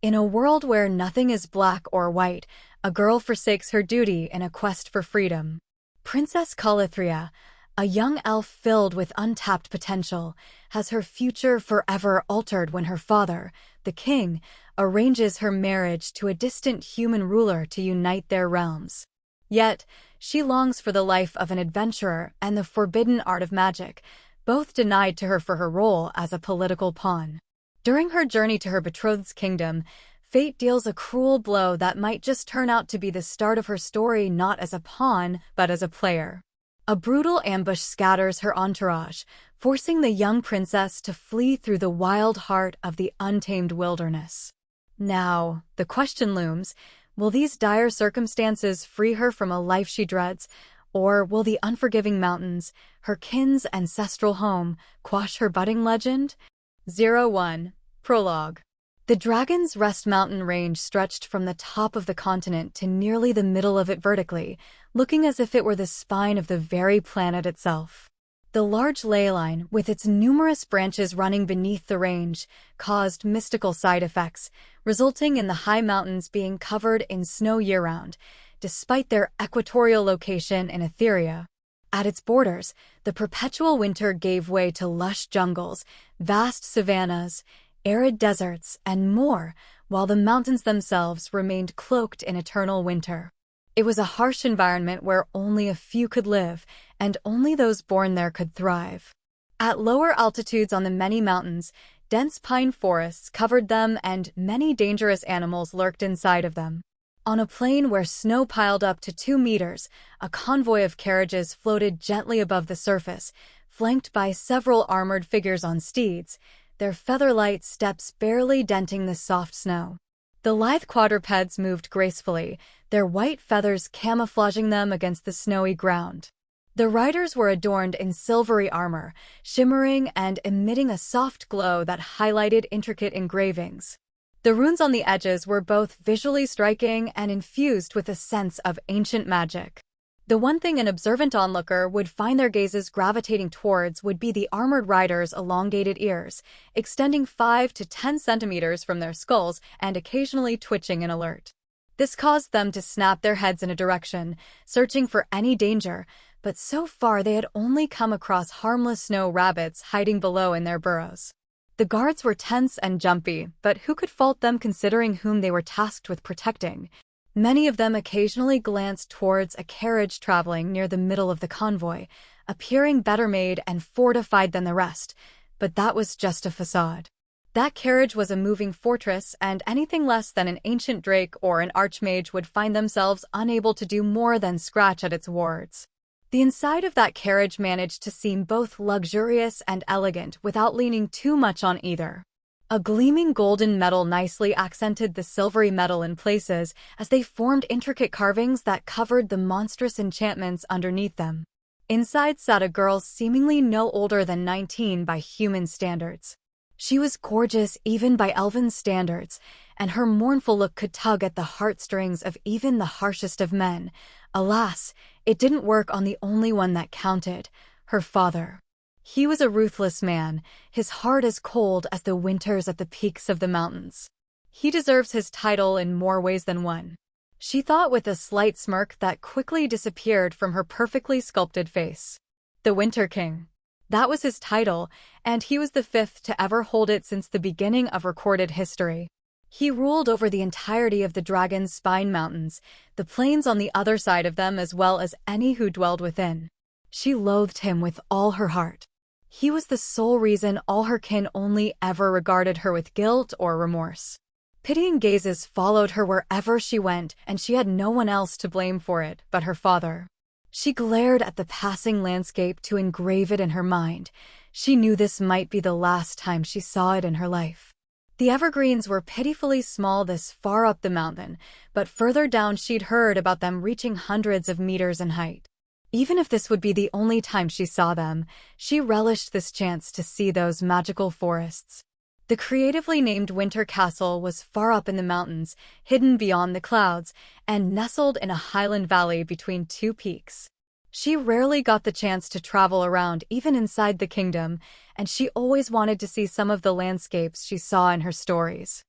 In a world where nothing is black or white, a girl forsakes her duty in a quest for freedom. Princess Kha'Lythria, a young elf filled with untapped potential, has her future forever altered when her father, the king, arranges her marriage to a distant human ruler to unite their realms. Yet, she longs for the life of an adventurer and the forbidden art of magic, both denied to her for her role as a political pawn. During her journey to her betrothed's kingdom, fate deals a cruel blow that might just turn out to be the start of her story not as a pawn, but as a player. A brutal ambush scatters her entourage, forcing the young princess to flee through the wild heart of the untamed wilderness. Now, the question looms, will these dire circumstances free her from a life she dreads, or will the unforgiving mountains, her kin's ancestral home, quash her budding legend? 01. Prologue. The Dragon's Rest mountain range stretched from the top of the continent to nearly the middle of it vertically, looking as if it were the spine of the very planet itself. The large ley line, with its numerous branches running beneath the range, caused mystical side effects, resulting in the high mountains being covered in snow year-round, despite their equatorial location in Etheria. At its borders, the perpetual winter gave way to lush jungles, vast savannas, arid deserts, and more, while the mountains themselves remained cloaked in eternal winter. It was a harsh environment where only a few could live, and only those born there could thrive. At lower altitudes on the many mountains, dense pine forests covered them and many dangerous animals lurked inside of them. On a plain where snow piled up to 2 meters, a convoy of carriages floated gently above the surface, flanked by several armored figures on steeds, their feather-light steps barely denting the soft snow. The lithe quadrupeds moved gracefully, their white feathers camouflaging them against the snowy ground. The riders were adorned in silvery armor, shimmering and emitting a soft glow that highlighted intricate engravings. The runes on the edges were both visually striking and infused with a sense of ancient magic. The one thing an observant onlooker would find their gazes gravitating towards would be the armored riders' elongated ears, extending 5 to 10 centimeters from their skulls and occasionally twitching in alert. This caused them to snap their heads in a direction, searching for any danger, but so far they had only come across harmless snow rabbits hiding below in their burrows. The guards were tense and jumpy, but who could fault them considering whom they were tasked with protecting? Many of them occasionally glanced towards a carriage traveling near the middle of the convoy, appearing better made and fortified than the rest, but that was just a facade. That carriage was a moving fortress, and anything less than an ancient drake or an archmage would find themselves unable to do more than scratch at its wards. The inside of that carriage managed to seem both luxurious and elegant without leaning too much on either. A gleaming golden metal nicely accented the silvery metal in places as they formed intricate carvings that covered the monstrous enchantments underneath them. Inside sat a girl seemingly no older than 19 by human standards. She was gorgeous even by elven standards, and her mournful look could tug at the heartstrings of even the harshest of men. Alas, it didn't work on the only one that counted, her father. He was a ruthless man, his heart as cold as the winters at the peaks of the mountains. He deserves his title in more ways than one, she thought with a slight smirk that quickly disappeared from her perfectly sculpted face. The Winter King. That was his title, and he was the 5th to ever hold it since the beginning of recorded history. He ruled over the entirety of the Dragon's Spine Mountains, the plains on the other side of them, as well as any who dwelled within. She loathed him with all her heart. He was the sole reason all her kin only ever regarded her with guilt or remorse. Pitying gazes followed her wherever she went, and she had no one else to blame for it but her father. She glared at the passing landscape to engrave it in her mind. She knew this might be the last time she saw it in her life. The evergreens were pitifully small this far up the mountain, but further down she'd heard about them reaching hundreds of meters in height. Even if this would be the only time she saw them, she relished this chance to see those magical forests. The creatively named Winter Castle was far up in the mountains, hidden beyond the clouds, and nestled in a highland valley between 2 peaks. She rarely got the chance to travel around even inside the kingdom, and she always wanted to see some of the landscapes she saw in her stories.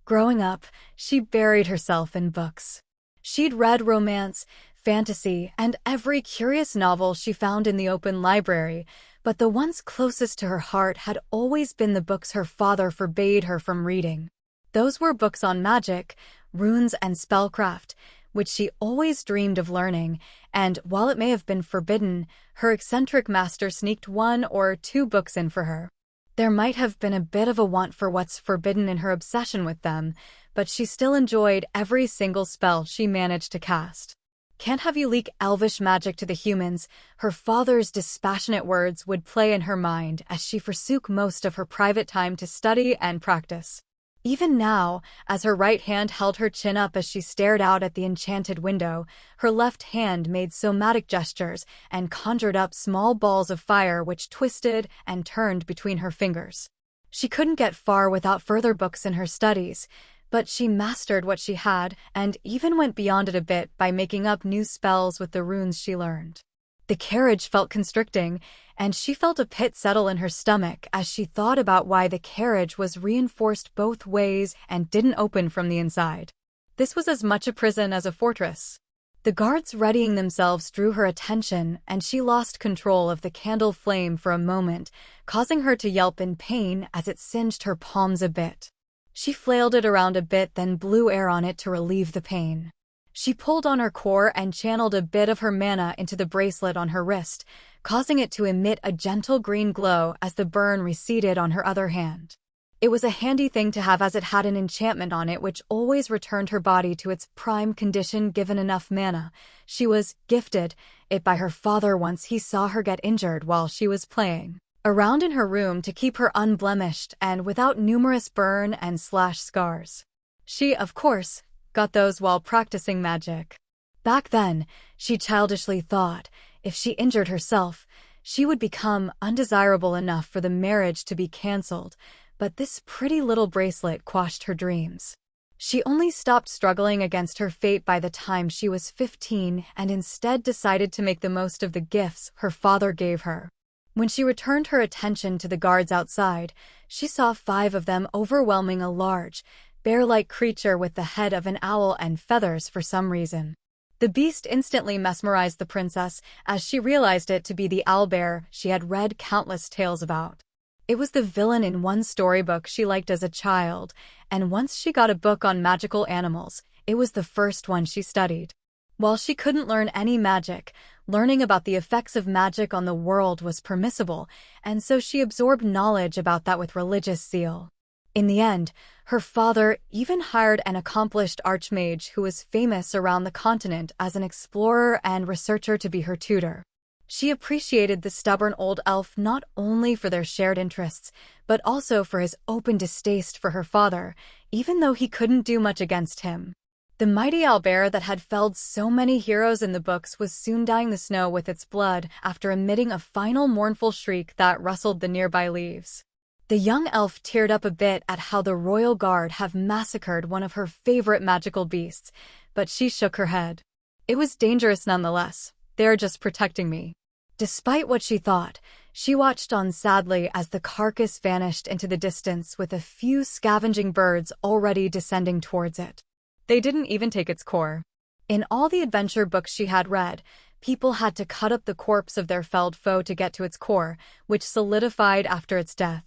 Growing up, she buried herself in books. She'd read romance, fantasy, and every curious novel she found in the open library, but the ones closest to her heart had always been the books her father forbade her from reading. Those were books on magic, runes, and spellcraft, which she always dreamed of learning, and while it may have been forbidden, her eccentric master sneaked 1 or 2 books in for her. There might have been a bit of a want for what's forbidden in her obsession with them, but she still enjoyed every single spell she managed to cast. "Can't have you leak elvish magic to the humans," her father's dispassionate words would play in her mind as she forsook most of her private time to study and practice. Even now, as her right hand held her chin up as she stared out at the enchanted window, her left hand made somatic gestures and conjured up small balls of fire which twisted and turned between her fingers. She couldn't get far without further books in her studies, but she mastered what she had and even went beyond it a bit by making up new spells with the runes she learned. The carriage felt constricting, and she felt a pit settle in her stomach as she thought about why the carriage was reinforced both ways and didn't open from the inside. This was as much a prison as a fortress. The guards readying themselves drew her attention, and she lost control of the candle flame for a moment, causing her to yelp in pain as it singed her palms a bit. She flailed it around a bit, then blew air on it to relieve the pain. She pulled on her core and channeled a bit of her mana into the bracelet on her wrist, causing it to emit a gentle green glow as the burn receded on her other hand. It was a handy thing to have as it had an enchantment on it which always returned her body to its prime condition given enough mana. She was gifted it by her father once he saw her get injured while she was playing around in her room to keep her unblemished and without numerous burn and slash scars. She, of course, got those while practicing magic. Back then, she childishly thought, if she injured herself, she would become undesirable enough for the marriage to be cancelled, but this pretty little bracelet quashed her dreams. She only stopped struggling against her fate by the time she was 15 and instead decided to make the most of the gifts her father gave her. When she returned her attention to the guards outside, she saw 5 of them overwhelming a large, bear-like creature with the head of an owl and feathers for some reason. The beast instantly mesmerized the princess as she realized it to be the owlbear she had read countless tales about. It was the villain in one storybook she liked as a child, and once she got a book on magical animals, it was the first one she studied. While she couldn't learn any magic, learning about the effects of magic on the world was permissible, and so she absorbed knowledge about that with religious zeal. In the end, her father even hired an accomplished archmage who was famous around the continent as an explorer and researcher to be her tutor. She appreciated the stubborn old elf not only for their shared interests, but also for his open distaste for her father, even though he couldn't do much against him. The mighty owlbear that had felled so many heroes in the books was soon dyeing the snow with its blood after emitting a final mournful shriek that rustled the nearby leaves. The young elf teared up a bit at how the royal guard have massacred one of her favorite magical beasts, but she shook her head. It was dangerous nonetheless. They're just protecting me. Despite what she thought, she watched on sadly as the carcass vanished into the distance with a few scavenging birds already descending towards it. They didn't even take its core. In all the adventure books she had read, people had to cut up the corpse of their felled foe to get to its core, which solidified after its death.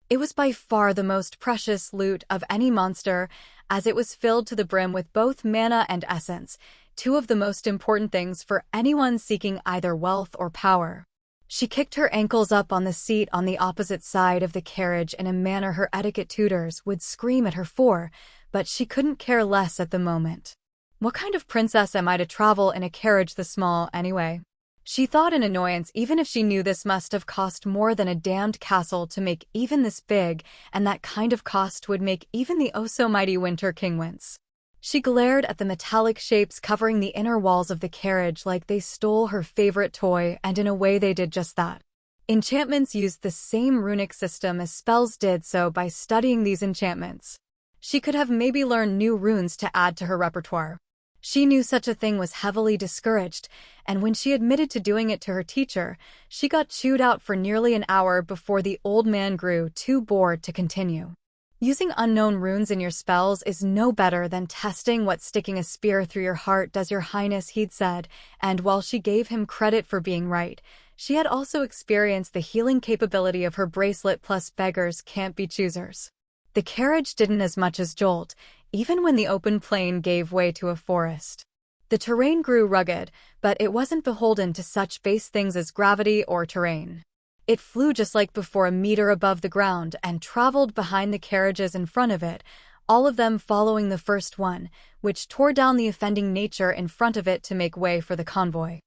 It was by far the most precious loot of any monster, as it was filled to the brim with both mana and essence, 2 of the most important things for anyone seeking either wealth or power. She kicked her ankles up on the seat on the opposite side of the carriage in a manner her etiquette tutors would scream at her for, but she couldn't care less at the moment. What kind of princess am I to travel in a carriage this small, anyway? She thought in annoyance, even if she knew this must have cost more than a damned castle to make even this big, and that kind of cost would make even the oh-so-mighty Winter King wince. She glared at the metallic shapes covering the inner walls of the carriage like they stole her favorite toy, and in a way they did just that. Enchantments used the same runic system as spells did, so by studying these enchantments, she could have maybe learned new runes to add to her repertoire. She knew such a thing was heavily discouraged, and when she admitted to doing it to her teacher, she got chewed out for nearly an hour before the old man grew too bored to continue. Using unknown runes in your spells is no better than testing what sticking a spear through your heart does, Your Highness, he'd said, and while she gave him credit for being right, she had also experienced the healing capability of her bracelet, plus beggars can't be choosers. The carriage didn't as much as jolt, even when the open plain gave way to a forest. The terrain grew rugged, but it wasn't beholden to such base things as gravity or terrain. It flew just like before, a meter above the ground, and traveled behind the carriages in front of it, all of them following the first one, which tore down the offending nature in front of it to make way for the convoy.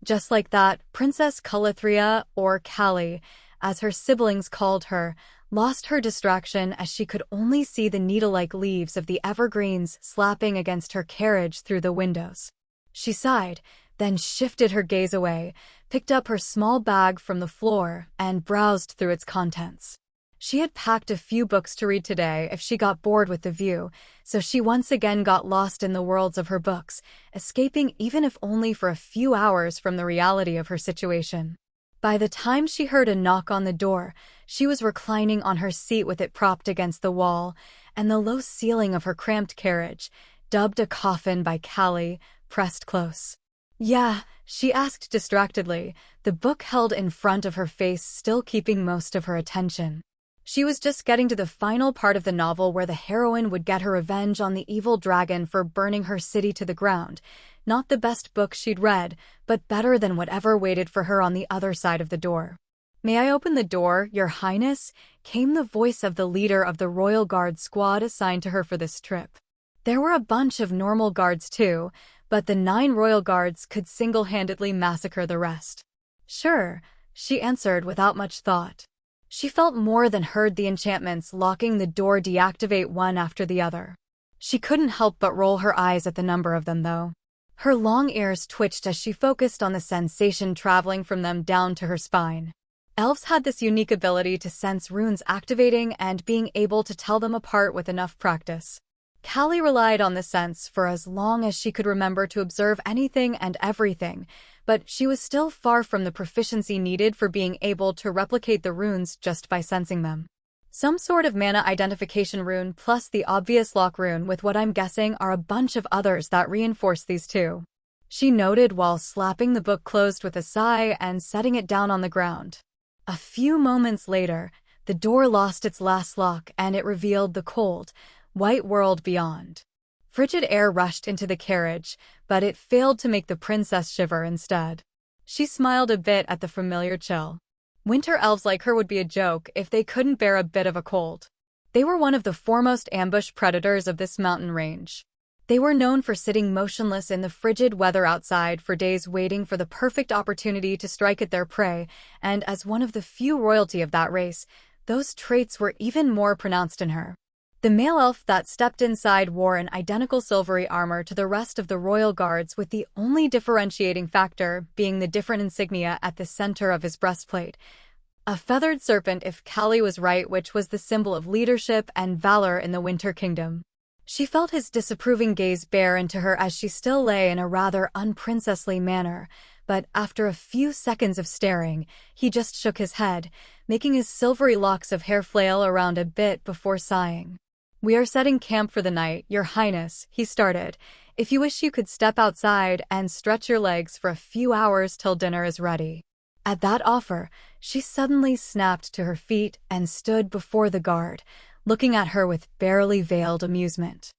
Just like that, Princess Kha'Lythria, or Callie, as her siblings called her, lost her distraction as she could only see the needle-like leaves of the evergreens slapping against her carriage through the windows. She sighed, then shifted her gaze away, picked up her small bag from the floor, and browsed through its contents. She had packed a few books to read today if she got bored with the view, so she once again got lost in the worlds of her books, escaping even if only for a few hours from the reality of her situation. By the time she heard a knock on the door, she was reclining on her seat with it propped against the wall, and the low ceiling of her cramped carriage, dubbed a coffin by Callie, pressed close. "Yeah?" she asked distractedly, the book held in front of her face still keeping most of her attention. She was just getting to the final part of the novel where the heroine would get her revenge on the evil dragon for burning her city to the ground. Not the best book she'd read, but better than whatever waited for her on the other side of the door. "May I open the door, Your Highness?" came the voice of the leader of the Royal Guard squad assigned to her for this trip. There were a bunch of normal guards too, but the 9 Royal Guards could single-handedly massacre the rest. "Sure," she answered without much thought. She felt more than heard the enchantments locking the door deactivate one after the other. She couldn't help but roll her eyes at the number of them, though. Her long ears twitched as she focused on the sensation traveling from them down to her spine. Elves had this unique ability to sense runes activating and being able to tell them apart with enough practice. Callie relied on this sense for as long as she could remember to observe anything and everything, but she was still far from the proficiency needed for being able to replicate the runes just by sensing them. Some sort of mana identification rune plus the obvious lock rune with what I'm guessing are a bunch of others that reinforce these two. She noted while slapping the book closed with a sigh and setting it down on the ground. A few moments later, the door lost its last lock and it revealed the cold, white world beyond. Frigid air rushed into the carriage, but it failed to make the princess shiver instead. She smiled a bit at the familiar chill. Winter elves like her would be a joke if they couldn't bear a bit of a cold. They were one of the foremost ambush predators of this mountain range. They were known for sitting motionless in the frigid weather outside for days waiting for the perfect opportunity to strike at their prey, and as one of the few royalty of that race, those traits were even more pronounced in her. The male elf that stepped inside wore an identical silvery armor to the rest of the royal guards, with the only differentiating factor being the different insignia at the center of his breastplate. A feathered serpent, if Callie was right, which was the symbol of leadership and valor in the Winter Kingdom. She felt his disapproving gaze bear into her as she still lay in a rather unprincessly manner, but after a few seconds of staring, he just shook his head, making his silvery locks of hair flail around a bit before sighing. "We are setting camp for the night, Your Highness," he started. "If you wish, you could step outside and stretch your legs for a few hours till dinner is ready." At that offer, she suddenly snapped to her feet and stood before the guard, looking at her with barely veiled amusement.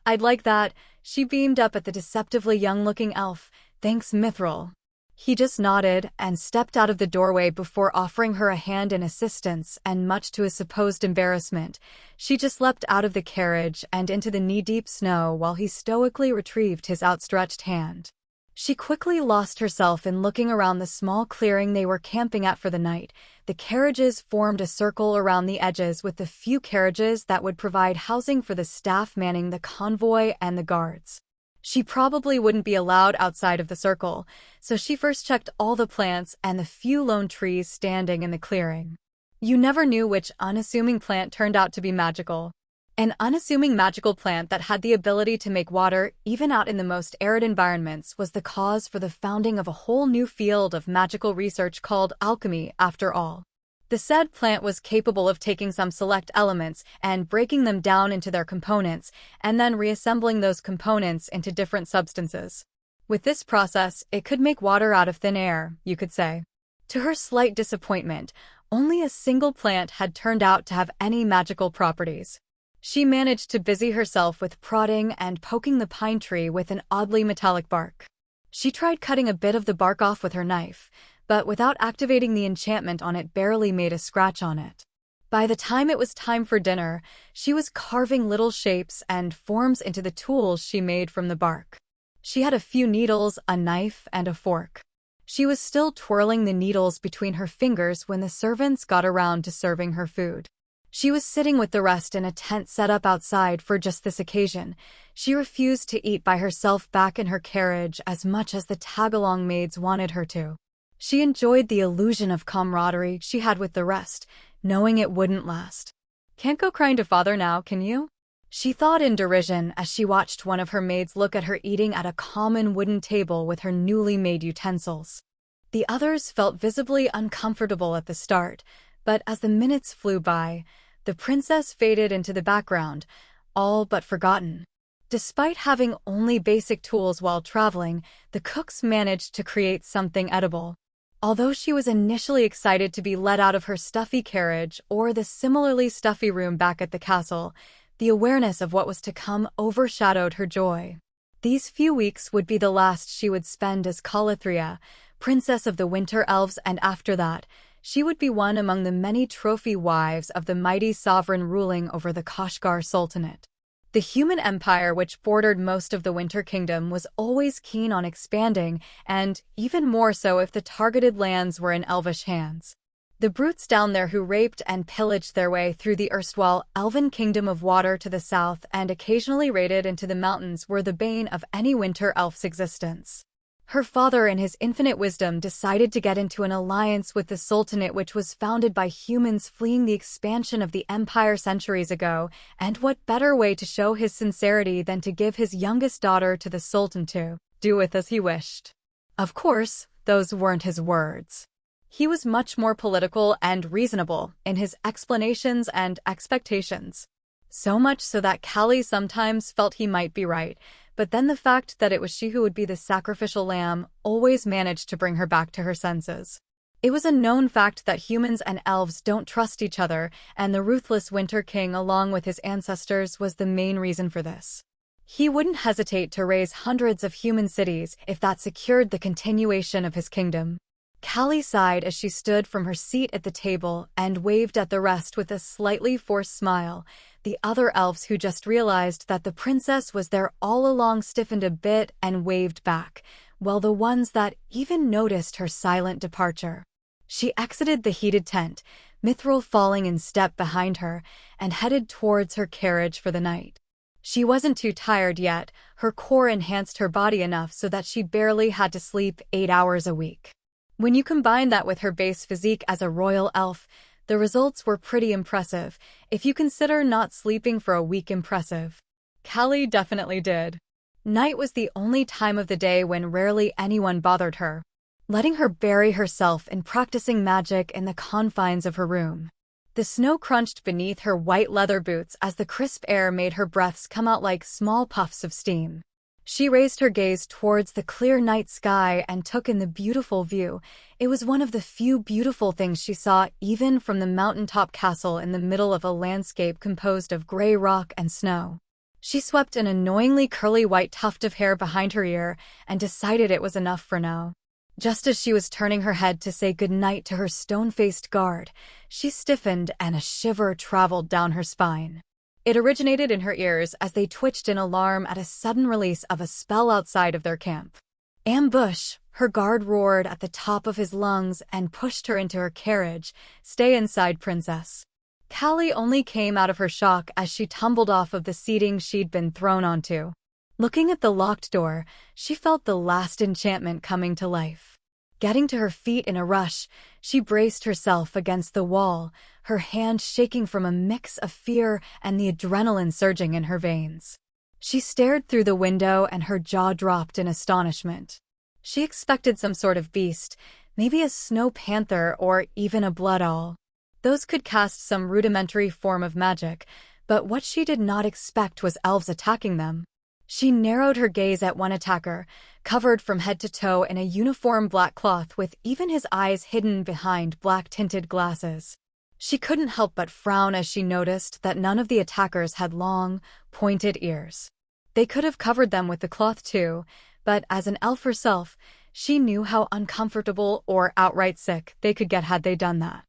"I'd like that," she beamed up at the deceptively young-looking elf. "Thanks, Mithril." He just nodded and stepped out of the doorway before offering her a hand in assistance, and much to his supposed embarrassment, she just leapt out of the carriage and into the knee-deep snow while he stoically retrieved his outstretched hand. She quickly lost herself in looking around the small clearing they were camping at for the night. The carriages formed a circle around the edges, with the few carriages that would provide housing for the staff manning the convoy and the guards. She probably wouldn't be allowed outside of the circle, so she first checked all the plants and the few lone trees standing in the clearing. You never knew which unassuming plant turned out to be magical. An unassuming magical plant that had the ability to make water even out in the most arid environments was the cause for the founding of a whole new field of magical research called alchemy, after all. The said plant was capable of taking some select elements and breaking them down into their components, and then reassembling those components into different substances. With this process, it could make water out of thin air, you could say. To her slight disappointment, only a single plant had turned out to have any magical properties. She managed to busy herself with prodding and poking the pine tree with an oddly metallic bark. She tried cutting a bit of the bark off with her knife, but without activating the enchantment on it barely made a scratch on it. By the time it was time for dinner, she was carving little shapes and forms into the tools she made from the bark. She had a few needles, a knife, and a fork. She was still twirling the needles between her fingers when the servants got around to serving her food. She was sitting with the rest in a tent set up outside for just this occasion. She refused to eat by herself back in her carriage as much as the tag-along maids wanted her to. She enjoyed the illusion of camaraderie she had with the rest, knowing it wouldn't last. "Can't go crying to father now, can you?" she thought in derision as she watched one of her maids look at her eating at a common wooden table with her newly made utensils. The others felt visibly uncomfortable at the start, but as the minutes flew by, the princess faded into the background, all but forgotten. Despite having only basic tools while traveling, the cooks managed to create something edible. Although she was initially excited to be let out of her stuffy carriage or the similarly stuffy room back at the castle, the awareness of what was to come overshadowed her joy. These few weeks would be the last she would spend as Kha'Lythria, princess of the winter elves, and after that, she would be one among the many trophy wives of the mighty sovereign ruling over the Kashgar Sultanate. The human empire which bordered most of the Winter Kingdom was always keen on expanding, and even more so if the targeted lands were in elvish hands. The brutes down there who raped and pillaged their way through the erstwhile elven kingdom of water to the south and occasionally raided into the mountains were the bane of any winter elf's existence. Her father, in his infinite wisdom, decided to get into an alliance with the Sultanate, which was founded by humans fleeing the expansion of the empire centuries ago, and what better way to show his sincerity than to give his youngest daughter to the Sultan to do with as he wished. Of course, those weren't his words. He was much more political and reasonable in his explanations and expectations. So much so that Callie sometimes felt he might be right, but then the fact that it was she who would be the sacrificial lamb always managed to bring her back to her senses. It was a known fact that humans and elves don't trust each other, and the ruthless Winter King, along with his ancestors, was the main reason for this. He wouldn't hesitate to raise hundreds of human cities if that secured the continuation of his kingdom. Callie sighed as she stood from her seat at the table and waved at the rest with a slightly forced smile. The other elves, who just realized that the princess was there all along, stiffened a bit and waved back, while the ones that even noticed her silent departure. She exited the heated tent, Mithril falling in step behind her, and headed towards her carriage for the night. She wasn't too tired yet. Her core enhanced her body enough so that she barely had to sleep 8 hours a week. When you combine that with her base physique as a royal elf, the results were pretty impressive, if you consider not sleeping for a week impressive. Callie definitely did. Night was the only time of the day when rarely anyone bothered her, letting her bury herself in practicing magic in the confines of her room. The snow crunched beneath her white leather boots as the crisp air made her breaths come out like small puffs of steam. She raised her gaze towards the clear night sky and took in the beautiful view. It was one of the few beautiful things she saw, even from the mountaintop castle in the middle of a landscape composed of gray rock and snow. She swept an annoyingly curly white tuft of hair behind her ear and decided it was enough for now. Just as she was turning her head to say goodnight to her stone-faced guard, she stiffened and a shiver traveled down her spine. It originated in her ears as they twitched in alarm at a sudden release of a spell outside of their camp. "Ambush!" her guard roared at the top of his lungs and pushed her into her carriage. "Stay inside, princess." Callie only came out of her shock as she tumbled off of the seating she'd been thrown onto. Looking at the locked door, she felt the last enchantment coming to life. Getting to her feet in a rush, she braced herself against the wall, her hand shaking from a mix of fear and the adrenaline surging in her veins. She stared through the window and her jaw dropped in astonishment. She expected some sort of beast, maybe a snow panther or even a blood owl. Those could cast some rudimentary form of magic, but what she did not expect was elves attacking them. She narrowed her gaze at one attacker, covered from head to toe in a uniform black cloth with even his eyes hidden behind black-tinted glasses. She couldn't help but frown as she noticed that none of the attackers had long, pointed ears. They could have covered them with the cloth too, but as an elf herself, she knew how uncomfortable or outright sick they could get had they done that.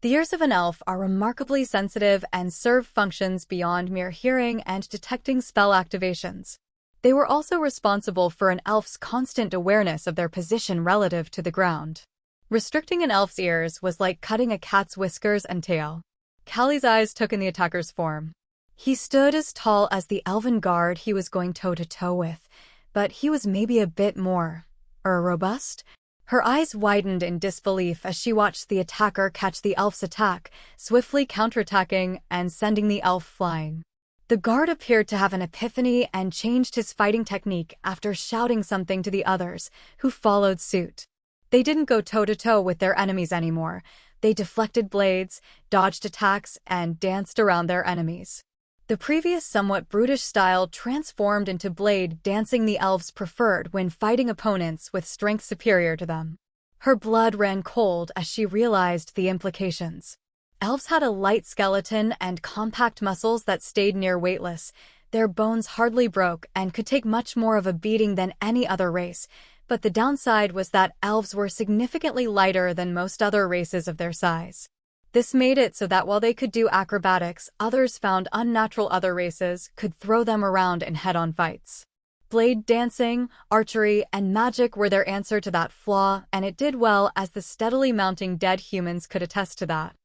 The ears of an elf are remarkably sensitive and serve functions beyond mere hearing and detecting spell activations. They were also responsible for an elf's constant awareness of their position relative to the ground. Restricting an elf's ears was like cutting a cat's whiskers and tail. Kha'Ly's eyes took in the attacker's form. He stood as tall as the elven guard he was going toe-to-toe with, but he was maybe a bit more robust. Her eyes widened in disbelief as she watched the attacker catch the elf's attack, swiftly counterattacking and sending the elf flying. The guard appeared to have an epiphany and changed his fighting technique after shouting something to the others, who followed suit. They didn't go toe-to-toe with their enemies anymore. They deflected blades, dodged attacks, and danced around their enemies. The previous somewhat brutish style transformed into blade dancing the elves preferred when fighting opponents with strength superior to them. Her blood ran cold as she realized the implications. Elves had a light skeleton and compact muscles that stayed near weightless. Their bones hardly broke and could take much more of a beating than any other race, but the downside was that elves were significantly lighter than most other races of their size. This made it so that while they could do acrobatics, others found unnatural other races could throw them around in head-on fights. Blade dancing, archery, and magic were their answer to that flaw, and it did well, as the steadily mounting dead humans could attest to that.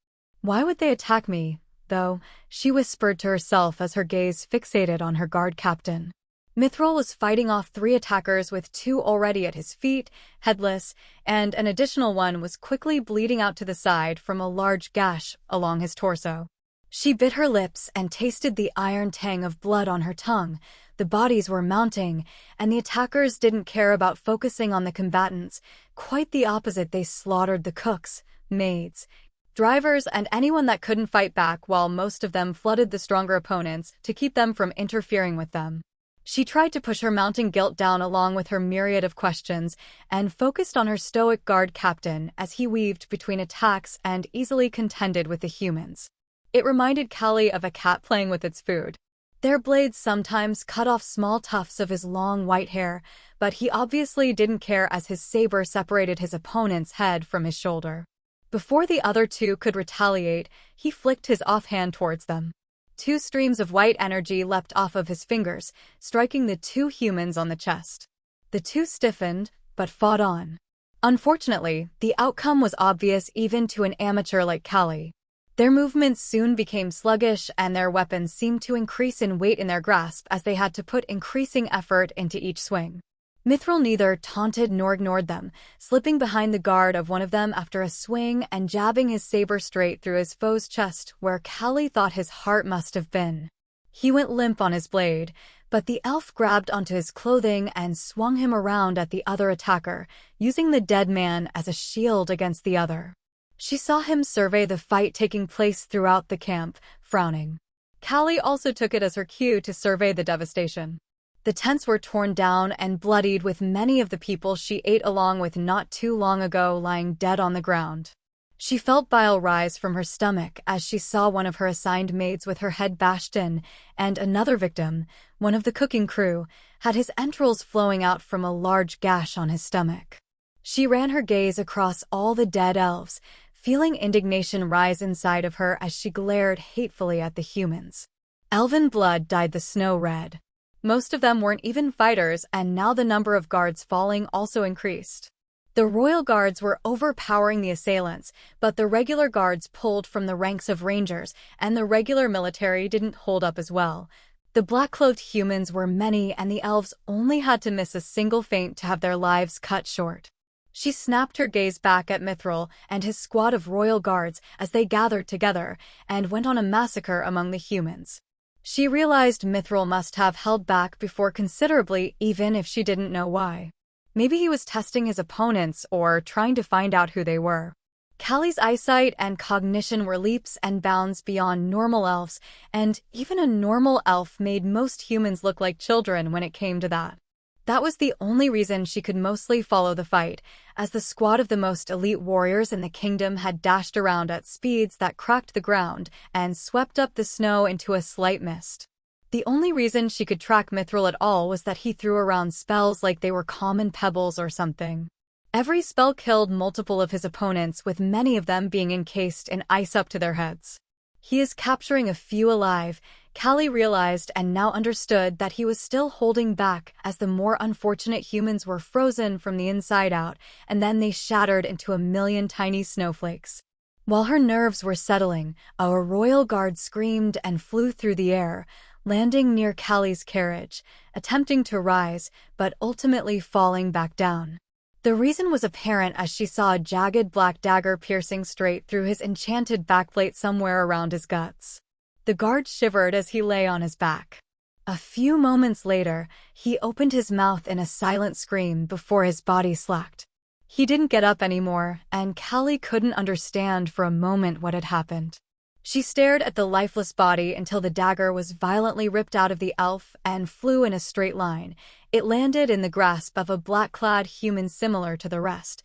Why would they attack me, though? She whispered to herself as her gaze fixated on her guard captain. Mithril was fighting off 3 attackers with 2 already at his feet, headless, and an additional one was quickly bleeding out to the side from a large gash along his torso. She bit her lips and tasted the iron tang of blood on her tongue. The bodies were mounting, and the attackers didn't care about focusing on the combatants. Quite the opposite, they slaughtered the cooks, maids, drivers, and anyone that couldn't fight back, while most of them flooded the stronger opponents to keep them from interfering with them. She tried to push her mounting guilt down along with her myriad of questions and focused on her stoic guard captain as he weaved between attacks and easily contended with the humans. It reminded Kha'Ly of a cat playing with its food. Their blades sometimes cut off small tufts of his long white hair, but he obviously didn't care as his saber separated his opponent's head from his shoulder. Before the other 2 could retaliate, he flicked his offhand towards them. 2 streams of white energy leapt off of his fingers, striking the 2 humans on the chest. The 2 stiffened, but fought on. Unfortunately, the outcome was obvious even to an amateur like Kha'Ly. Their movements soon became sluggish, and their weapons seemed to increase in weight in their grasp as they had to put increasing effort into each swing. Mithril neither taunted nor ignored them, slipping behind the guard of one of them after a swing and jabbing his saber straight through his foe's chest where Kha'Ly thought his heart must have been. He went limp on his blade, but the elf grabbed onto his clothing and swung him around at the other attacker, using the dead man as a shield against the other. She saw him survey the fight taking place throughout the camp, frowning. Kha'Ly also took it as her cue to survey the devastation. The tents were torn down and bloodied, with many of the people she ate along with not too long ago lying dead on the ground. She felt bile rise from her stomach as she saw one of her assigned maids with her head bashed in, and another victim, one of the cooking crew, had his entrails flowing out from a large gash on his stomach. She ran her gaze across all the dead elves, feeling indignation rise inside of her as she glared hatefully at the humans. Elven blood dyed the snow red. Most of them weren't even fighters, and now the number of guards falling also increased. The royal guards were overpowering the assailants, but the regular guards pulled from the ranks of rangers, and the regular military didn't hold up as well. The black-clothed humans were many, and the elves only had to miss a single feint to have their lives cut short. She snapped her gaze back at Mithril and his squad of royal guards as they gathered together and went on a massacre among the humans. She realized Mithril must have held back before considerably, even if she didn't know why. Maybe he was testing his opponents or trying to find out who they were. Callie's eyesight and cognition were leaps and bounds beyond normal elves, and even a normal elf made most humans look like children when it came to that. That was the only reason she could mostly follow the fight, as the squad of the most elite warriors in the kingdom had dashed around at speeds that cracked the ground and swept up the snow into a slight mist. The only reason she could track Mithril at all was that he threw around spells like they were common pebbles or something. Every spell killed multiple of his opponents, with many of them being encased in ice up to their heads. He is capturing a few alive, Callie realized, and now understood that he was still holding back as the more unfortunate humans were frozen from the inside out, and then they shattered into a million tiny snowflakes. While her nerves were settling, a royal guard screamed and flew through the air, landing near Callie's carriage, attempting to rise, but ultimately falling back down. The reason was apparent as she saw a jagged black dagger piercing straight through his enchanted backplate somewhere around his guts. The guard shivered as he lay on his back. A few moments later, he opened his mouth in a silent scream before his body slacked. He didn't get up anymore, and Callie couldn't understand for a moment what had happened. She stared at the lifeless body until the dagger was violently ripped out of the elf and flew in a straight line. It landed in the grasp of a black-clad human similar to the rest,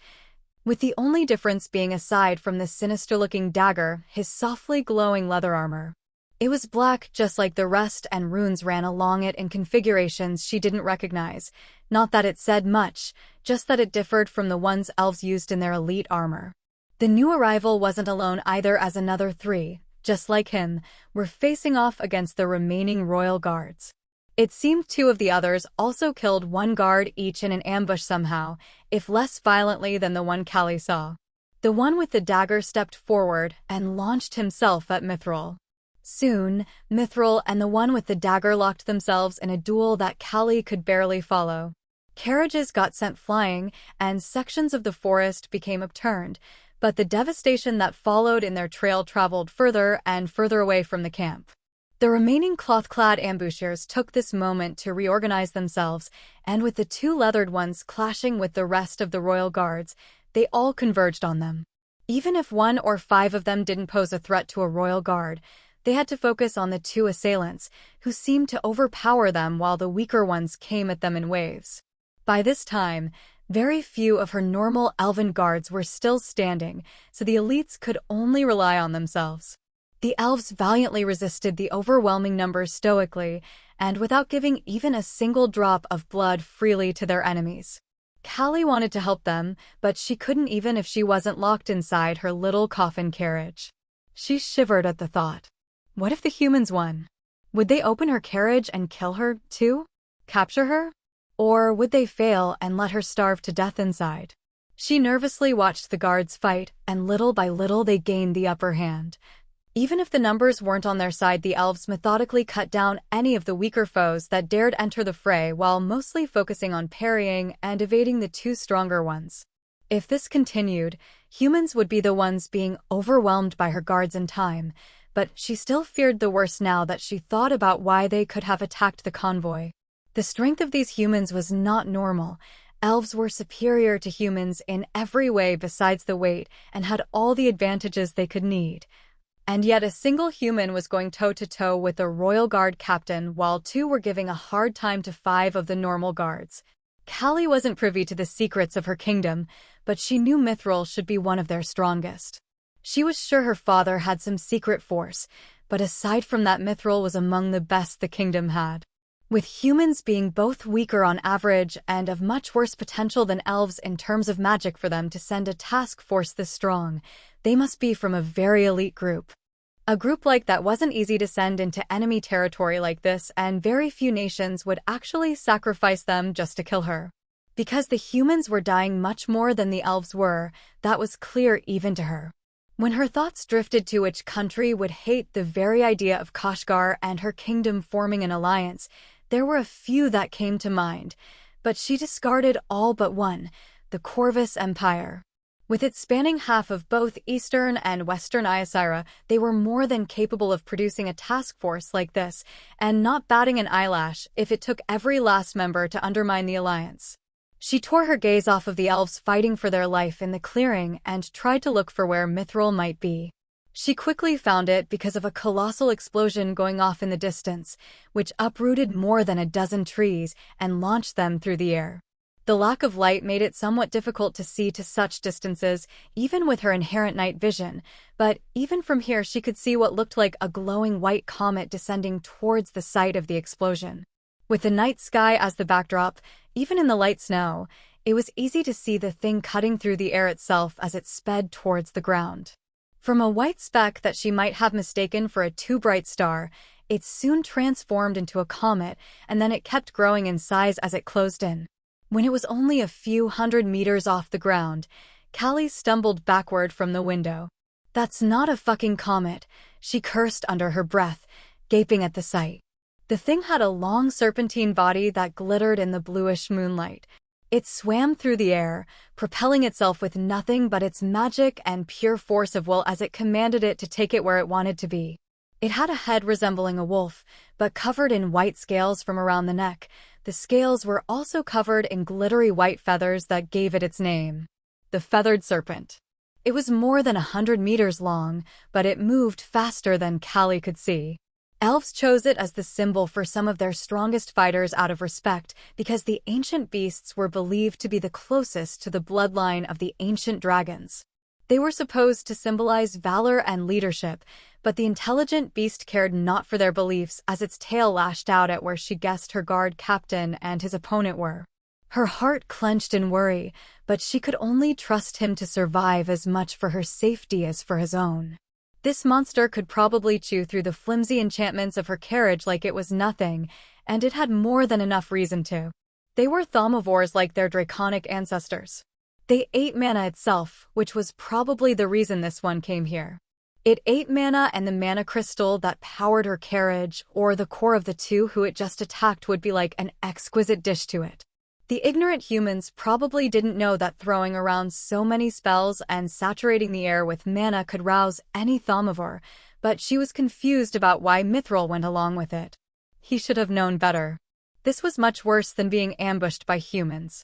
with the only difference being, aside from the sinister-looking dagger, his softly glowing leather armor. It was black just like the rest, and runes ran along it in configurations she didn't recognize. Not that it said much, just that it differed from the ones elves used in their elite armor. The new arrival wasn't alone either, as another three, just like him, were facing off against the remaining royal guards. It seemed two of the others also killed one guard each in an ambush somehow, if less violently than the one Callie saw. The one with the dagger stepped forward and launched himself at Mithril. Soon, Mithril and the one with the dagger locked themselves in a duel that Callie could barely follow. Carriages got sent flying, and sections of the forest became upturned, but the devastation that followed in their trail traveled further and further away from the camp. The remaining cloth-clad ambushers took this moment to reorganize themselves, and with the two leathered ones clashing with the rest of the royal guards, they all converged on them. Even if 1 or 5 of them didn't pose a threat to a royal guard, they had to focus on the two assailants, who seemed to overpower them while the weaker ones came at them in waves. By this time, very few of her normal elven guards were still standing, so the elites could only rely on themselves. The elves valiantly resisted the overwhelming numbers stoically, and without giving even a single drop of blood freely to their enemies. Callie wanted to help them, but she couldn't even if she wasn't locked inside her little coffin carriage. She shivered at the thought. What if the humans won? Would they open her carriage and kill her, too? Capture her? Or would they fail and let her starve to death inside? She nervously watched the guards fight, and little by little they gained the upper hand. Even if the numbers weren't on their side, the elves methodically cut down any of the weaker foes that dared enter the fray, while mostly focusing on parrying and evading the two stronger ones. If this continued, humans would be the ones being overwhelmed by her guards in time, but she still feared the worst now that she thought about why they could have attacked the convoy. The strength of these humans was not normal. Elves were superior to humans in every way besides the weight, and had all the advantages they could need. And yet a single human was going toe-to-toe with the royal guard captain, while 2 were giving a hard time to 5 of the normal guards. Callie wasn't privy to the secrets of her kingdom, but she knew Mithril should be one of their strongest. She was sure her father had some secret force, but aside from that, Mithril was among the best the kingdom had. With humans being both weaker on average and of much worse potential than elves in terms of magic, for them to send a task force this strong, they must be from a very elite group. A group like that wasn't easy to send into enemy territory like this, and very few nations would actually sacrifice them just to kill her. Because the humans were dying much more than the elves were, that was clear even to her. When her thoughts drifted to which country would hate the very idea of Kashgar and her kingdom forming an alliance, there were a few that came to mind, but she discarded all but one, the Corvus Empire. With its spanning half of both eastern and western Hyatus, they were more than capable of producing a task force like this, and not batting an eyelash if it took every last member to undermine the alliance. She tore her gaze off of the elves fighting for their life in the clearing and tried to look for where Mithril might be. She quickly found it because of a colossal explosion going off in the distance, which uprooted more than a dozen trees and launched them through the air. The lack of light made it somewhat difficult to see to such distances, even with her inherent night vision, but even from here she could see what looked like a glowing white comet descending towards the site of the explosion. With the night sky as the backdrop, even in the light snow, it was easy to see the thing cutting through the air itself as it sped towards the ground. From a white speck that she might have mistaken for a too-bright star, it soon transformed into a comet, and then it kept growing in size as it closed in. When it was only a few hundred meters off the ground, Callie stumbled backward from the window. "That's not a fucking comet," she cursed under her breath, gaping at the sight. The thing had a long serpentine body that glittered in the bluish moonlight. It swam through the air, propelling itself with nothing but its magic and pure force of will as it commanded it to take it where it wanted to be. It had a head resembling a wolf, but covered in white scales from around the neck. The scales were also covered in glittery white feathers that gave it its name, the feathered serpent. It was more than 100 meters long, but it moved faster than Callie could see. Elves chose it as the symbol for some of their strongest fighters out of respect because the ancient beasts were believed to be the closest to the bloodline of the ancient dragons. They were supposed to symbolize valor and leadership, but the intelligent beast cared not for their beliefs as its tail lashed out at where she guessed her guard captain and his opponent were. Her heart clenched in worry, but she could only trust him to survive as much for her safety as for his own. This monster could probably chew through the flimsy enchantments of her carriage like it was nothing, and it had more than enough reason to. They were thaumativores like their draconic ancestors. They ate mana itself, which was probably the reason this one came here. It ate mana and the mana crystal that powered her carriage, or the core of the two who it just attacked would be like an exquisite dish to it. The ignorant humans probably didn't know that throwing around so many spells and saturating the air with mana could rouse any thaumativore, but she was confused about why Mithril went along with it. He should have known better. This was much worse than being ambushed by humans.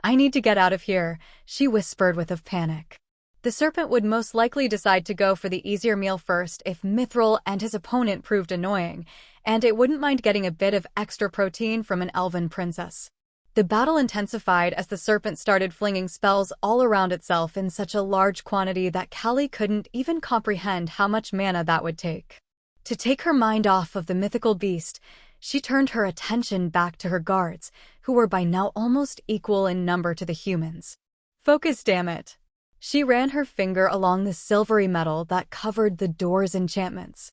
"I need to get out of here," she whispered with a panic. The serpent would most likely decide to go for the easier meal first if Mithril and his opponent proved annoying, and it wouldn't mind getting a bit of extra protein from an elven princess. The battle intensified as the serpent started flinging spells all around itself in such a large quantity that Callie couldn't even comprehend how much mana that would take. To take her mind off of the mythical beast, she turned her attention back to her guards, who were by now almost equal in number to the humans. "Focus, damn it!" She ran her finger along the silvery metal that covered the door's enchantments.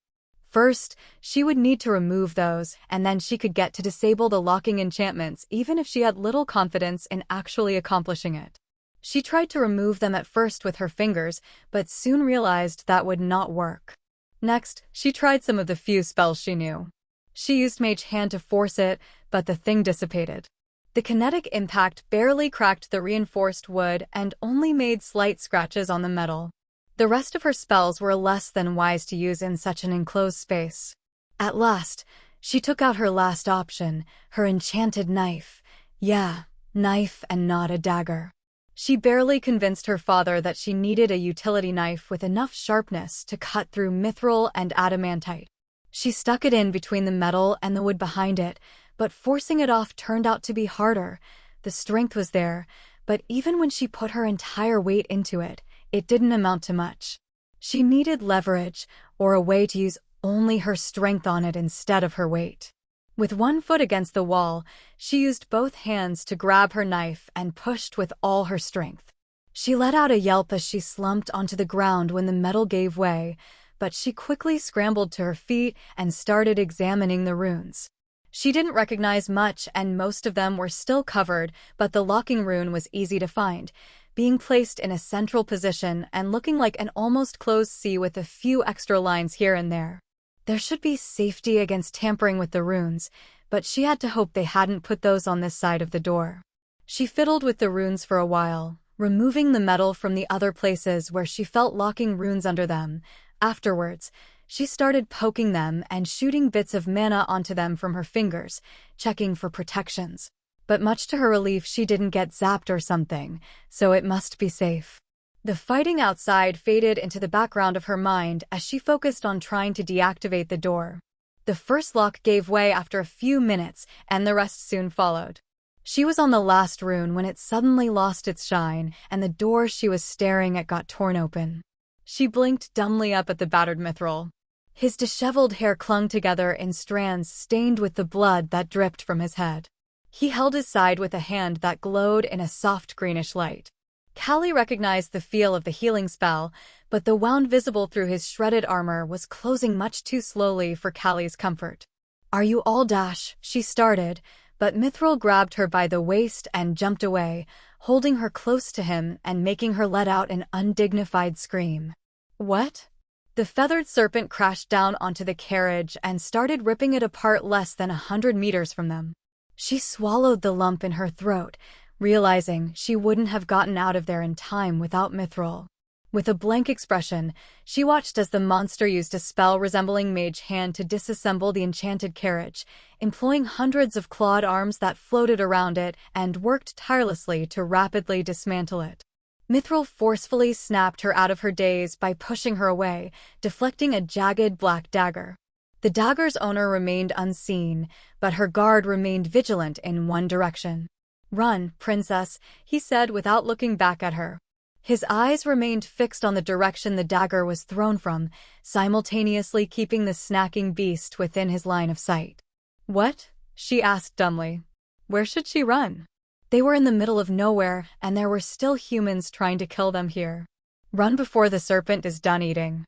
First, she would need to remove those, and then she could get to disable the locking enchantments even if she had little confidence in actually accomplishing it. She tried to remove them at first with her fingers, but soon realized that would not work. Next, she tried some of the few spells she knew. She used Mage Hand to force it, but the thing dissipated. The kinetic impact barely cracked the reinforced wood and only made slight scratches on the metal. The rest of her spells were less than wise to use in such an enclosed space. At last, she took out her last option, her enchanted knife. Yeah, knife and not a dagger. She barely convinced her father that she needed a utility knife with enough sharpness to cut through mithril and adamantite. She stuck it in between the metal and the wood behind it, but forcing it off turned out to be harder. The strength was there, but even when she put her entire weight into it, it didn't amount to much. She needed leverage, or a way to use only her strength on it instead of her weight. With one foot against the wall, she used both hands to grab her knife and pushed with all her strength. She let out a yelp as she slumped onto the ground when the metal gave way, but she quickly scrambled to her feet and started examining the runes. She didn't recognize much, and most of them were still covered, but the locking rune was easy to find, being placed in a central position and looking like an almost closed C with a few extra lines here and there. There should be safety against tampering with the runes, but she had to hope they hadn't put those on this side of the door. She fiddled with the runes for a while, removing the metal from the other places where she felt locking runes under them. Afterwards, she started poking them and shooting bits of mana onto them from her fingers, checking for protections. But much to her relief, she didn't get zapped or something, so it must be safe. The fighting outside faded into the background of her mind as she focused on trying to deactivate the door. The first lock gave way after a few minutes, and the rest soon followed. She was on the last rune when it suddenly lost its shine, and the door she was staring at got torn open. She blinked dumbly up at the battered mithril. His disheveled hair clung together in strands stained with the blood that dripped from his head. He held his side with a hand that glowed in a soft greenish light. Kha'Lythria recognized the feel of the healing spell, but the wound visible through his shredded armor was closing much too slowly for Kha'Lythria's comfort. "Are you all dash?" she started, but Mithril grabbed her by the waist and jumped away, holding her close to him and making her let out an undignified scream. "What?" The feathered serpent crashed down onto the carriage and started ripping it apart less than 100 meters from them. She swallowed the lump in her throat, realizing she wouldn't have gotten out of there in time without Mithril. With a blank expression, she watched as the monster used a spell resembling Mage Hand to disassemble the enchanted carriage, employing hundreds of clawed arms that floated around it and worked tirelessly to rapidly dismantle it. Mithril forcefully snapped her out of her daze by pushing her away, deflecting a jagged black dagger. The dagger's owner remained unseen, but her guard remained vigilant in one direction. "Run, princess," he said without looking back at her. His eyes remained fixed on the direction the dagger was thrown from, simultaneously keeping the snacking beast within his line of sight. "What?" she asked dumbly. Where should she run? They were in the middle of nowhere, and there were still humans trying to kill them here. "Run before the serpent is done eating."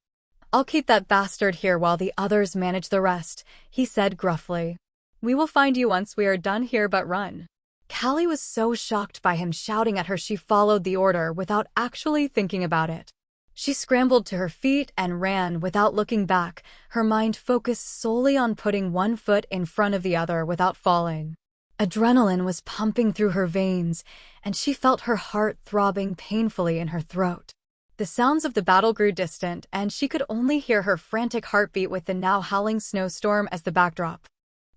"I'll keep that bastard here while the others manage the rest," he said gruffly. "We will find you once we are done here, but run." Kha'Lythria was so shocked by him shouting at her she followed the order without actually thinking about it. She scrambled to her feet and ran without looking back, her mind focused solely on putting one foot in front of the other without falling. Adrenaline was pumping through her veins, and she felt her heart throbbing painfully in her throat. The sounds of the battle grew distant, and she could only hear her frantic heartbeat with the now howling snowstorm as the backdrop.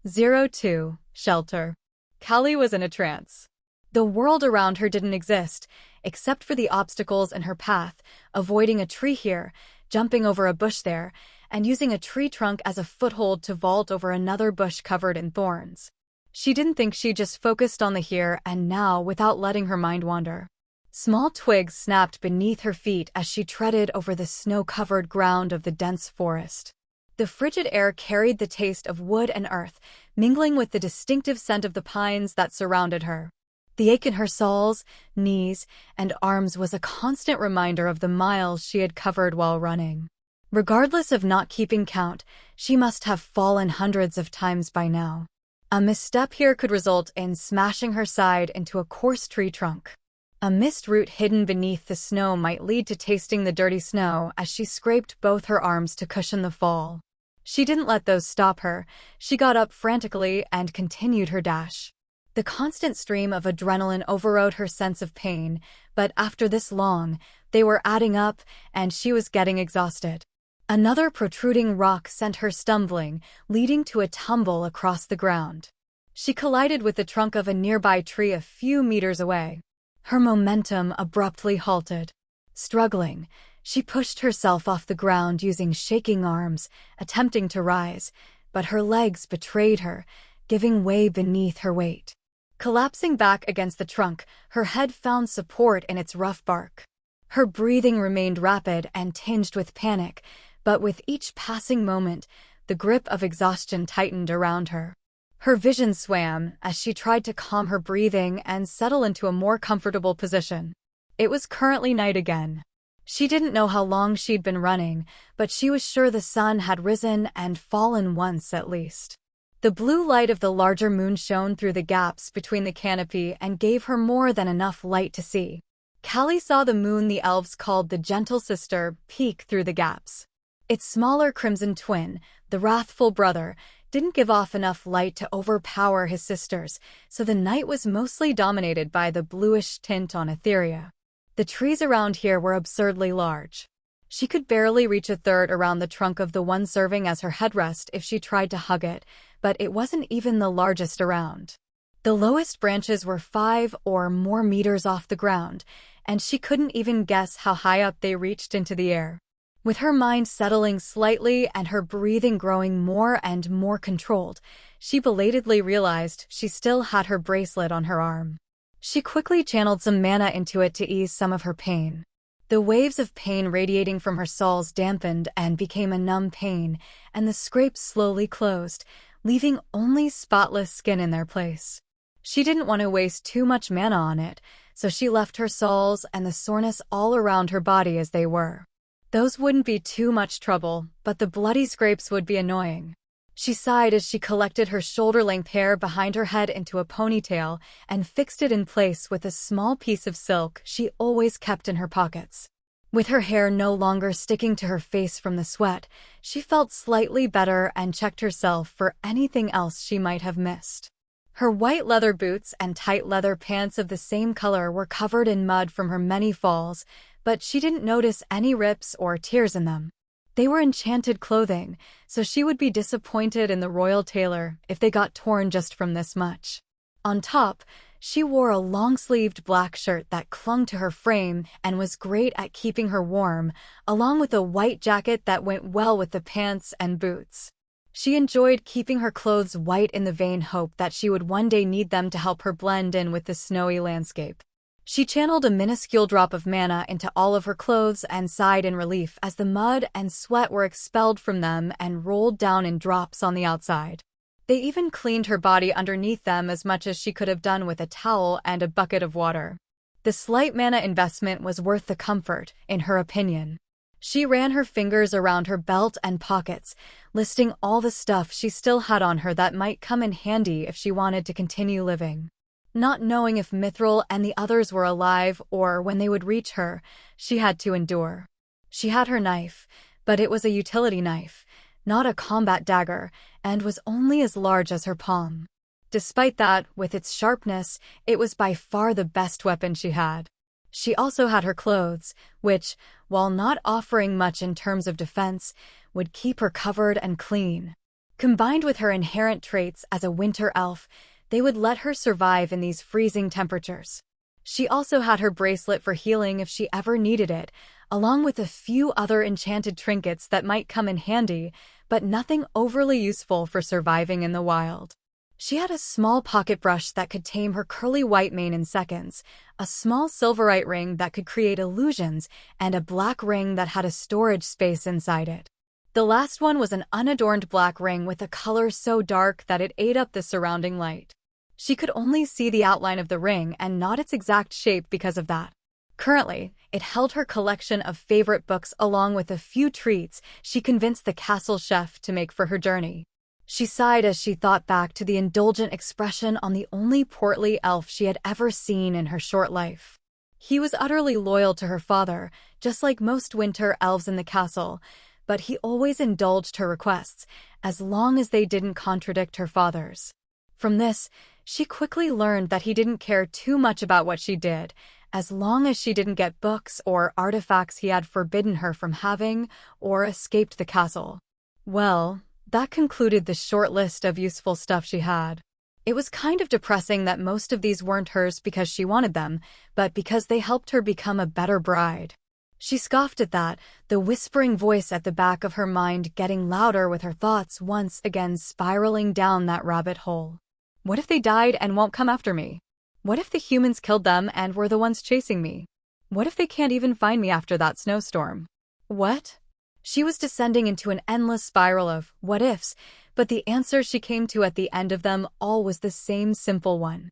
02, Shelter. Kha'Lythria was in a trance. The world around her didn't exist, except for the obstacles in her path, avoiding a tree here, jumping over a bush there, and using a tree trunk as a foothold to vault over another bush covered in thorns. She didn't think, she just focused on the here and now without letting her mind wander. Small twigs snapped beneath her feet as she treaded over the snow-covered ground of the dense forest. The frigid air carried the taste of wood and earth, mingling with the distinctive scent of the pines that surrounded her. The ache in her soles, knees, and arms was a constant reminder of the miles she had covered while running. Regardless of not keeping count, she must have fallen hundreds of times by now. A misstep here could result in smashing her side into a coarse tree trunk. A missed root hidden beneath the snow might lead to tasting the dirty snow as she scraped both her arms to cushion the fall. She didn't let those stop her. She got up frantically and continued her dash. The constant stream of adrenaline overrode her sense of pain, but after this long, they were adding up, and she was getting exhausted. Another protruding rock sent her stumbling, leading to a tumble across the ground. She collided with the trunk of a nearby tree a few meters away. Her momentum abruptly halted. Struggling, she pushed herself off the ground using shaking arms, attempting to rise, but her legs betrayed her, giving way beneath her weight. Collapsing back against the trunk, her head found support in its rough bark. Her breathing remained rapid and tinged with panic, but with each passing moment, the grip of exhaustion tightened around her. Her vision swam as she tried to calm her breathing and settle into a more comfortable position. It was currently night again. She didn't know how long she'd been running, but she was sure the sun had risen and fallen once at least. The blue light of the larger moon shone through the gaps between the canopy and gave her more than enough light to see. Kha'Lythria saw the moon the elves called the Gentle Sister peek through the gaps. Its smaller crimson twin, the wrathful brother, didn't give off enough light to overpower his sisters, so the night was mostly dominated by the bluish tint on Etheria. The trees around here were absurdly large. She could barely reach a third around the trunk of the one serving as her headrest if she tried to hug it, but it wasn't even the largest around. The lowest branches were 5 or more meters off the ground, and she couldn't even guess how high up they reached into the air. With her mind settling slightly and her breathing growing more and more controlled, she belatedly realized she still had her bracelet on her arm. She quickly channeled some mana into it to ease some of her pain. The waves of pain radiating from her soles dampened and became a numb pain, and the scrapes slowly closed, leaving only spotless skin in their place. She didn't want to waste too much mana on it, so she left her soles and the soreness all around her body as they were. Those wouldn't be too much trouble, but the bloody scrapes would be annoying. She sighed as she collected her shoulder-length hair behind her head into a ponytail and fixed it in place with a small piece of silk she always kept in her pockets. With her hair no longer sticking to her face from the sweat, she felt slightly better and checked herself for anything else she might have missed. Her white leather boots and tight leather pants of the same color were covered in mud from her many falls, but she didn't notice any rips or tears in them. They were enchanted clothing, so she would be disappointed in the royal tailor if they got torn just from this much. On top, she wore a long-sleeved black shirt that clung to her frame and was great at keeping her warm, along with a white jacket that went well with the pants and boots. She enjoyed keeping her clothes white in the vain hope that she would one day need them to help her blend in with the snowy landscape. She channeled a minuscule drop of mana into all of her clothes and sighed in relief as the mud and sweat were expelled from them and rolled down in drops on the outside. They even cleaned her body underneath them as much as she could have done with a towel and a bucket of water. The slight mana investment was worth the comfort, in her opinion. She ran her fingers around her belt and pockets, listing all the stuff she still had on her that might come in handy if she wanted to continue living. Not knowing if Mithril and the others were alive or when they would reach her, she had to endure. She had her knife, but it was a utility knife, not a combat dagger, and was only as large as her palm. Despite that, with its sharpness, it was by far the best weapon she had. She also had her clothes, which, while not offering much in terms of defense, would keep her covered and clean. Combined with her inherent traits as a winter elf, they would let her survive in these freezing temperatures. She also had her bracelet for healing if she ever needed it, along with a few other enchanted trinkets that might come in handy, but nothing overly useful for surviving in the wild. She had a small pocket brush that could tame her curly white mane in seconds, a small silverite ring that could create illusions, and a black ring that had a storage space inside it. The last one was an unadorned black ring with a color so dark that it ate up the surrounding light. She could only see the outline of the ring and not its exact shape because of that. Currently, it held her collection of favorite books along with a few treats she convinced the castle chef to make for her journey. She sighed as she thought back to the indulgent expression on the only portly elf she had ever seen in her short life. He was utterly loyal to her father, just like most winter elves in the castle, but he always indulged her requests, as long as they didn't contradict her father's. From this, she quickly learned that he didn't care too much about what she did, as long as she didn't get books or artifacts he had forbidden her from having or escaped the castle. Well, that concluded the short list of useful stuff she had. It was kind of depressing that most of these weren't hers because she wanted them, but because they helped her become a better bride. She scoffed at that, the whispering voice at the back of her mind getting louder with her thoughts once again spiraling down that rabbit hole. What if they died and won't come after me? What if the humans killed them and were the ones chasing me? What if they can't even find me after that snowstorm? What? She was descending into an endless spiral of what-ifs, but the answer she came to at the end of them all was the same simple one.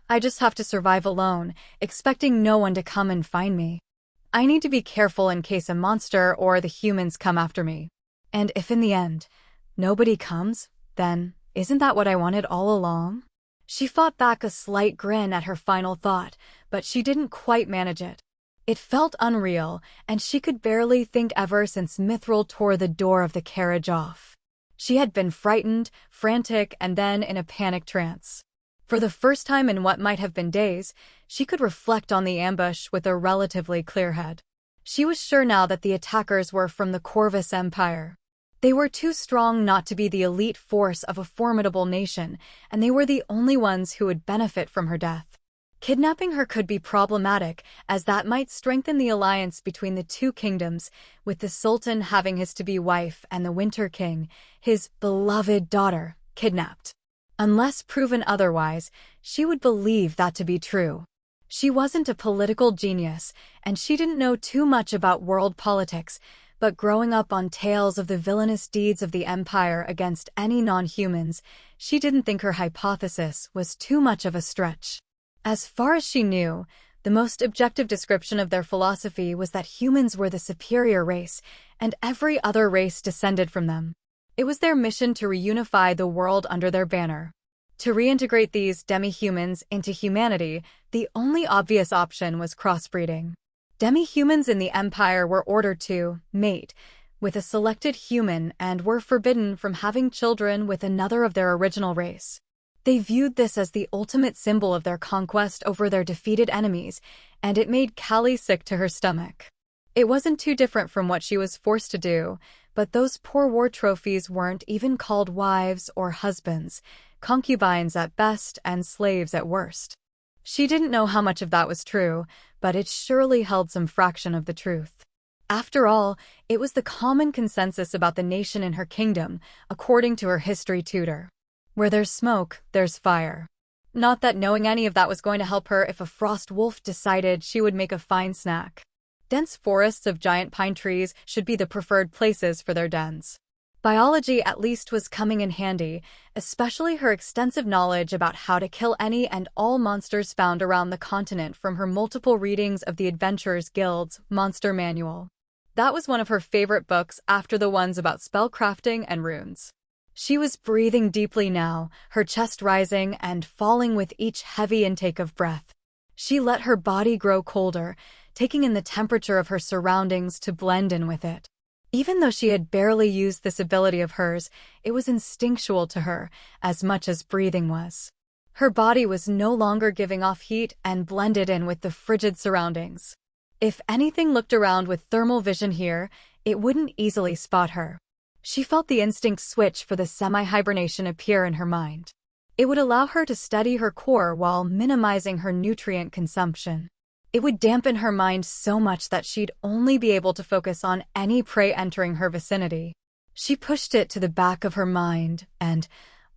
I just have to survive alone, expecting no one to come and find me. I need to be careful in case a monster or the humans come after me. And if in the end, nobody comes, then isn't that what I wanted all along? She fought back a slight grin at her final thought, but she didn't quite manage it. It felt unreal, and she could barely think ever since Mithril tore the door of the carriage off. She had been frightened, frantic, and then in a panic trance. For the first time in what might have been days, she could reflect on the ambush with a relatively clear head. She was sure now that the attackers were from the Corvus Empire. They were too strong not to be the elite force of a formidable nation, and they were the only ones who would benefit from her death. Kidnapping her could be problematic, as that might strengthen the alliance between the two kingdoms, with the Sultan having his to-be wife and the Winter King, his beloved daughter, kidnapped. Unless proven otherwise, she would believe that to be true. She wasn't a political genius, and she didn't know too much about world politics, but growing up on tales of the villainous deeds of the Empire against any non-humans, she didn't think her hypothesis was too much of a stretch. As far as she knew, the most objective description of their philosophy was that humans were the superior race, and every other race descended from them. It was their mission to reunify the world under their banner. To reintegrate these demi-humans into humanity, the only obvious option was crossbreeding. Demi-humans in the Empire were ordered to mate with a selected human and were forbidden from having children with another of their original race. They viewed this as the ultimate symbol of their conquest over their defeated enemies, and it made Callie sick to her stomach. It wasn't too different from what she was forced to do, but those poor war trophies weren't even called wives or husbands, concubines at best and slaves at worst. She didn't know how much of that was true, but it surely held some fraction of the truth. After all, it was the common consensus about the nation in her kingdom, according to her history tutor. Where there's smoke, there's fire. Not that knowing any of that was going to help her if a frost wolf decided she would make a fine snack. Dense forests of giant pine trees should be the preferred places for their dens. Biology at least was coming in handy, especially her extensive knowledge about how to kill any and all monsters found around the continent from her multiple readings of the Adventurers Guild's Monster Manual. That was one of her favorite books after the ones about spellcrafting and runes. She was breathing deeply now, her chest rising and falling with each heavy intake of breath. She let her body grow colder, taking in the temperature of her surroundings to blend in with it. Even though she had barely used this ability of hers, it was instinctual to her, as much as breathing was. Her body was no longer giving off heat and blended in with the frigid surroundings. If anything looked around with thermal vision here, it wouldn't easily spot her. She felt the instinct switch for the semi-hibernation appear in her mind. It would allow her to steady her core while minimizing her nutrient consumption. It would dampen her mind so much that she'd only be able to focus on any prey entering her vicinity. She pushed it to the back of her mind, and,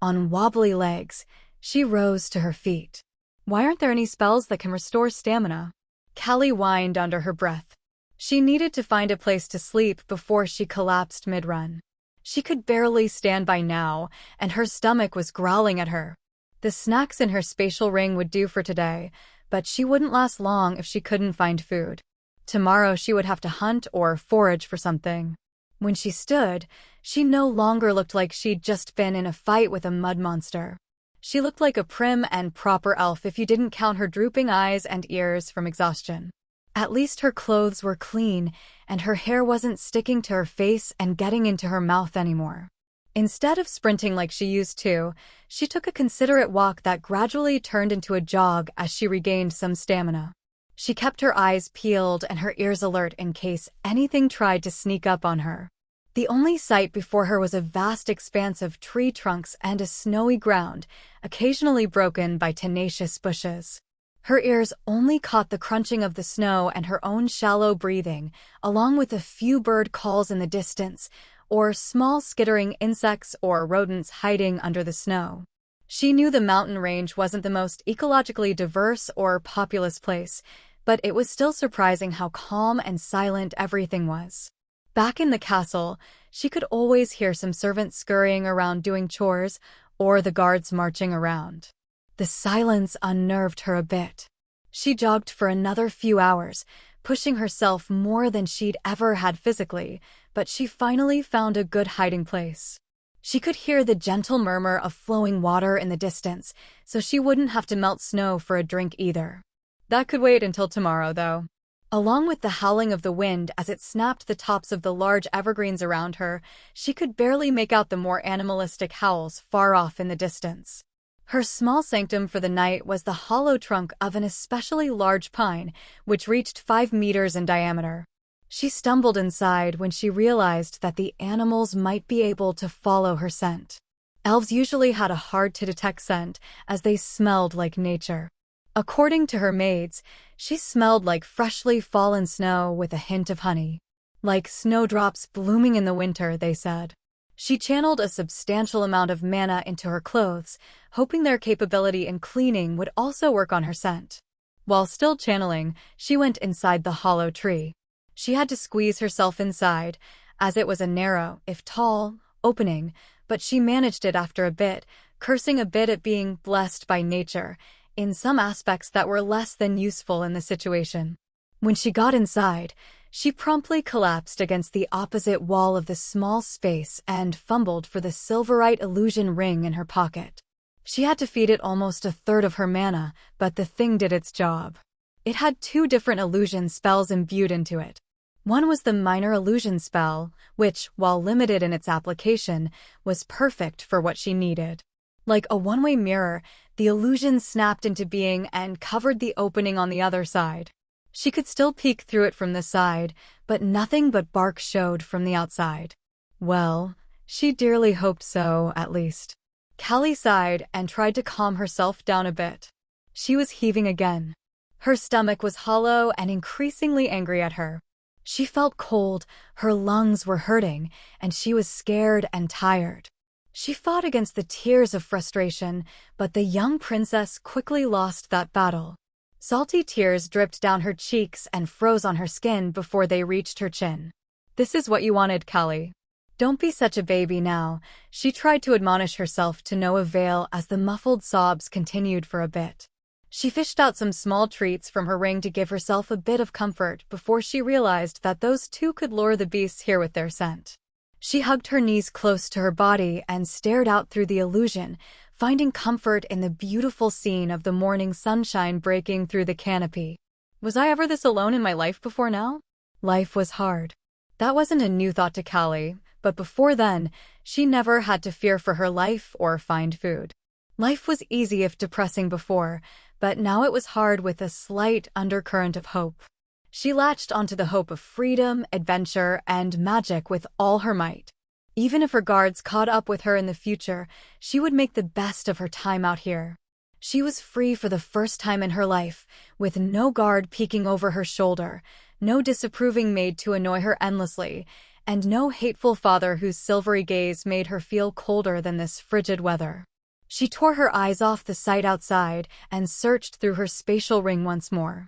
on wobbly legs, she rose to her feet. Why aren't there any spells that can restore stamina? Callie whined under her breath. She needed to find a place to sleep before she collapsed mid-run. She could barely stand by now, and her stomach was growling at her. The snacks in her spatial ring would do for today, but she wouldn't last long if she couldn't find food. Tomorrow she would have to hunt or forage for something. When she stood, she no longer looked like she'd just been in a fight with a mud monster. She looked like a prim and proper elf if you didn't count her drooping eyes and ears from exhaustion. At least her clothes were clean, and her hair wasn't sticking to her face and getting into her mouth anymore. Instead of sprinting like she used to, she took a considerate walk that gradually turned into a jog as she regained some stamina. She kept her eyes peeled and her ears alert in case anything tried to sneak up on her. The only sight before her was a vast expanse of tree trunks and a snowy ground, occasionally broken by tenacious bushes. Her ears only caught the crunching of the snow and her own shallow breathing, along with a few bird calls in the distance, or small skittering insects or rodents hiding under the snow. She knew the mountain range wasn't the most ecologically diverse or populous place, but it was still surprising how calm and silent everything was. Back in the castle, she could always hear some servants scurrying around doing chores, or the guards marching around. The silence unnerved her a bit. She jogged for another few hours, pushing herself more than she'd ever had physically, but she finally found a good hiding place. She could hear the gentle murmur of flowing water in the distance, so she wouldn't have to melt snow for a drink either. That could wait until tomorrow, though. Along with the howling of the wind as it snapped the tops of the large evergreens around her, she could barely make out the more animalistic howls far off in the distance. Her small sanctum for the night was the hollow trunk of an especially large pine, which reached 5 meters in diameter. She stumbled inside when she realized that the animals might be able to follow her scent. Elves usually had a hard-to-detect scent, as they smelled like nature. According to her maids, she smelled like freshly fallen snow with a hint of honey. Like snowdrops blooming in the winter, they said. She channeled a substantial amount of mana into her clothes, hoping their capability in cleaning would also work on her scent. While still channeling, she went inside the hollow tree. She had to squeeze herself inside, as it was a narrow, if tall, opening, but she managed it after a bit, cursing a bit at being blessed by nature, in some aspects that were less than useful in the situation. When she got inside, she promptly collapsed against the opposite wall of the small space and fumbled for the silverite illusion ring in her pocket. She had to feed it almost a third of her mana, but the thing did its job. It had 2 different illusion spells imbued into it. One was the minor illusion spell, which, while limited in its application, was perfect for what she needed. Like a one-way mirror, the illusion snapped into being and covered the opening on the other side. She could still peek through it from the side, but nothing but bark showed from the outside. Well, she dearly hoped so, at least. Callie sighed and tried to calm herself down a bit. She was heaving again. Her stomach was hollow and increasingly angry at her. She felt cold, her lungs were hurting, and she was scared and tired. She fought against the tears of frustration, but the young princess quickly lost that battle. Salty tears dripped down her cheeks and froze on her skin before they reached her chin. "This is what you wanted, Callie. Don't be such a baby now," she tried to admonish herself to no avail as the muffled sobs continued for a bit. She fished out some small treats from her ring to give herself a bit of comfort before she realized that those 2 could lure the beasts here with their scent. She hugged her knees close to her body and stared out through the illusion, finding comfort in the beautiful scene of the morning sunshine breaking through the canopy. Was I ever this alone in my life before now? Life was hard. That wasn't a new thought to Callie, but before then, she never had to fear for her life or find food. Life was easy if depressing before, but now it was hard with a slight undercurrent of hope. She latched onto the hope of freedom, adventure, and magic with all her might. Even if her guards caught up with her in the future, she would make the best of her time out here. She was free for the first time in her life, with no guard peeking over her shoulder, no disapproving maid to annoy her endlessly, and no hateful father whose silvery gaze made her feel colder than this frigid weather. She tore her eyes off the sight outside and searched through her spatial ring once more.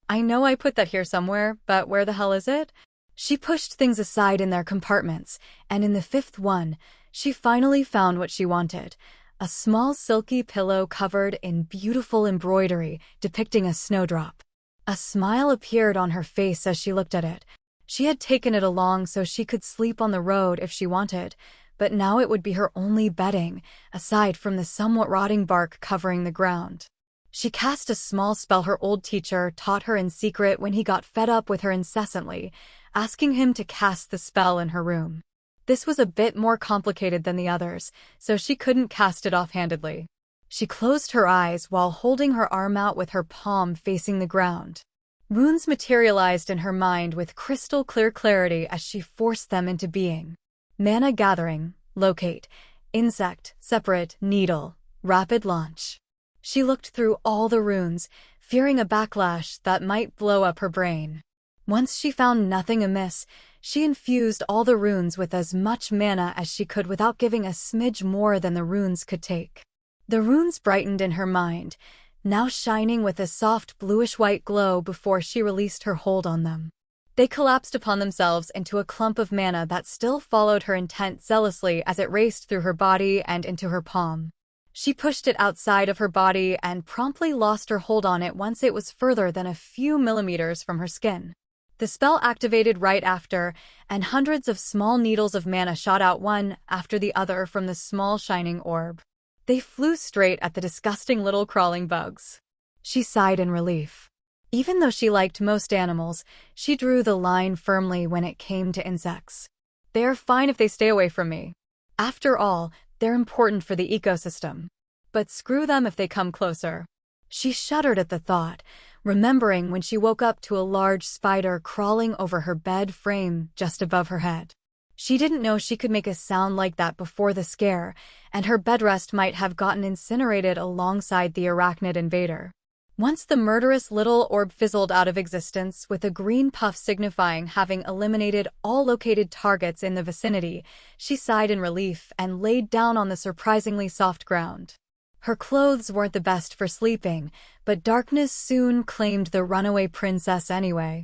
I know I put that here somewhere, but where the hell is it? She pushed things aside in their compartments, and in the 5th one, she finally found what she wanted. A small silky pillow covered in beautiful embroidery depicting a snowdrop. A smile appeared on her face as she looked at it. She had taken it along so she could sleep on the road if she wanted, but now it would be her only bedding, aside from the somewhat rotting bark covering the ground. She cast a small spell her old teacher taught her in secret when he got fed up with her incessantly, asking him to cast the spell in her room. This was a bit more complicated than the others, so she couldn't cast it offhandedly. She closed her eyes while holding her arm out with her palm facing the ground. Runes materialized in her mind with crystal clear clarity as she forced them into being. Mana gathering, locate, insect, separate, needle, rapid launch. She looked through all the runes, fearing a backlash that might blow up her brain. Once she found nothing amiss, she infused all the runes with as much mana as she could without giving a smidge more than the runes could take. The runes brightened in her mind, now shining with a soft bluish-white glow before she released her hold on them. They collapsed upon themselves into a clump of mana that still followed her intent zealously as it raced through her body and into her palm. She pushed it outside of her body and promptly lost her hold on it once it was further than a few millimeters from her skin. The spell activated right after, and hundreds of small needles of mana shot out one after the other from the small shining orb. They flew straight at the disgusting little crawling bugs. She sighed in relief. Even though she liked most animals, she drew the line firmly when it came to insects. They are fine if they stay away from me. After all, they're important for the ecosystem. But screw them if they come closer. She shuddered at the thought, remembering when she woke up to a large spider crawling over her bed frame just above her head. She didn't know she could make a sound like that before the scare, and her bedrest might have gotten incinerated alongside the arachnid invader. Once the murderous little orb fizzled out of existence, with a green puff signifying having eliminated all located targets in the vicinity, she sighed in relief and laid down on the surprisingly soft ground. Her clothes weren't the best for sleeping, but darkness soon claimed the runaway princess anyway.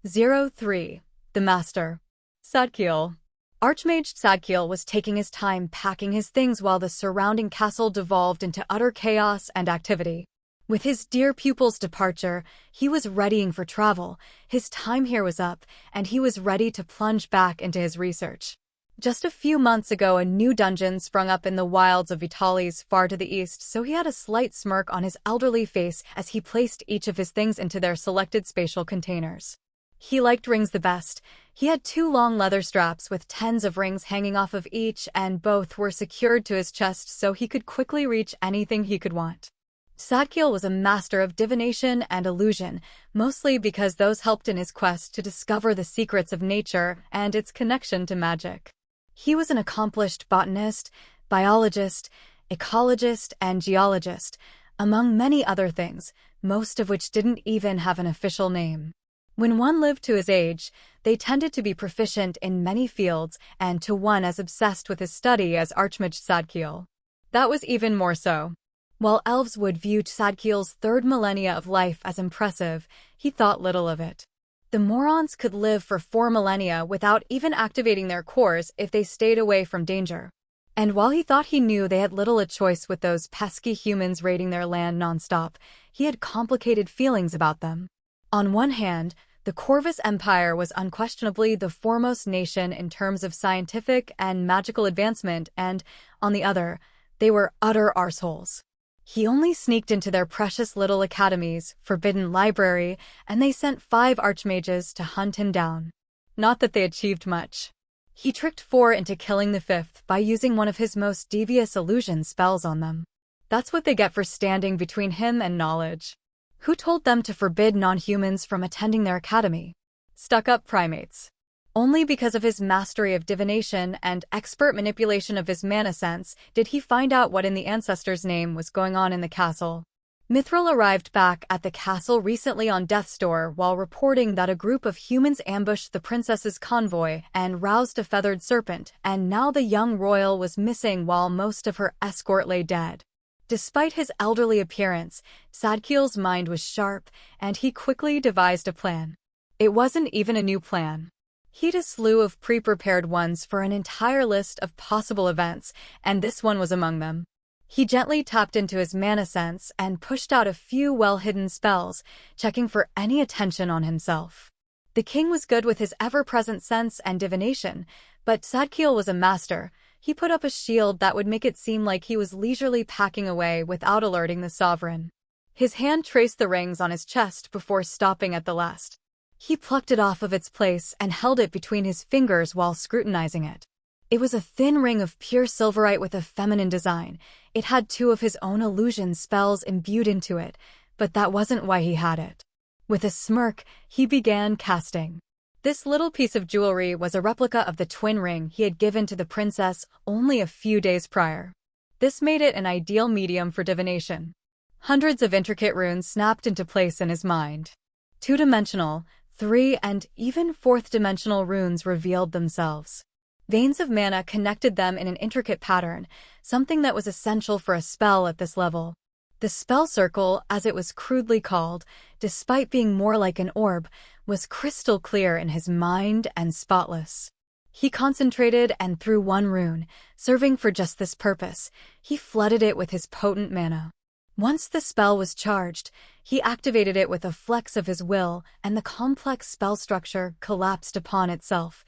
03. The Master. Sadkiel. Archmage Sadkiel was taking his time packing his things while the surrounding castle devolved into utter chaos and activity. With his dear pupil's departure, he was readying for travel, his time here was up, and he was ready to plunge back into his research. Just a few months ago, a new dungeon sprung up in the wilds of Vitalis far to the east, so he had a slight smirk on his elderly face as he placed each of his things into their selected spatial containers. He liked rings the best. He had 2 long leather straps with tens of rings hanging off of each, and both were secured to his chest so he could quickly reach anything he could want. Sadkiel was a master of divination and illusion, mostly because those helped in his quest to discover the secrets of nature and its connection to magic. He was an accomplished botanist, biologist, ecologist, and geologist, among many other things, most of which didn't even have an official name. When one lived to his age, they tended to be proficient in many fields and to one as obsessed with his study as Archmage Sadkiel. That was even more so. While elves would view Sadkiel's 3rd millennia of life as impressive, he thought little of it. The Morons could live for 4 millennia without even activating their cores if they stayed away from danger. And while he thought he knew they had little a choice with those pesky humans raiding their land nonstop, he had complicated feelings about them. On one hand, the Corvus Empire was unquestionably the foremost nation in terms of scientific and magical advancement, and, on the other, they were utter arseholes. He only sneaked into their precious little academy's forbidden library, and they sent 5 archmages to hunt him down. Not that they achieved much. He tricked 4 into killing the 5th by using one of his most devious illusion spells on them. That's what they get for standing between him and knowledge. Who told them to forbid non-humans from attending their academy? Stuck-up primates. Only because of his mastery of divination and expert manipulation of his mana sense did he find out what in the ancestor's name was going on in the castle. Mithril arrived back at the castle recently on death's door while reporting that a group of humans ambushed the princess's convoy and roused a feathered serpent, and now the young royal was missing while most of her escort lay dead. Despite his elderly appearance, Sadkiel's mind was sharp, and he quickly devised a plan. It wasn't even a new plan. He'd a slew of pre-prepared ones for an entire list of possible events, and this one was among them. He gently tapped into his mana sense and pushed out a few well-hidden spells, checking for any attention on himself. The king was good with his ever-present sense and divination, but Sadkiel was a master. He put up a shield that would make it seem like he was leisurely packing away without alerting the sovereign. His hand traced the rings on his chest before stopping at the last. He plucked it off of its place and held it between his fingers while scrutinizing it. It was a thin ring of pure silverite with a feminine design. It had 2 of his own illusion spells imbued into it, but that wasn't why he had it. With a smirk, he began casting. This little piece of jewelry was a replica of the twin ring he had given to the princess only a few days prior. This made it an ideal medium for divination. Hundreds of intricate runes snapped into place in his mind. 2-dimensional, 3- and even 4th-dimensional runes revealed themselves. Veins of mana connected them in an intricate pattern, something that was essential for a spell at this level. The spell circle, as it was crudely called, despite being more like an orb, was crystal clear in his mind and spotless. He concentrated and threw one rune, serving for just this purpose. He flooded it with his potent mana. Once the spell was charged, he activated it with a flex of his will, and the complex spell structure collapsed upon itself.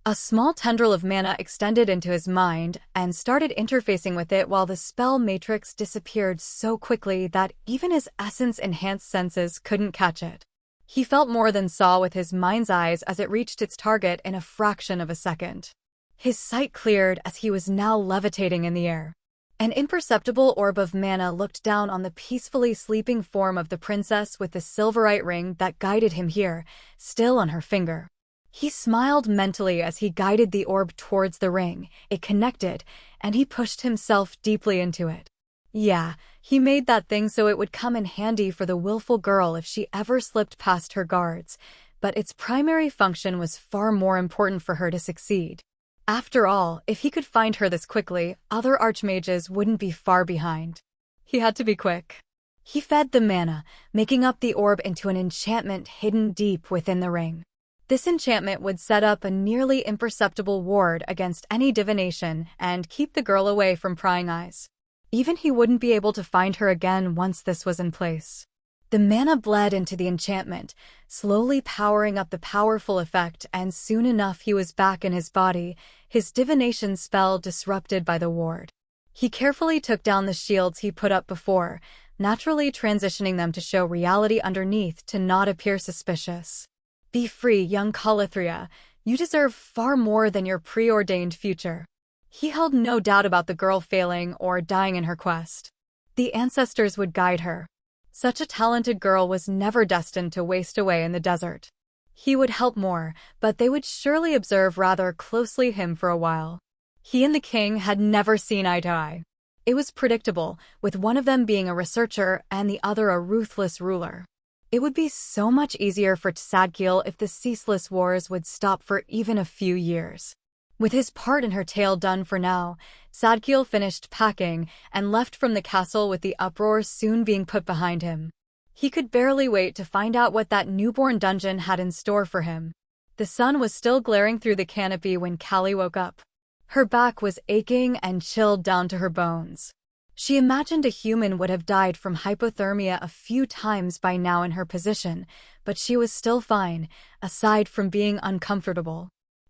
A small tendril of mana extended into his mind and started interfacing with it while the spell matrix disappeared so quickly that even his essence-enhanced senses couldn't catch it. He felt more than saw with his mind's eyes as it reached its target in a fraction of a second. His sight cleared as he was now levitating in the air. An imperceptible orb of mana looked down on the peacefully sleeping form of the princess with the silverite ring that guided him here, still on her finger. He smiled mentally as he guided the orb towards the ring. It connected, and he pushed himself deeply into it. Yeah, he made that thing so it would come in handy for the willful girl if she ever slipped past her guards, but its primary function was far more important for her to succeed. After all, if he could find her this quickly, other archmages wouldn't be far behind. He had to be quick. He fed the mana, making up the orb into an enchantment hidden deep within the ring. This enchantment would set up a nearly imperceptible ward against any divination and keep the girl away from prying eyes. Even he wouldn't be able to find her again once this was in place. The mana bled into the enchantment, slowly powering up the powerful effect, and soon enough he was back in his body, his divination spell disrupted by the ward. He carefully took down the shields he put up before, naturally transitioning them to show reality underneath to not appear suspicious. Be free, young Kha'Lythria. You deserve far more than your preordained future. He held no doubt about the girl failing or dying in her quest. The ancestors would guide her. Such a talented girl was never destined to waste away in the desert. He would help more, but they would surely observe rather closely him for a while. He and the king had never seen eye to eye. It was predictable, with one of them being a researcher and the other a ruthless ruler. It would be so much easier for Tsadkil if the ceaseless wars would stop for even a few years. With his part in her tale done for now, Tsadkil finished packing and left from the castle with the uproar soon being put behind him. He could barely wait to find out what that newborn dungeon had in store for him. The sun was still glaring through the canopy when Callie woke up. Her back was aching and chilled down to her bones. She imagined a human would have died from hypothermia a few times by now in her position, but she was still fine, aside from being uncomfortable.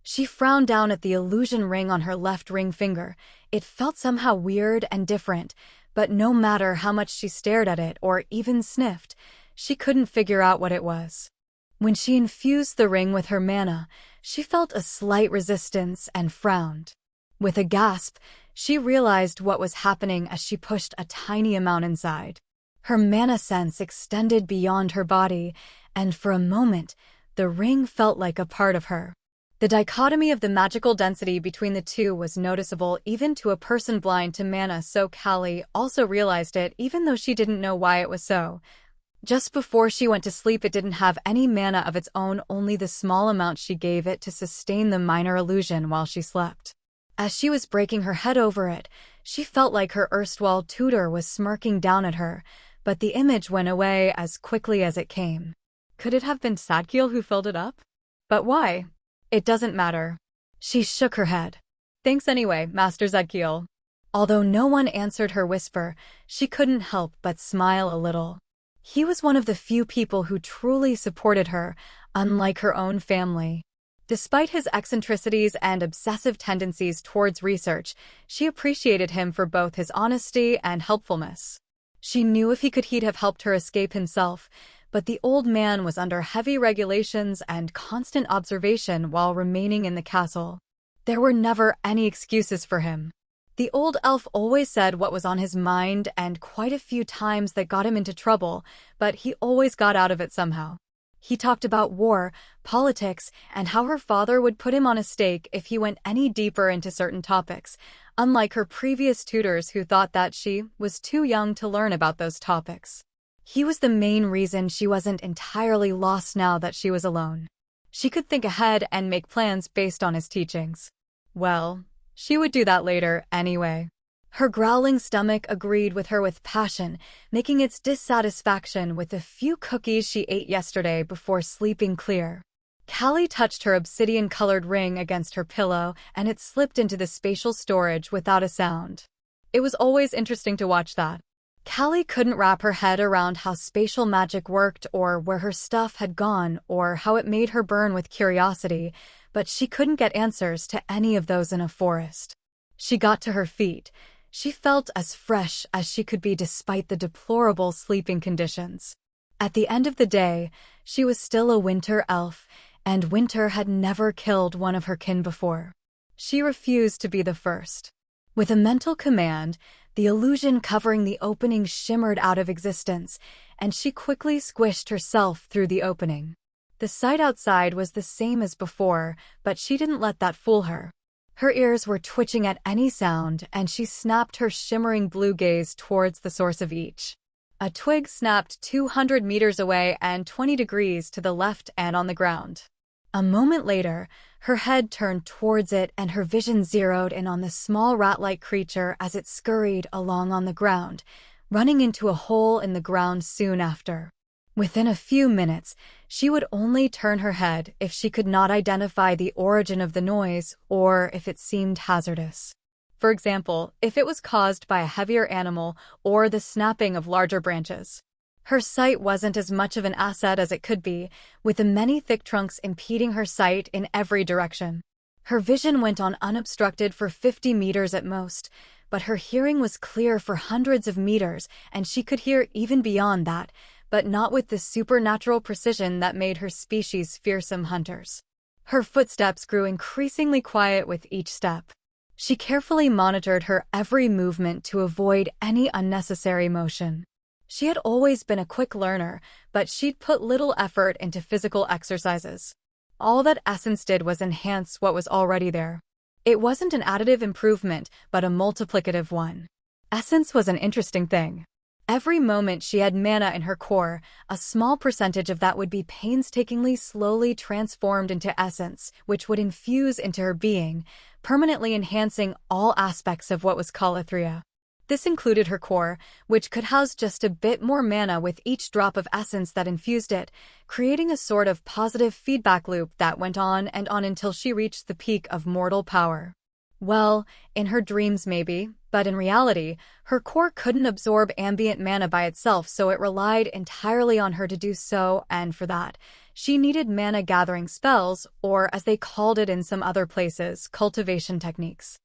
She frowned down at the illusion ring on her left ring finger. It felt somehow weird and different, but no matter how much she stared at it or even sniffed, she couldn't figure out what it was. When she infused the ring with her mana, she felt a slight resistance and frowned. With a gasp, she realized what was happening as she pushed a tiny amount inside. Her mana sense extended beyond her body, and for a moment, the ring felt like a part of her. The dichotomy of the magical density between the two was noticeable even to a person blind to mana, so Callie also realized it even though she didn't know why it was so. Just before she went to sleep, it didn't have any mana of its own, only the small amount she gave it to sustain the minor illusion while she slept. As she was breaking her head over it, she felt like her erstwhile tutor was smirking down at her, but the image went away as quickly as it came. Could it have been Tsadkil who filled it up? But why? It doesn't matter. She shook her head. Thanks anyway, Master Tsadkil. Although no one answered her whisper, she couldn't help but smile a little. He was one of the few people who truly supported her, unlike her own family. Despite his eccentricities and obsessive tendencies towards research, she appreciated him for both his honesty and helpfulness. She knew if he could, he'd have helped her escape himself, but the old man was under heavy regulations and constant observation while remaining in the castle. There were never any excuses for him. The old elf always said what was on his mind, and quite a few times that got him into trouble, but he always got out of it somehow. He talked about war, politics, and how her father would put him on a stake if he went any deeper into certain topics, unlike her previous tutors who thought that she was too young to learn about those topics. He was the main reason she wasn't entirely lost now that she was alone. She could think ahead and make plans based on his teachings. Well, she would do that later anyway. Her growling stomach agreed with her with passion, making its dissatisfaction with the few cookies she ate yesterday before sleeping clear. Callie touched her obsidian-colored ring against her pillow, and it slipped into the spatial storage without a sound. It was always interesting to watch that. Callie couldn't wrap her head around how spatial magic worked or where her stuff had gone or how it made her burn with curiosity, but she couldn't get answers to any of those in a forest. She got to her feet. She felt as fresh as she could be despite the deplorable sleeping conditions. At the end of the day, she was still a winter elf, and winter had never killed one of her kin before. She refused to be the first. With a mental command, The illusion covering the opening shimmered out of existence, and she quickly squished herself through the opening. The sight outside was the same as before, but she didn't let that fool her. Her ears were twitching at any sound, and she snapped her shimmering blue gaze towards the source of each. A twig snapped 200 meters away and 20 degrees to the left and on the ground. A moment later, her head turned towards it and her vision zeroed in on the small rat-like creature as it scurried along on the ground, running into a hole in the ground soon after. Within a few minutes, she would only turn her head if she could not identify the origin of the noise or if it seemed hazardous. For example, if it was caused by a heavier animal or the snapping of larger branches. Her sight wasn't as much of an asset as it could be, with the many thick trunks impeding her sight in every direction. Her vision went on unobstructed for 50 meters at most, but her hearing was clear for hundreds of meters, and she could hear even beyond that, but not with the supernatural precision that made her species fearsome hunters. Her footsteps grew increasingly quiet with each step. She carefully monitored her every movement to avoid any unnecessary motion. She had always been a quick learner, but she'd put little effort into physical exercises. All that Essence did was enhance what was already there. It wasn't an additive improvement, but a multiplicative one. Essence was an interesting thing. Every moment she had mana in her core, a small percentage of that would be painstakingly slowly transformed into essence, which would infuse into her being, permanently enhancing all aspects of what was Kha'Lythria. This included her core, which could house just a bit more mana with each drop of essence that infused it, creating a sort of positive feedback loop that went on and on until she reached the peak of mortal power. Well, in her dreams maybe, but in reality, her core couldn't absorb ambient mana by itself, so it relied entirely on her to do so, and for that, she needed mana-gathering spells, or as they called it in some other places, cultivation techniques.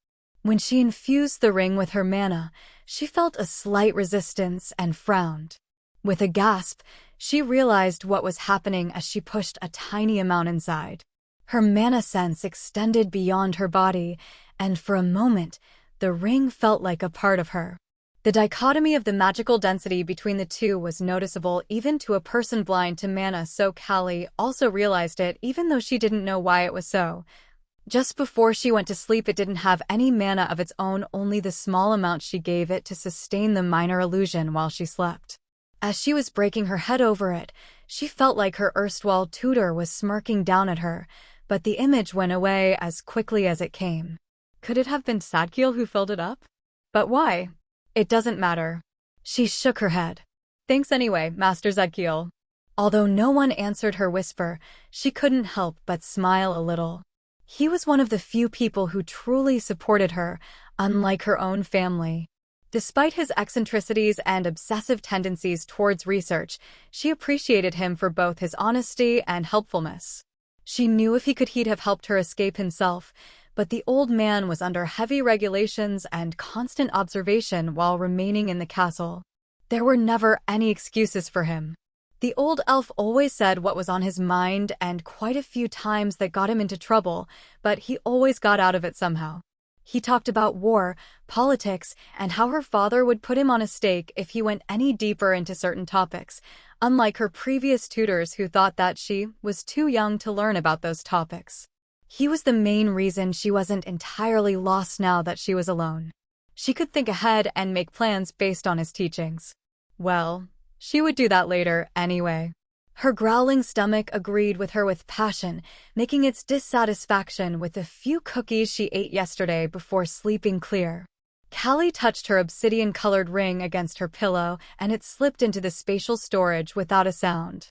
When she infused the ring with her mana, she felt a slight resistance and frowned. With a gasp, she realized what was happening as she pushed a tiny amount inside. Her mana sense extended beyond her body, and for a moment, the ring felt like a part of her. The dichotomy of the magical density between the two was noticeable even to a person blind to mana, so Callie also realized it even though she didn't know why it was so. Just before she went to sleep, it didn't have any mana of its own, only the small amount she gave it to sustain the minor illusion while she slept. As she was breaking her head over it, she felt like her erstwhile tutor was smirking down at her, but the image went away as quickly as it came. Could it have been Zadkiel who filled it up? But why? It doesn't matter. She shook her head. Thanks anyway, Master Zadkiel. Although no one answered her whisper, she couldn't help but smile a little. He was one of the few people who truly supported her, unlike her own family. Despite his eccentricities and obsessive tendencies towards research, she appreciated him for both his honesty and helpfulness. She knew if he'd have helped her escape himself, but the old man was under heavy regulations and constant observation while remaining in the castle. There were never any excuses for him. The old elf always said what was on his mind, and quite a few times that got him into trouble, but he always got out of it somehow. He talked about war, politics, and how her father would put him on a stake if he went any deeper into certain topics, unlike her previous tutors who thought that she was too young to learn about those topics. He was the main reason she wasn't entirely lost now that she was alone. She could think ahead and make plans based on his teachings. Well, she would do that later anyway. Her growling stomach agreed with her with passion, making its dissatisfaction with the few cookies she ate yesterday before sleeping clear. Callie touched her obsidian-colored ring against her pillow, and it slipped into the spatial storage without a sound.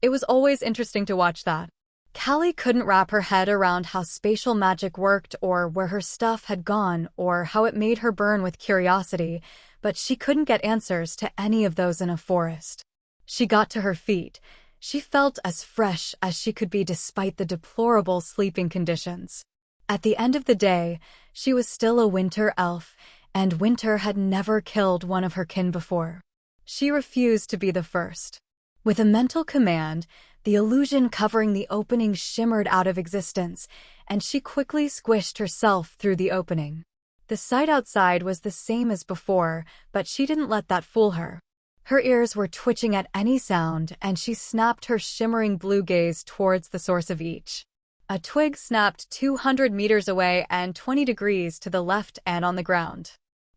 It was always interesting to watch that. Callie couldn't wrap her head around how spatial magic worked or where her stuff had gone or how it made her burn with curiosity, but she couldn't get answers to any of those in a forest. She got to her feet. She felt as fresh as she could be despite the deplorable sleeping conditions. At the end of the day, she was still a winter elf, and winter had never killed one of her kin before. She refused to be the first. With a mental command, the illusion covering the opening shimmered out of existence, and she quickly squished herself through the opening. The sight outside was the same as before, but she didn't let that fool her. Her ears were twitching at any sound, and she snapped her shimmering blue gaze towards the source of each. A twig snapped 200 meters away and 20 degrees to the left and on the ground.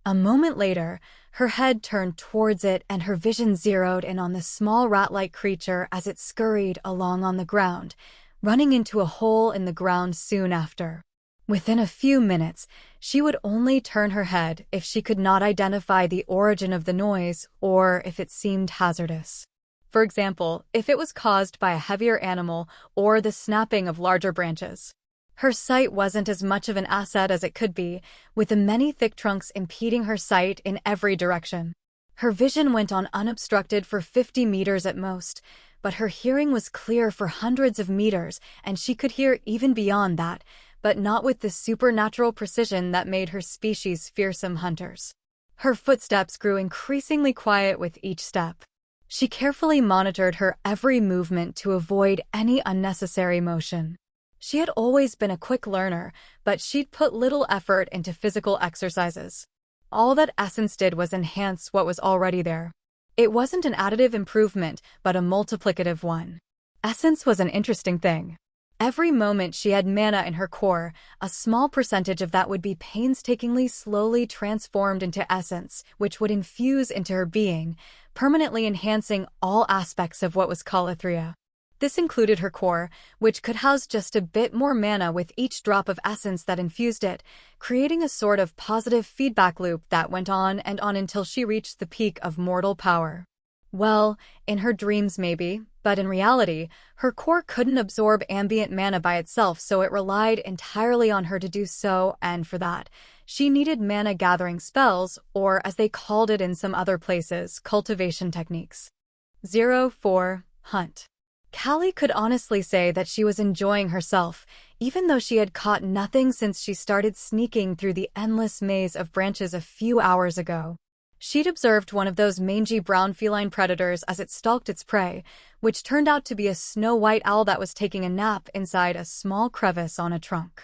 A moment later, her head turned towards it and her vision zeroed in on the small rat-like creature as it scurried along on the ground, running into a hole in the ground soon after. Within a few minutes, she would only turn her head if she could not identify the origin of the noise or if it seemed hazardous. For example, if it was caused by a heavier animal or the snapping of larger branches. Her sight wasn't as much of an asset as it could be, with the many thick trunks impeding her sight in every direction. Her vision went on unobstructed for 50 meters at most, but her hearing was clear for hundreds of meters, and she could hear even beyond that, but not with the supernatural precision that made her species fearsome hunters. Her footsteps grew increasingly quiet with each step. She carefully monitored her every movement to avoid any unnecessary motion. She had always been a quick learner, but she'd put little effort into physical exercises. All that Essence did was enhance what was already there. It wasn't an additive improvement, but a multiplicative one. Essence was an interesting thing. Every moment she had mana in her core, a small percentage of that would be painstakingly slowly transformed into essence, which would infuse into her being, permanently enhancing all aspects of what was Kha'Lythria. This included her core, which could house just a bit more mana with each drop of essence that infused it, creating a sort of positive feedback loop that went on and on until she reached the peak of mortal power. Well, in her dreams maybe, but in reality, her core couldn't absorb ambient mana by itself, so it relied entirely on her to do so, and for that, she needed mana-gathering spells, or as they called it in some other places, cultivation techniques. 04. Hunt. Callie could honestly say that she was enjoying herself, even though she had caught nothing since she started sneaking through the endless maze of branches a few hours ago. She'd observed one of those mangy brown feline predators as it stalked its prey, which turned out to be a snow-white owl that was taking a nap inside a small crevice on a trunk.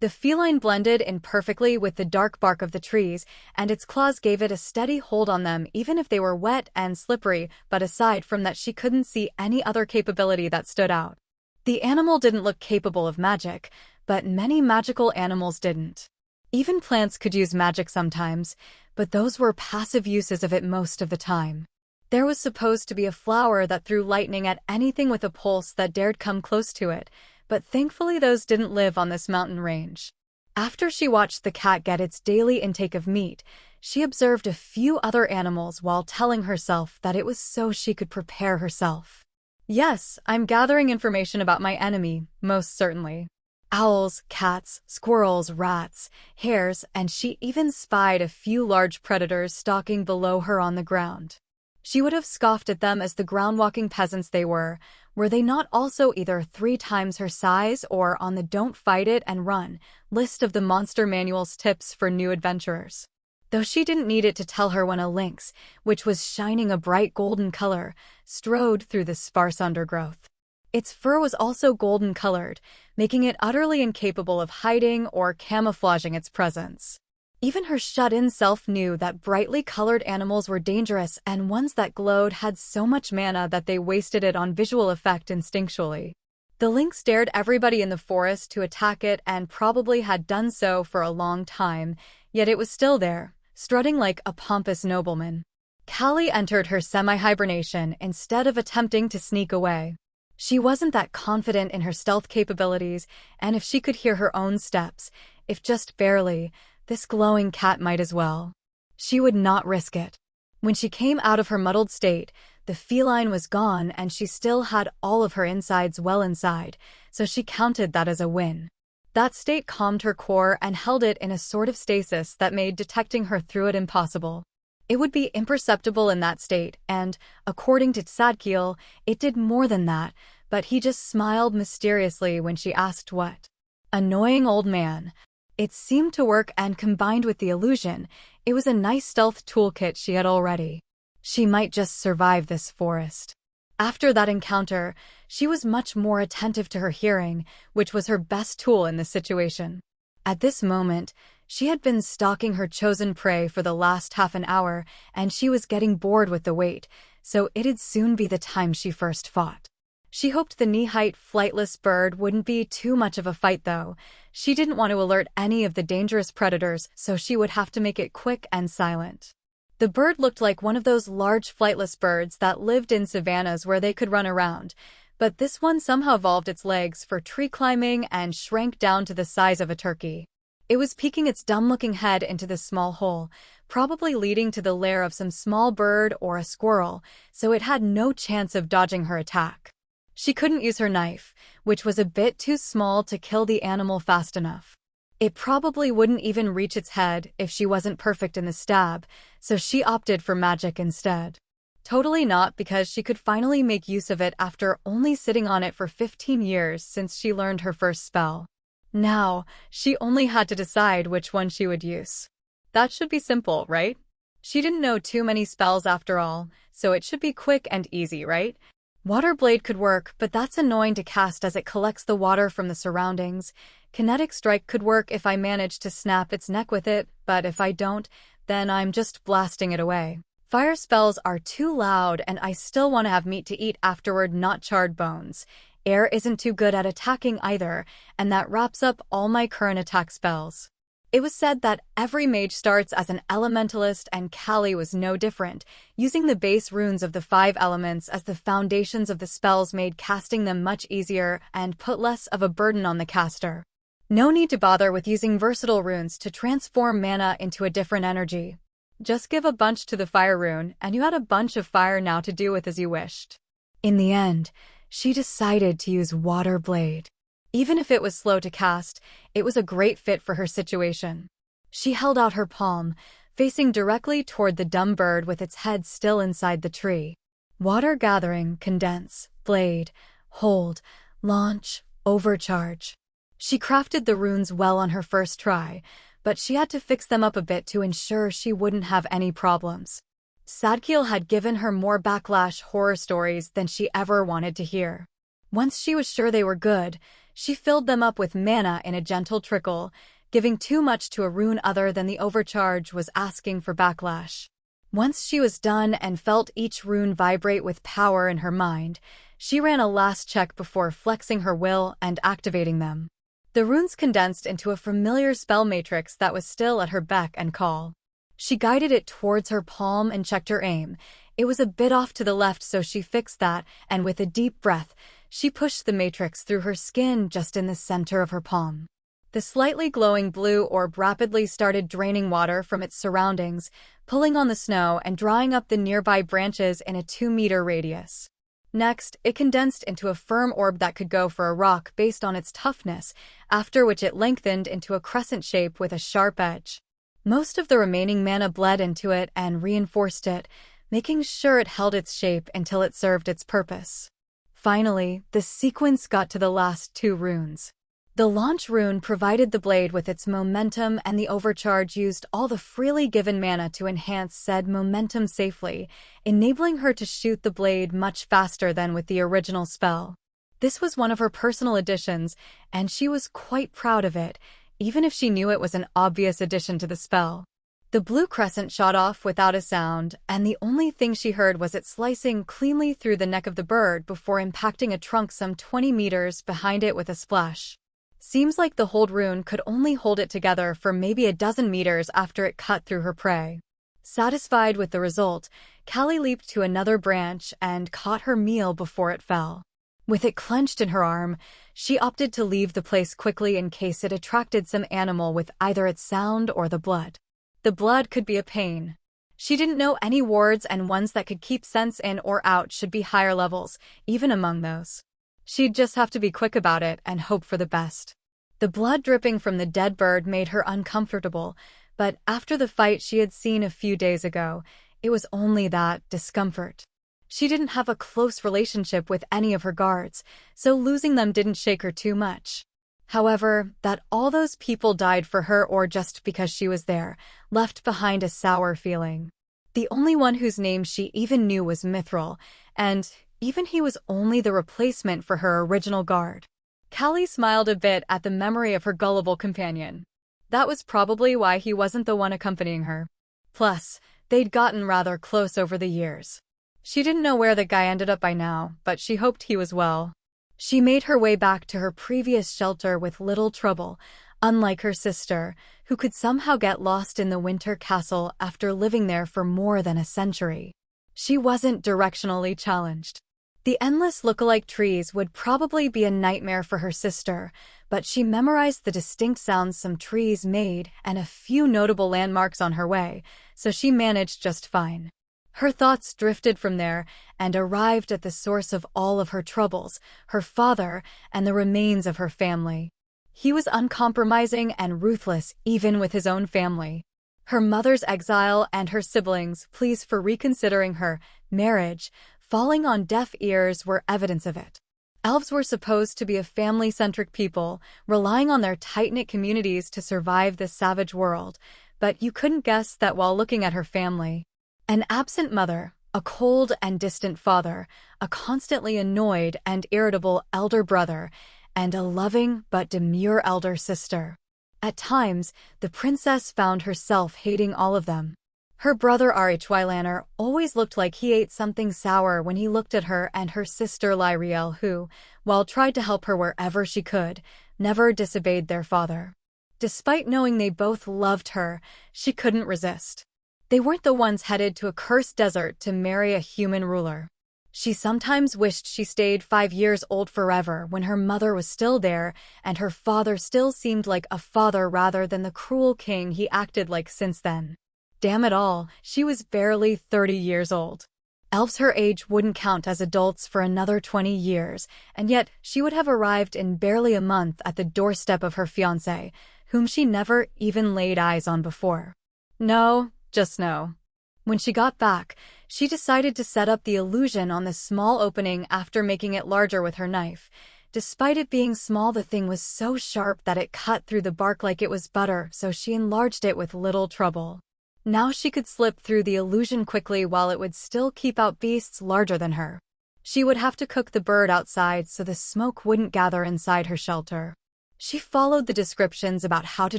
The feline blended in perfectly with the dark bark of the trees, and its claws gave it a steady hold on them even if they were wet and slippery, but aside from that she couldn't see any other capability that stood out. The animal didn't look capable of magic, but many magical animals didn't. Even plants could use magic sometimes, but those were passive uses of it most of the time. There was supposed to be a flower that threw lightning at anything with a pulse that dared come close to it, but thankfully those didn't live on this mountain range. After she watched the cat get its daily intake of meat, she observed a few other animals while telling herself that it was so she could prepare herself. Yes, I'm gathering information about my enemy, most certainly. Owls, cats, squirrels, rats, hares, and she even spied a few large predators stalking below her on the ground. She would have scoffed at them as the ground-walking peasants they were they not also either 3 times her size or on the don't fight it and run list of the Monster Manual's tips for new adventurers? Though she didn't need it to tell her when a lynx, which was shining a bright golden color, strode through the sparse undergrowth. Its fur was also golden-colored, making it utterly incapable of hiding or camouflaging its presence. Even her shut-in self knew that brightly colored animals were dangerous, and ones that glowed had so much mana that they wasted it on visual effect instinctually. The lynx dared everybody in the forest to attack it and probably had done so for a long time, yet it was still there, strutting like a pompous nobleman. Callie entered her semi-hibernation instead of attempting to sneak away. She wasn't that confident in her stealth capabilities, and if she could hear her own steps, if just barely, this glowing cat might as well. She would not risk it. When she came out of her muddled state, the feline was gone and she still had all of her insides well inside, so she counted that as a win. That state calmed her core and held it in a sort of stasis that made detecting her through it impossible. It would be imperceptible in that state, and, according to Tsadkiel, it did more than that, but he just smiled mysteriously when she asked what. Annoying old man. It seemed to work, and combined with the illusion, it was a nice stealth toolkit she had already. She might just survive this forest. After that encounter, she was much more attentive to her hearing, which was her best tool in this situation. At this moment, she had been stalking her chosen prey for the last half an hour, and she was getting bored with the wait, so it'd soon be the time she first fought. She hoped the knee-height flightless bird wouldn't be too much of a fight, though. She didn't want to alert any of the dangerous predators, so she would have to make it quick and silent. The bird looked like one of those large flightless birds that lived in savannas where they could run around, but this one somehow evolved its legs for tree climbing and shrank down to the size of a turkey. It was peeking its dumb-looking head into the small hole, probably leading to the lair of some small bird or a squirrel, so it had no chance of dodging her attack. She couldn't use her knife, which was a bit too small to kill the animal fast enough. It probably wouldn't even reach its head if she wasn't perfect in the stab, so she opted for magic instead. Totally not, because she could finally make use of it after only sitting on it for 15 years since she learned her first spell. Now, she only had to decide which one she would use. That should be simple, right? She didn't know too many spells after all, so it should be quick and easy, right? Water Blade could work, but that's annoying to cast as it collects the water from the surroundings. Kinetic Strike could work if I manage to snap its neck with it, but if I don't, then I'm just blasting it away. Fire spells are too loud, and I still want to have meat to eat afterward, not charred bones. Air isn't too good at attacking either, and that wraps up all my current attack spells. It was said that every mage starts as an elementalist, and Kha'Lythria was no different. Using the base runes of the 5 elements as the foundations of the spells made casting them much easier and put less of a burden on the caster. No need to bother with using versatile runes to transform mana into a different energy. Just give a bunch to the fire rune, and you had a bunch of fire now to do with as you wished. In the end, she decided to use Water Blade. Even if it was slow to cast, it was a great fit for her situation. She held out her palm, facing directly toward the dumb bird with its head still inside the tree. Water gathering, condense, blade, hold, launch, overcharge. She crafted the runes well on her first try, but she had to fix them up a bit to ensure she wouldn't have any problems. Sadkiel had given her more backlash horror stories than she ever wanted to hear. Once she was sure they were good, she filled them up with mana in a gentle trickle. Giving too much to a rune other than the overcharge was asking for backlash. Once she was done and felt each rune vibrate with power in her mind, she ran a last check before flexing her will and activating them. The runes condensed into a familiar spell matrix that was still at her beck and call. She guided it towards her palm and checked her aim. It was a bit off to the left, so she fixed that, and with a deep breath, she pushed the matrix through her skin just in the center of her palm. The slightly glowing blue orb rapidly started draining water from its surroundings, pulling on the snow and drying up the nearby branches in a 2-meter radius. Next, it condensed into a firm orb that could go for a rock based on its toughness, after which it lengthened into a crescent shape with a sharp edge. Most of the remaining mana bled into it and reinforced it, making sure it held its shape until it served its purpose. Finally, the sequence got to the last 2 runes. The launch rune provided the blade with its momentum, and the overcharge used all the freely given mana to enhance said momentum safely, enabling her to shoot the blade much faster than with the original spell. This was one of her personal additions, and she was quite proud of it, even if she knew it was an obvious addition to the spell. The blue crescent shot off without a sound, and the only thing she heard was it slicing cleanly through the neck of the bird before impacting a trunk some 20 meters behind it with a splash. Seems like the hold rune could only hold it together for maybe a dozen meters after it cut through her prey. Satisfied with the result, Kha'Lythria leaped to another branch and caught her meal before it fell. With it clenched in her arm, she opted to leave the place quickly in case it attracted some animal with either its sound or the blood. The blood could be a pain. She didn't know any wards, and ones that could keep scents in or out should be higher levels, even among those. She'd just have to be quick about it and hope for the best. The blood dripping from the dead bird made her uncomfortable, but after the fight she had seen a few days ago, it was only that discomfort. She didn't have a close relationship with any of her guards, so losing them didn't shake her too much. However, that all those people died for her or just because she was there, left behind a sour feeling. The only one whose name she even knew was Mithril, and even he was only the replacement for her original guard. Kha'Lythria smiled a bit at the memory of her gullible companion. That was probably why he wasn't the one accompanying her. Plus, they'd gotten rather close over the years. She didn't know where the guy ended up by now, but she hoped he was well. She made her way back to her previous shelter with little trouble, unlike her sister, who could somehow get lost in the winter castle after living there for more than a century. She wasn't directionally challenged. The endless look-alike trees would probably be a nightmare for her sister, but she memorized the distinct sounds some trees made and a few notable landmarks on her way, so she managed just fine. Her thoughts drifted from there and arrived at the source of all of her troubles, her father and the remains of her family. He was uncompromising and ruthless even with his own family. Her mother's exile and her siblings' pleas for reconsidering her marriage falling on deaf ears were evidence of it. Elves were supposed to be a family-centric people, relying on their tight-knit communities to survive this savage world, but you couldn't guess that while looking at her family. An absent mother, a cold and distant father, a constantly annoyed and irritable elder brother, and a loving but demure elder sister. At times, the princess found herself hating all of them. Her brother Arawn always looked like he ate something sour when he looked at her, and her sister Lyriel, who, while tried to help her wherever she could, never disobeyed their father. Despite knowing they both loved her, she couldn't resist. They weren't the ones headed to a cursed desert to marry a human ruler. She sometimes wished she stayed 5 years old forever when her mother was still there and her father still seemed like a father rather than the cruel king he acted like since then. Damn it all, she was barely 30 years old. Elves her age wouldn't count as adults for another 20 years, and yet she would have arrived in barely a month at the doorstep of her fiancé, whom she never even laid eyes on before. No, just no. When she got back, she decided to set up the illusion on the small opening after making it larger with her knife. Despite it being small, the thing was so sharp that it cut through the bark like it was butter, so she enlarged it with little trouble. Now she could slip through the illusion quickly while it would still keep out beasts larger than her. She would have to cook the bird outside so the smoke wouldn't gather inside her shelter. She followed the descriptions about how to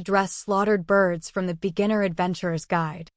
dress slaughtered birds from the Beginner Adventurer's Guide.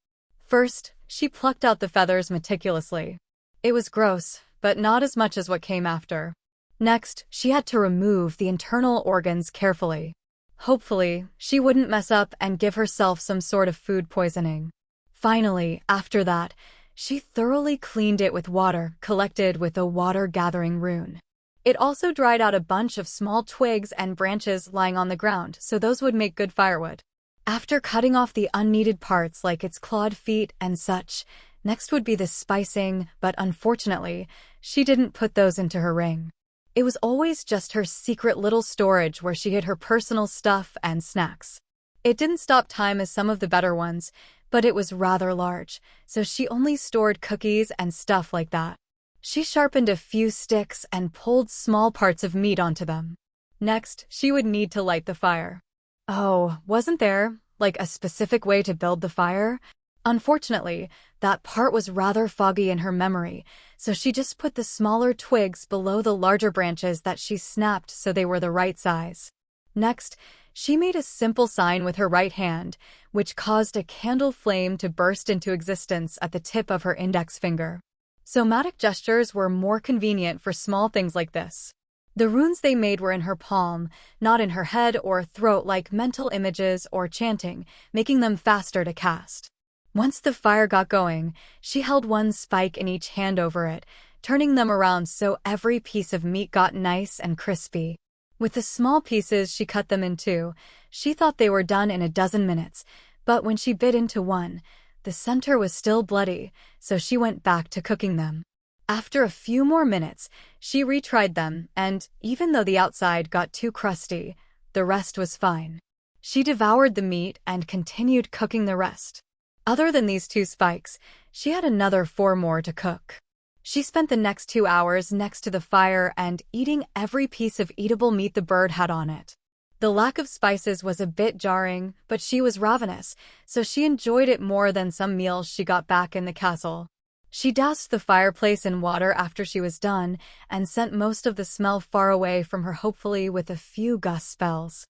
First, she plucked out the feathers meticulously. It was gross, but not as much as what came after. Next, she had to remove the internal organs carefully. Hopefully, she wouldn't mess up and give herself some sort of food poisoning. Finally, after that, she thoroughly cleaned it with water collected with a water-gathering rune. It also dried out a bunch of small twigs and branches lying on the ground, so those would make good firewood. After cutting off the unneeded parts like its clawed feet and such, next would be the spicing, but unfortunately, she didn't put those into her ring. It was always just her secret little storage where she hid her personal stuff and snacks. It didn't stop time as some of the better ones, but it was rather large, so she only stored cookies and stuff like that. She sharpened a few sticks and pulled small parts of meat onto them. Next, she would need to light the fire. Oh, wasn't there, like, a specific way to build the fire? Unfortunately, that part was rather foggy in her memory, so she just put the smaller twigs below the larger branches that she snapped so they were the right size. Next, she made a simple sign with her right hand, which caused a candle flame to burst into existence at the tip of her index finger. Somatic gestures were more convenient for small things like this. The runes they made were in her palm, not in her head or throat like mental images or chanting, making them faster to cast. Once the fire got going, she held one spike in each hand over it, turning them around so every piece of meat got nice and crispy. With the small pieces she cut them in two. She thought they were done in a dozen minutes, but when she bit into one, the center was still bloody, so she went back to cooking them. After a few more minutes, she retried them, and even though the outside got too crusty, the rest was fine. She devoured the meat and continued cooking the rest. Other than these 2 spikes, she had another 4 more to cook. She spent the next 2 hours next to the fire and eating every piece of eatable meat the bird had on it. The lack of spices was a bit jarring, but she was ravenous, so she enjoyed it more than some meals she got back in the castle. She doused the fireplace in water after she was done and sent most of the smell far away from her, hopefully with a few gust spells.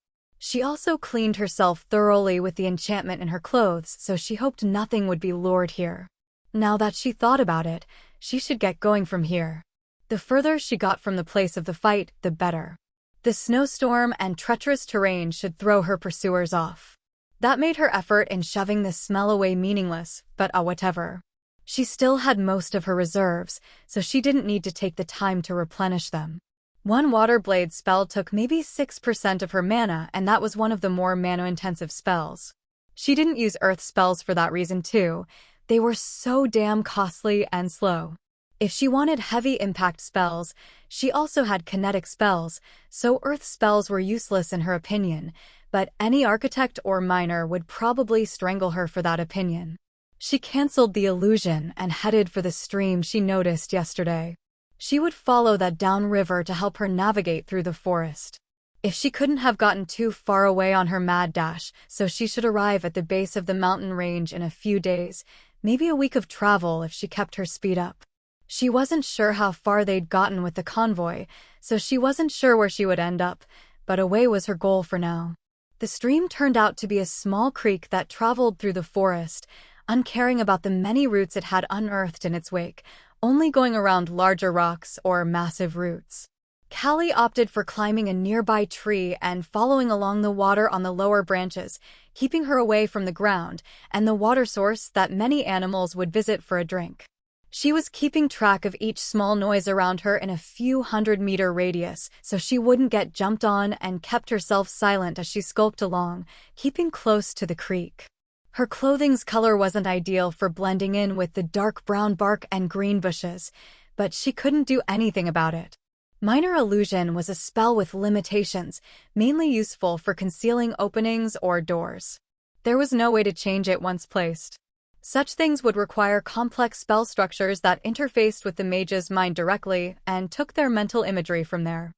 She also cleaned herself thoroughly with the enchantment in her clothes, so she hoped nothing would be lured here. Now that she thought about it, she should get going from here. The further she got from the place of the fight, the better. The snowstorm and treacherous terrain should throw her pursuers off. That made her effort in shoving the smell away meaningless, but whatever. She still had most of her reserves, so she didn't need to take the time to replenish them. One water blade spell took maybe 6% of her mana, and that was one of the more mana-intensive spells. She didn't use earth spells for that reason too. They were so damn costly and slow. If she wanted heavy impact spells, she also had kinetic spells, so earth spells were useless in her opinion, but any architect or miner would probably strangle her for that opinion. She cancelled the illusion and headed for the stream she noticed yesterday. She would follow that downriver to help her navigate through the forest. If she couldn't have gotten too far away on her mad dash, so she should arrive at the base of the mountain range in a few days, maybe a week of travel if she kept her speed up. She wasn't sure how far they'd gotten with the convoy, so she wasn't sure where she would end up, but away was her goal for now. The stream turned out to be a small creek that traveled through the forest, uncaring about the many roots it had unearthed in its wake, only going around larger rocks or massive roots. Callie opted for climbing a nearby tree and following along the water on the lower branches, keeping her away from the ground and the water source that many animals would visit for a drink. She was keeping track of each small noise around her in a few 100-meter radius, so she wouldn't get jumped on, and kept herself silent as she skulked along, keeping close to the creek. Her clothing's color wasn't ideal for blending in with the dark brown bark and green bushes, but she couldn't do anything about it. Minor Illusion was a spell with limitations, mainly useful for concealing openings or doors. There was no way to change it once placed. Such things would require complex spell structures that interfaced with the mage's mind directly and took their mental imagery from there.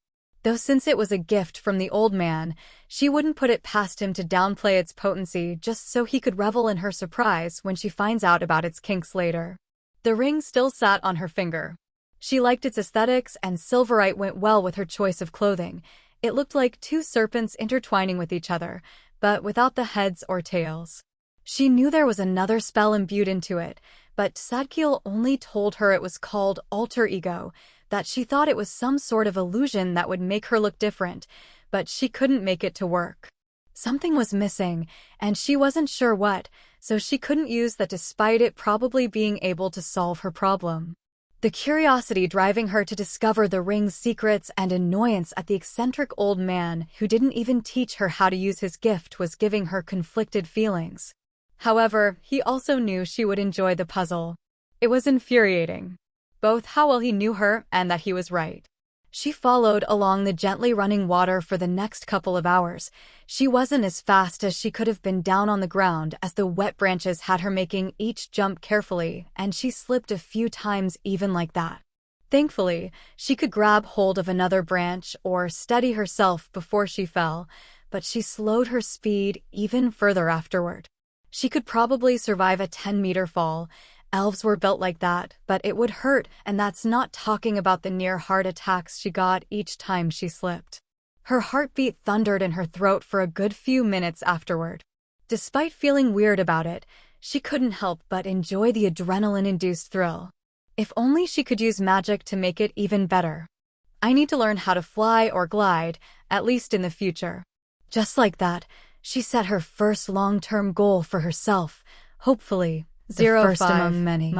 Though since it was a gift from the old man, she wouldn't put it past him to downplay its potency just so he could revel in her surprise when she finds out about its kinks later. The ring still sat on her finger. She liked its aesthetics, and silverite went well with her choice of clothing. It looked like two serpents intertwining with each other, but without the heads or tails. She knew there was another spell imbued into it, but Sadkiel only told her it was called Alter Ego, that she thought it was some sort of illusion that would make her look different, but she couldn't make it to work. Something was missing, and she wasn't sure what, so she couldn't use that despite it probably being able to solve her problem. The curiosity driving her to discover the ring's secrets and annoyance at the eccentric old man who didn't even teach her how to use his gift was giving her conflicted feelings. However, he also knew she would enjoy the puzzle. It was infuriating, both how well he knew her and that he was right. She followed along the gently running water for the next couple of hours. She wasn't as fast as she could have been down on the ground, as the wet branches had her making each jump carefully, and she slipped a few times even like that. Thankfully, she could grab hold of another branch or steady herself before she fell, but she slowed her speed even further afterward. She could probably survive a 10-meter fall. Elves were built like that, but it would hurt, and that's not talking about the near heart attacks she got each time she slipped. Her heartbeat thundered in her throat for a good few minutes afterward. Despite feeling weird about it, she couldn't help but enjoy the adrenaline-induced thrill. If only she could use magic to make it even better. I need to learn how to fly or glide, at least in the future. Just like that, she set her first long-term goal for herself, hopefully, the first among many.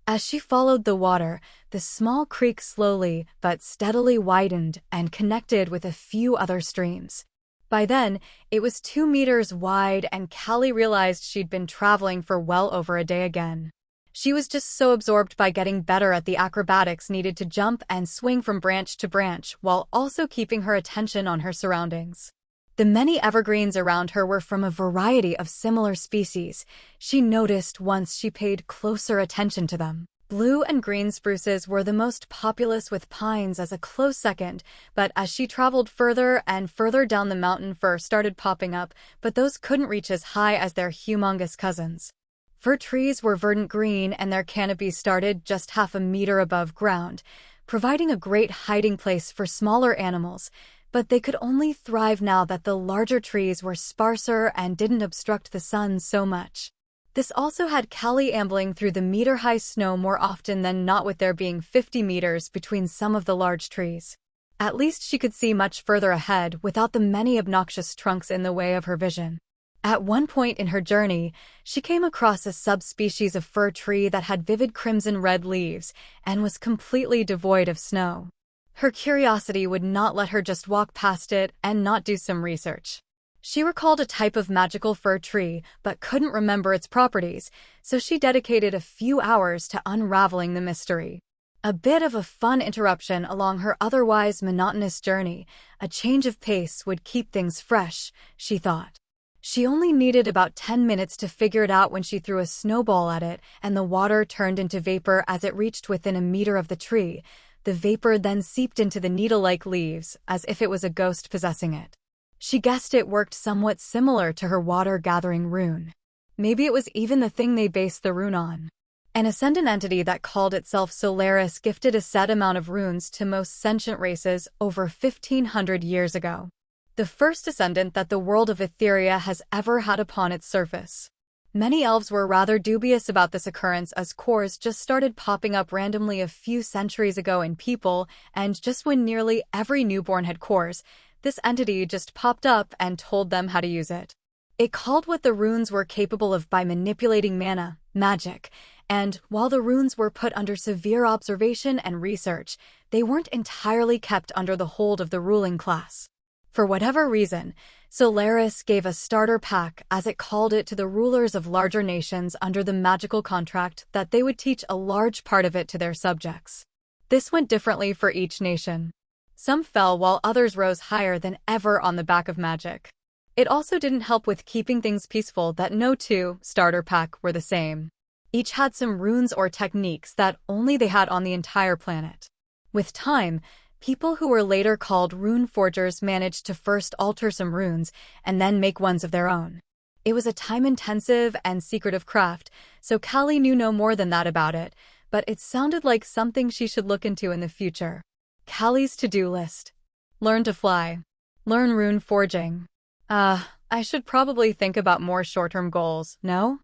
As she followed the water, the small creek slowly but steadily widened and connected with a few other streams. By then, it was 2 meters wide, and Callie realized she'd been traveling for well over a day again. She was just so absorbed by getting better at the acrobatics needed to jump and swing from branch to branch while also keeping her attention on her surroundings. The many evergreens around her were from a variety of similar species, she noticed once she paid closer attention to them. Blue and green spruces were the most populous, with pines as a close second, but as she traveled further and further down, the mountain fir started popping up, but those couldn't reach as high as their humongous cousins. Fir trees were verdant green, and their canopies started just half a meter above ground, providing a great hiding place for smaller animals. but they could only thrive now that the larger trees were sparser and didn't obstruct the sun so much. This also had Callie ambling through the meter-high snow more often than not, with there being 50 meters between some of the large trees. At least she could see much further ahead without the many obnoxious trunks in the way of her vision. At one point in her journey, she came across a subspecies of fir tree that had vivid crimson-red leaves and was completely devoid of snow. Her curiosity would not let her just walk past it and not do some research. She recalled a type of magical fir tree, but couldn't remember its properties, so she dedicated a few hours to unraveling the mystery. A bit of a fun interruption along her otherwise monotonous journey, a change of pace would keep things fresh, she thought. She only needed about 10 minutes to figure it out when she threw a snowball at it, and the water turned into vapor as it reached within a meter of the tree. The vapor then seeped into the needle-like leaves, as if it was a ghost possessing it. She guessed it worked somewhat similar to her water-gathering rune. Maybe it was even the thing they based the rune on. An ascendant entity that called itself Solaris gifted a set amount of runes to most sentient races over 1,500 years ago. The first ascendant that the world of Etheria has ever had upon its surface. Many elves were rather dubious about this occurrence, as cores just started popping up randomly a few centuries ago in people, and just when nearly every newborn had cores, this entity just popped up and told them how to use it. It called what the runes were capable of by manipulating mana, magic, and while the runes were put under severe observation and research, they weren't entirely kept under the hold of the ruling class. For whatever reason, Solaris gave a starter pack, as it called it, to the rulers of larger nations under the magical contract that they would teach a large part of it to their subjects. This went differently for each nation. Some fell while others rose higher than ever on the back of magic. It also didn't help with keeping things peaceful that no two starter pack were the same. Each had some runes or techniques that only they had on the entire planet. With time, people who were later called rune forgers managed to first alter some runes and then make ones of their own. It was a time-intensive and secretive craft, so Callie knew no more than that about it, but it sounded like something she should look into in the future. Callie's to-do list. Learn to fly. Learn rune forging. I should probably think about more short-term goals, no?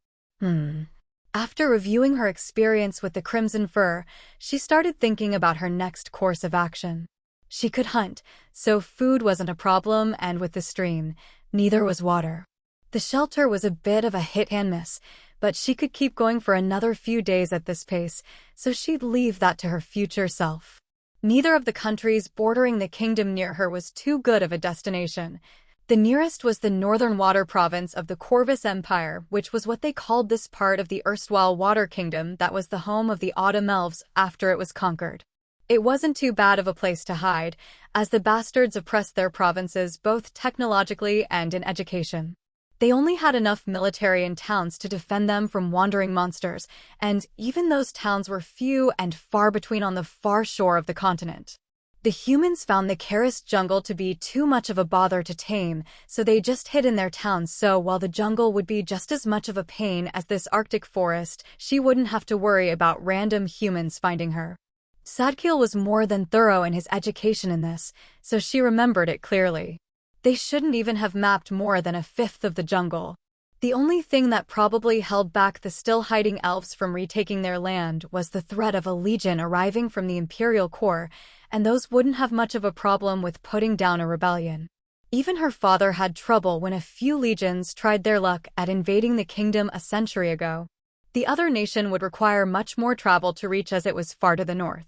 After reviewing her experience with the crimson fir, she started thinking about her next course of action. She could hunt, so food wasn't a problem, and with the stream, neither was water. The shelter was a bit of a hit-and-miss, but she could keep going for another few days at this pace, so she'd leave that to her future self. Neither of the countries bordering the kingdom near her was too good of a destination. The nearest was the northern water province of the Corvus Empire, which was what they called this part of the erstwhile Water Kingdom that was the home of the Autumn Elves after it was conquered. It wasn't too bad of a place to hide, as the bastards oppressed their provinces both technologically and in education. They only had enough military and towns to defend them from wandering monsters, and even those towns were few and far between on the far shore of the continent. The humans found the Karist jungle to be too much of a bother to tame, so they just hid in their towns, so while the jungle would be just as much of a pain as this Arctic forest, she wouldn't have to worry about random humans finding her. Sadkiel was more than thorough in his education in this, so she remembered it clearly. They shouldn't even have mapped more than a fifth of the jungle. The only thing that probably held back the still-hiding elves from retaking their land was the threat of a legion arriving from the Imperial Corps, and those wouldn't have much of a problem with putting down a rebellion. Even her father had trouble when a few legions tried their luck at invading the kingdom a century ago. The other nation would require much more travel to reach, as it was far to the north.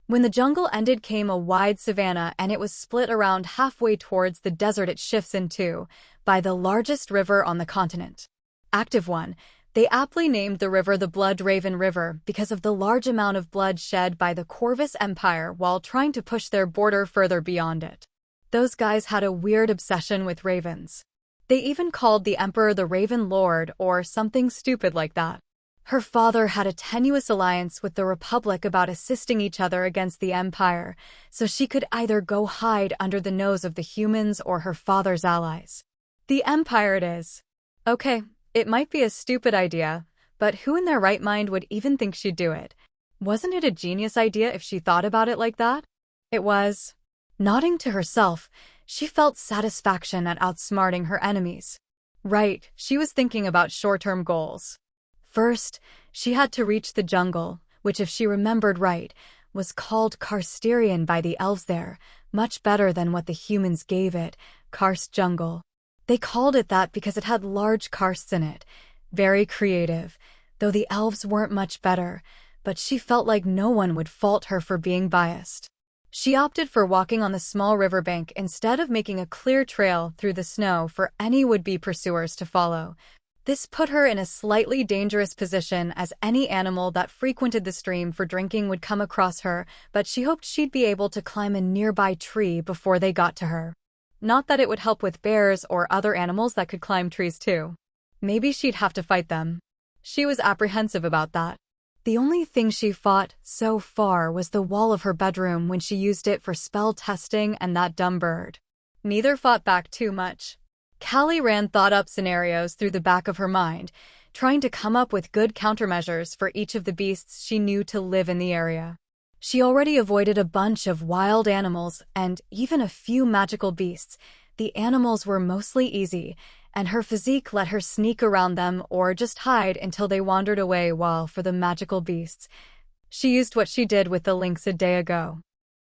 When the jungle ended came a wide savanna, and it was split around halfway towards the desert it shifts into, by the largest river on the continent. Active one, they aptly named the river the Blood Raven River because of the large amount of blood shed by the Corvus Empire while trying to push their border further beyond it. Those guys had a weird obsession with ravens. They even called the Emperor the Raven Lord or something stupid like that. Her father had a tenuous alliance with the Republic about assisting each other against the Empire, so she could either go hide under the nose of the humans or her father's allies. The Empire it is. Okay, it might be a stupid idea, but who in their right mind would even think she'd do it? Wasn't it a genius idea if she thought about it like that? It was. Nodding to herself, She felt satisfaction at outsmarting her enemies. Right, she was thinking about short-term goals. First, she had to reach the jungle, which if she remembered right, was called Karstirian by the elves there, much better than what the humans gave it, Karst Jungle. They called it that because it had large karsts in it. Very creative, though the elves weren't much better, but she felt like no one would fault her for being biased. She opted for walking on the small riverbank instead of making a clear trail through the snow for any would-be pursuers to follow. This put her in a slightly dangerous position as any animal that frequented the stream for drinking would come across her, but she hoped she'd be able to climb a nearby tree before they got to her. Not that it would help with bears or other animals that could climb trees too. Maybe she'd have to fight them. She was apprehensive about that. The only thing she fought so far was the wall of her bedroom when she used it for spell testing and that dumb bird. Neither fought back too much. Callie ran thought-up scenarios through the back of her mind, trying to come up with good countermeasures for each of the beasts she knew to live in the area. She already avoided a bunch of wild animals and even a few magical beasts. The animals were mostly easy, and her physique let her sneak around them or just hide until they wandered away, while for the magical beasts, she used what she did with the lynx a day ago.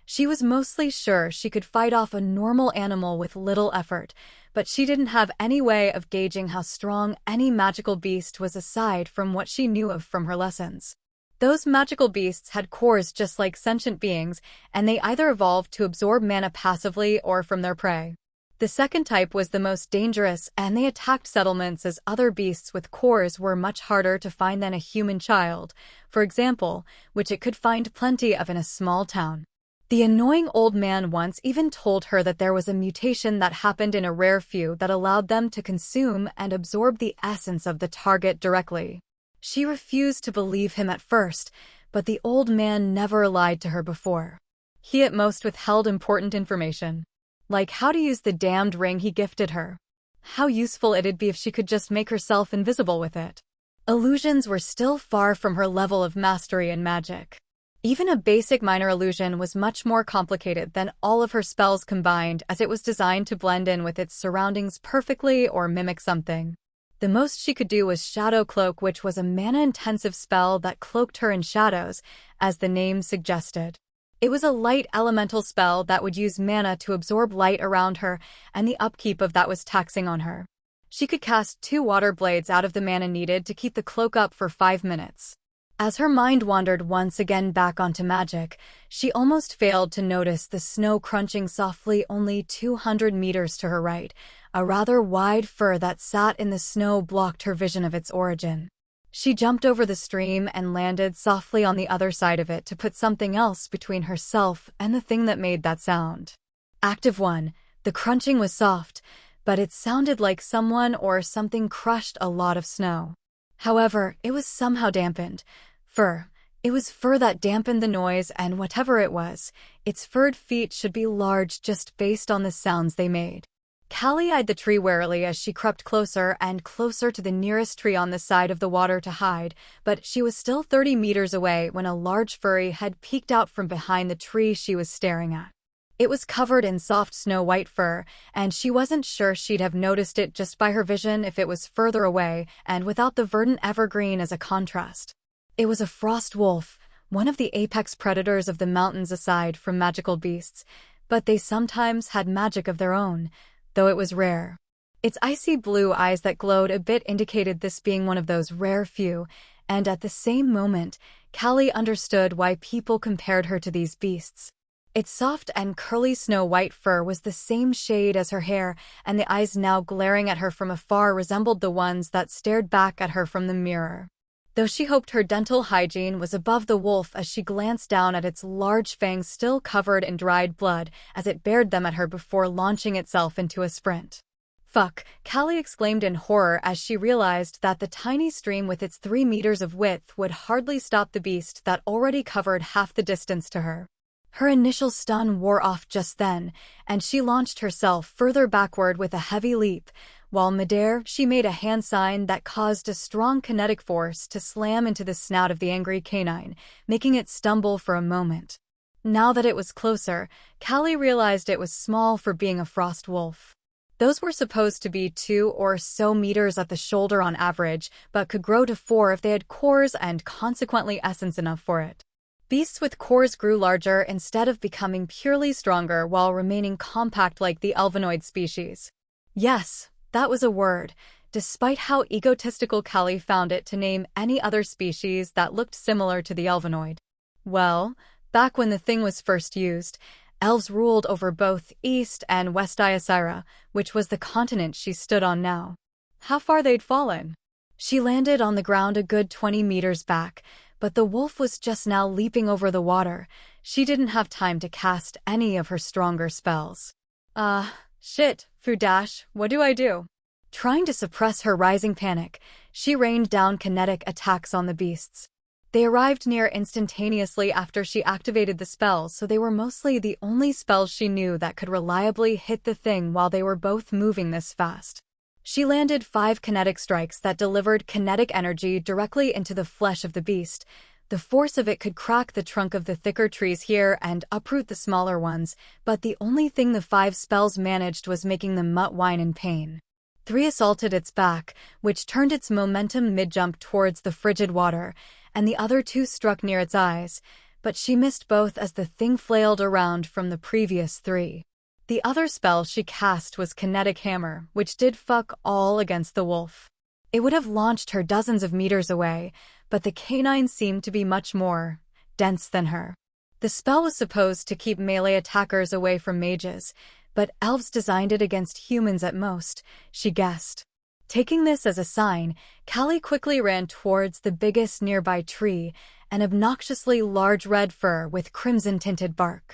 She was mostly sure she could fight off a normal animal with little effort, but she didn't have any way of gauging how strong any magical beast was aside from what she knew of from her lessons. Those magical beasts had cores just like sentient beings, and they either evolved to absorb mana passively or from their prey. The second type was the most dangerous, and they attacked settlements as other beasts with cores were much harder to find than a human child, for example, which it could find plenty of in a small town. The annoying old man once even told her that there was a mutation that happened in a rare few that allowed them to consume and absorb the essence of the target directly. She refused to believe him at first, but the old man never lied to her before. He at most withheld important information, like how to use the damned ring he gifted her. How useful it'd be if she could just make herself invisible with it. Illusions were still far from her level of mastery in magic. Even a basic minor illusion was much more complicated than all of her spells combined, as it was designed to blend in with its surroundings perfectly or mimic something. The most she could do was Shadow Cloak, which was a mana-intensive spell that cloaked her in shadows, as the name suggested. It was a light elemental spell that would use mana to absorb light around her, and the upkeep of that was taxing on her. She could cast 2 water blades out of the mana needed to keep the cloak up for 5 minutes. As her mind wandered once again back onto magic, she almost failed to notice the snow crunching softly only 200 meters to her right. A rather wide fur that sat in the snow blocked her vision of its origin. She jumped over the stream and landed softly on the other side of it to put something else between herself and the thing that made that sound. Active 1. The crunching was soft, but it sounded like someone or something crushed a lot of snow. However, it was somehow dampened. Fur. It was fur that dampened the noise, and whatever it was, its furred feet should be large just based on the sounds they made. Callie eyed the tree warily as she crept closer and closer to the nearest tree on the side of the water to hide, but she was still 30 meters away when a large furry head peeked out from behind the tree she was staring at. It was covered in soft snow-white fur, and she wasn't sure she'd have noticed it just by her vision if it was further away and without the verdant evergreen as a contrast. It was a frost wolf, one of the apex predators of the mountains aside from magical beasts, but they sometimes had magic of their own, though it was rare. Its icy blue eyes that glowed a bit indicated this being one of those rare few, and at the same moment, Callie understood why people compared her to these beasts. Its soft and curly snow-white fur was the same shade as her hair, and the eyes now glaring at her from afar resembled the ones that stared back at her from the mirror. Though she hoped her dental hygiene was above the wolf as she glanced down at its large fangs still covered in dried blood as it bared them at her before launching itself into a sprint. Fuck, Callie exclaimed in horror as she realized that the tiny stream with its 3 meters of width would hardly stop the beast that already covered half the distance to her. Her initial stun wore off just then, and she launched herself further backward with a heavy leap. While midair, she made a hand sign that caused a strong kinetic force to slam into the snout of the angry canine, making it stumble for a moment. Now that it was closer, Callie realized it was small for being a frost wolf. Those were supposed to be 2 or so meters at the shoulder on average, but could grow to 4 if they had cores and consequently essence enough for it. Beasts with cores grew larger instead of becoming purely stronger while remaining compact like the elvenoid species. Yes, that was a word, despite how egotistical Callie found it to name any other species that looked similar to the elvenoid. Well, back when the thing was first used, elves ruled over both East and West Iasyra, which was the continent she stood on now. How far they'd fallen. She landed on the ground a good 20 meters back, but the wolf was just now leaping over the water. She didn't have time to cast any of her stronger spells. Shit, Fudash, what do I do? Trying to suppress her rising panic, she rained down kinetic attacks on the beasts. They arrived near instantaneously after she activated the spells, so they were mostly the only spells she knew that could reliably hit the thing while they were both moving this fast. She landed 5 kinetic strikes that delivered kinetic energy directly into the flesh of the beast. The force of it could crack the trunk of the thicker trees here and uproot the smaller ones, but the only thing the 5 spells managed was making the mutt whine in pain. 3 assaulted its back, which turned its momentum mid-jump towards the frigid water, and the other 2 struck near its eyes, but she missed both as the thing flailed around from the previous 3. The other spell she cast was Kinetic Hammer, which did fuck all against the wolf. It would have launched her dozens of meters away, but the canine seemed to be much more dense than her. The spell was supposed to keep melee attackers away from mages, but elves designed it against humans at most, she guessed. Taking this as a sign, Callie quickly ran towards the biggest nearby tree, an obnoxiously large red fir with crimson-tinted bark.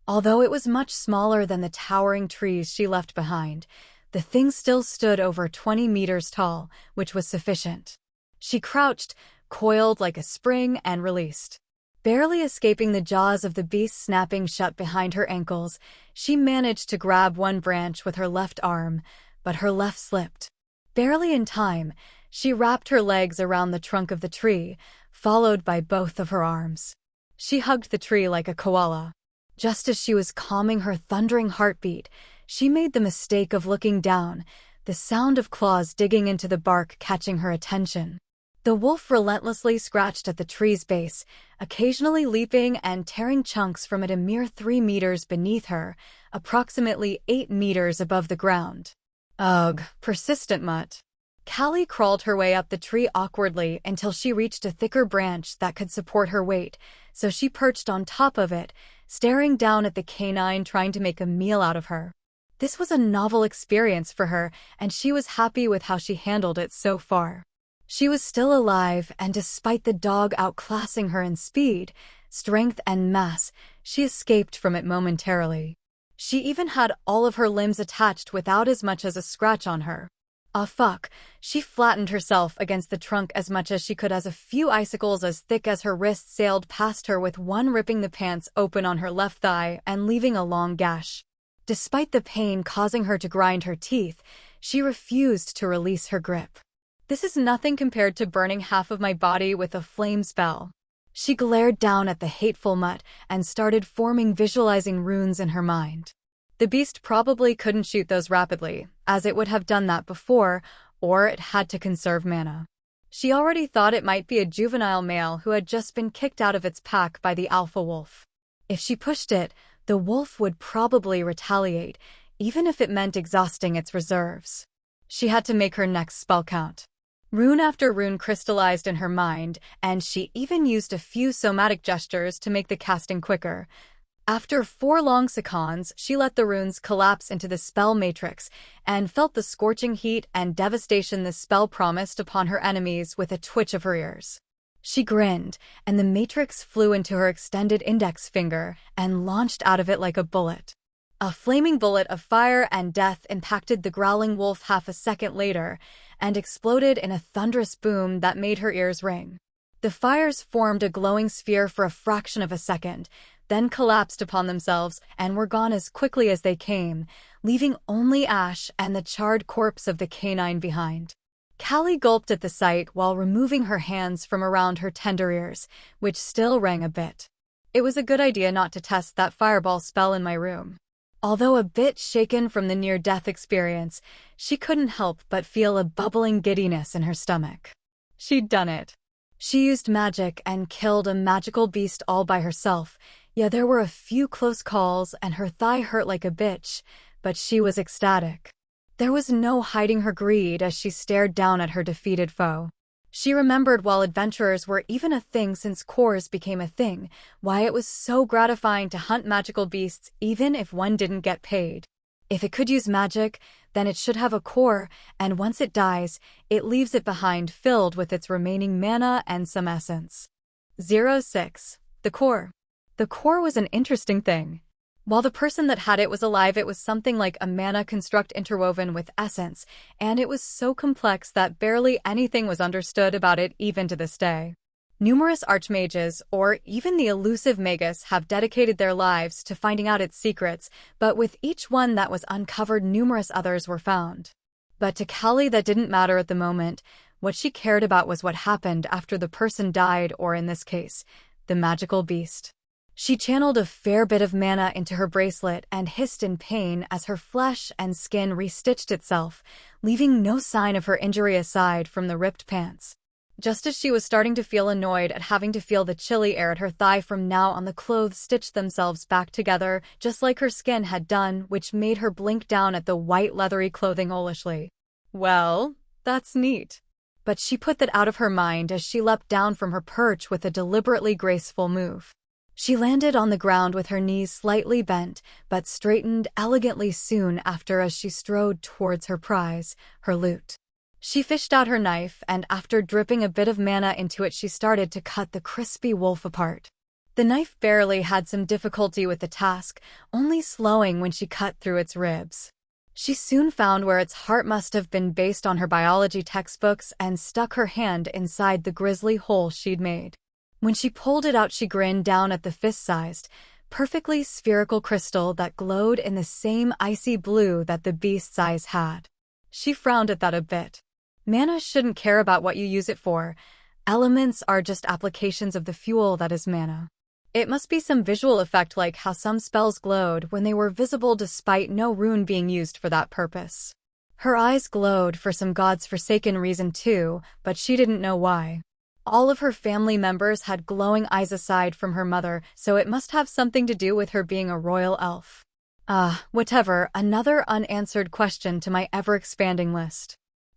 Although it was much smaller than the towering trees she left behind, the thing still stood over 20 meters tall, which was sufficient. She crouched, coiled like a spring, and released. Barely escaping the jaws of the beast snapping shut behind her ankles, she managed to grab one branch with her left arm, but her left slipped. Barely in time, she wrapped her legs around the trunk of the tree, followed by both of her arms. She hugged the tree like a koala. Just as she was calming her thundering heartbeat, she made the mistake of looking down, the sound of claws digging into the bark catching her attention. The wolf relentlessly scratched at the tree's base, occasionally leaping and tearing chunks from it a mere 3 meters beneath her, approximately 8 meters above the ground. Ugh, persistent mutt. Callie crawled her way up the tree awkwardly until she reached a thicker branch that could support her weight, so she perched on top of it, staring down at the canine trying to make a meal out of her. This was a novel experience for her, and she was happy with how she handled it so far. She was still alive, and despite the dog outclassing her in speed, strength, and mass, she escaped from it momentarily. She even had all of her limbs attached without as much as a scratch on her. Ah fuck, she flattened herself against the trunk as much as she could as a few icicles as thick as her wrist sailed past her, with one ripping the pants open on her left thigh and leaving a long gash. Despite the pain causing her to grind her teeth, she refused to release her grip. This is nothing compared to burning half of my body with a flame spell. She glared down at the hateful mutt and started forming visualizing runes in her mind. The beast probably couldn't shoot those rapidly, as it would have done that before, or it had to conserve mana. She already thought it might be a juvenile male who had just been kicked out of its pack by the alpha wolf. If she pushed it, the wolf would probably retaliate, even if it meant exhausting its reserves. She had to make her next spell count. Rune after rune crystallized in her mind, and she even used a few somatic gestures to make the casting quicker. After 4 long seconds, she let the runes collapse into the spell matrix and felt the scorching heat and devastation the spell promised upon her enemies with a twitch of her ears. She grinned, and the matrix flew into her extended index finger and launched out of it like a bullet. A flaming bullet of fire and death impacted the growling wolf half a second later and exploded in a thunderous boom that made her ears ring. The fires formed a glowing sphere for a fraction of a second, then collapsed upon themselves and were gone as quickly as they came, leaving only ash and the charred corpse of the canine behind. Callie gulped at the sight while removing her hands from around her tender ears, which still rang a bit. It was a good idea not to test that fireball spell in my room. Although a bit shaken from the near-death experience, she couldn't help but feel a bubbling giddiness in her stomach. She'd done it. She used magic and killed a magical beast all by herself. Yeah, there were a few close calls and her thigh hurt like a bitch, but she was ecstatic. There was no hiding her greed as she stared down at her defeated foe. She remembered while adventurers were even a thing since cores became a thing, why it was so gratifying to hunt magical beasts even if one didn't get paid. If it could use magic, then it should have a core, and once it dies, it leaves it behind filled with its remaining mana and some essence. 06. The core. The core was an interesting thing. While the person that had it was alive, it was something like a mana construct interwoven with essence, and it was so complex that barely anything was understood about it even to this day. Numerous archmages, or even the elusive magus, have dedicated their lives to finding out its secrets, but with each one that was uncovered, numerous others were found. But to Callie, that didn't matter at the moment. What she cared about was what happened after the person died, or in this case, the magical beast. She channeled a fair bit of mana into her bracelet and hissed in pain as her flesh and skin restitched itself, leaving no sign of her injury aside from the ripped pants. Just as she was starting to feel annoyed at having to feel the chilly air at her thigh from now on, the clothes stitched themselves back together, just like her skin had done, which made her blink down at the white leathery clothing owlishly. Well, that's neat. But she put that out of her mind as she leapt down from her perch with a deliberately graceful move. She landed on the ground with her knees slightly bent, but straightened elegantly soon after as she strode towards her prize, her loot. She fished out her knife, and after dripping a bit of mana into it, she started to cut the crispy wolf apart. The knife barely had some difficulty with the task, only slowing when she cut through its ribs. She soon found where its heart must have been based on her biology textbooks and stuck her hand inside the grisly hole she'd made. When she pulled it out, she grinned down at the fist-sized, perfectly spherical crystal that glowed in the same icy blue that the beast's eyes had. She frowned at that a bit. Mana shouldn't care about what you use it for. Elements are just applications of the fuel that is mana. It must be some visual effect, like how some spells glowed when they were visible despite no rune being used for that purpose. Her eyes glowed for some god's forsaken reason too, but she didn't know why. All of her family members had glowing eyes aside from her mother, so it must have something to do with her being a royal elf. Whatever, another unanswered question to my ever-expanding list.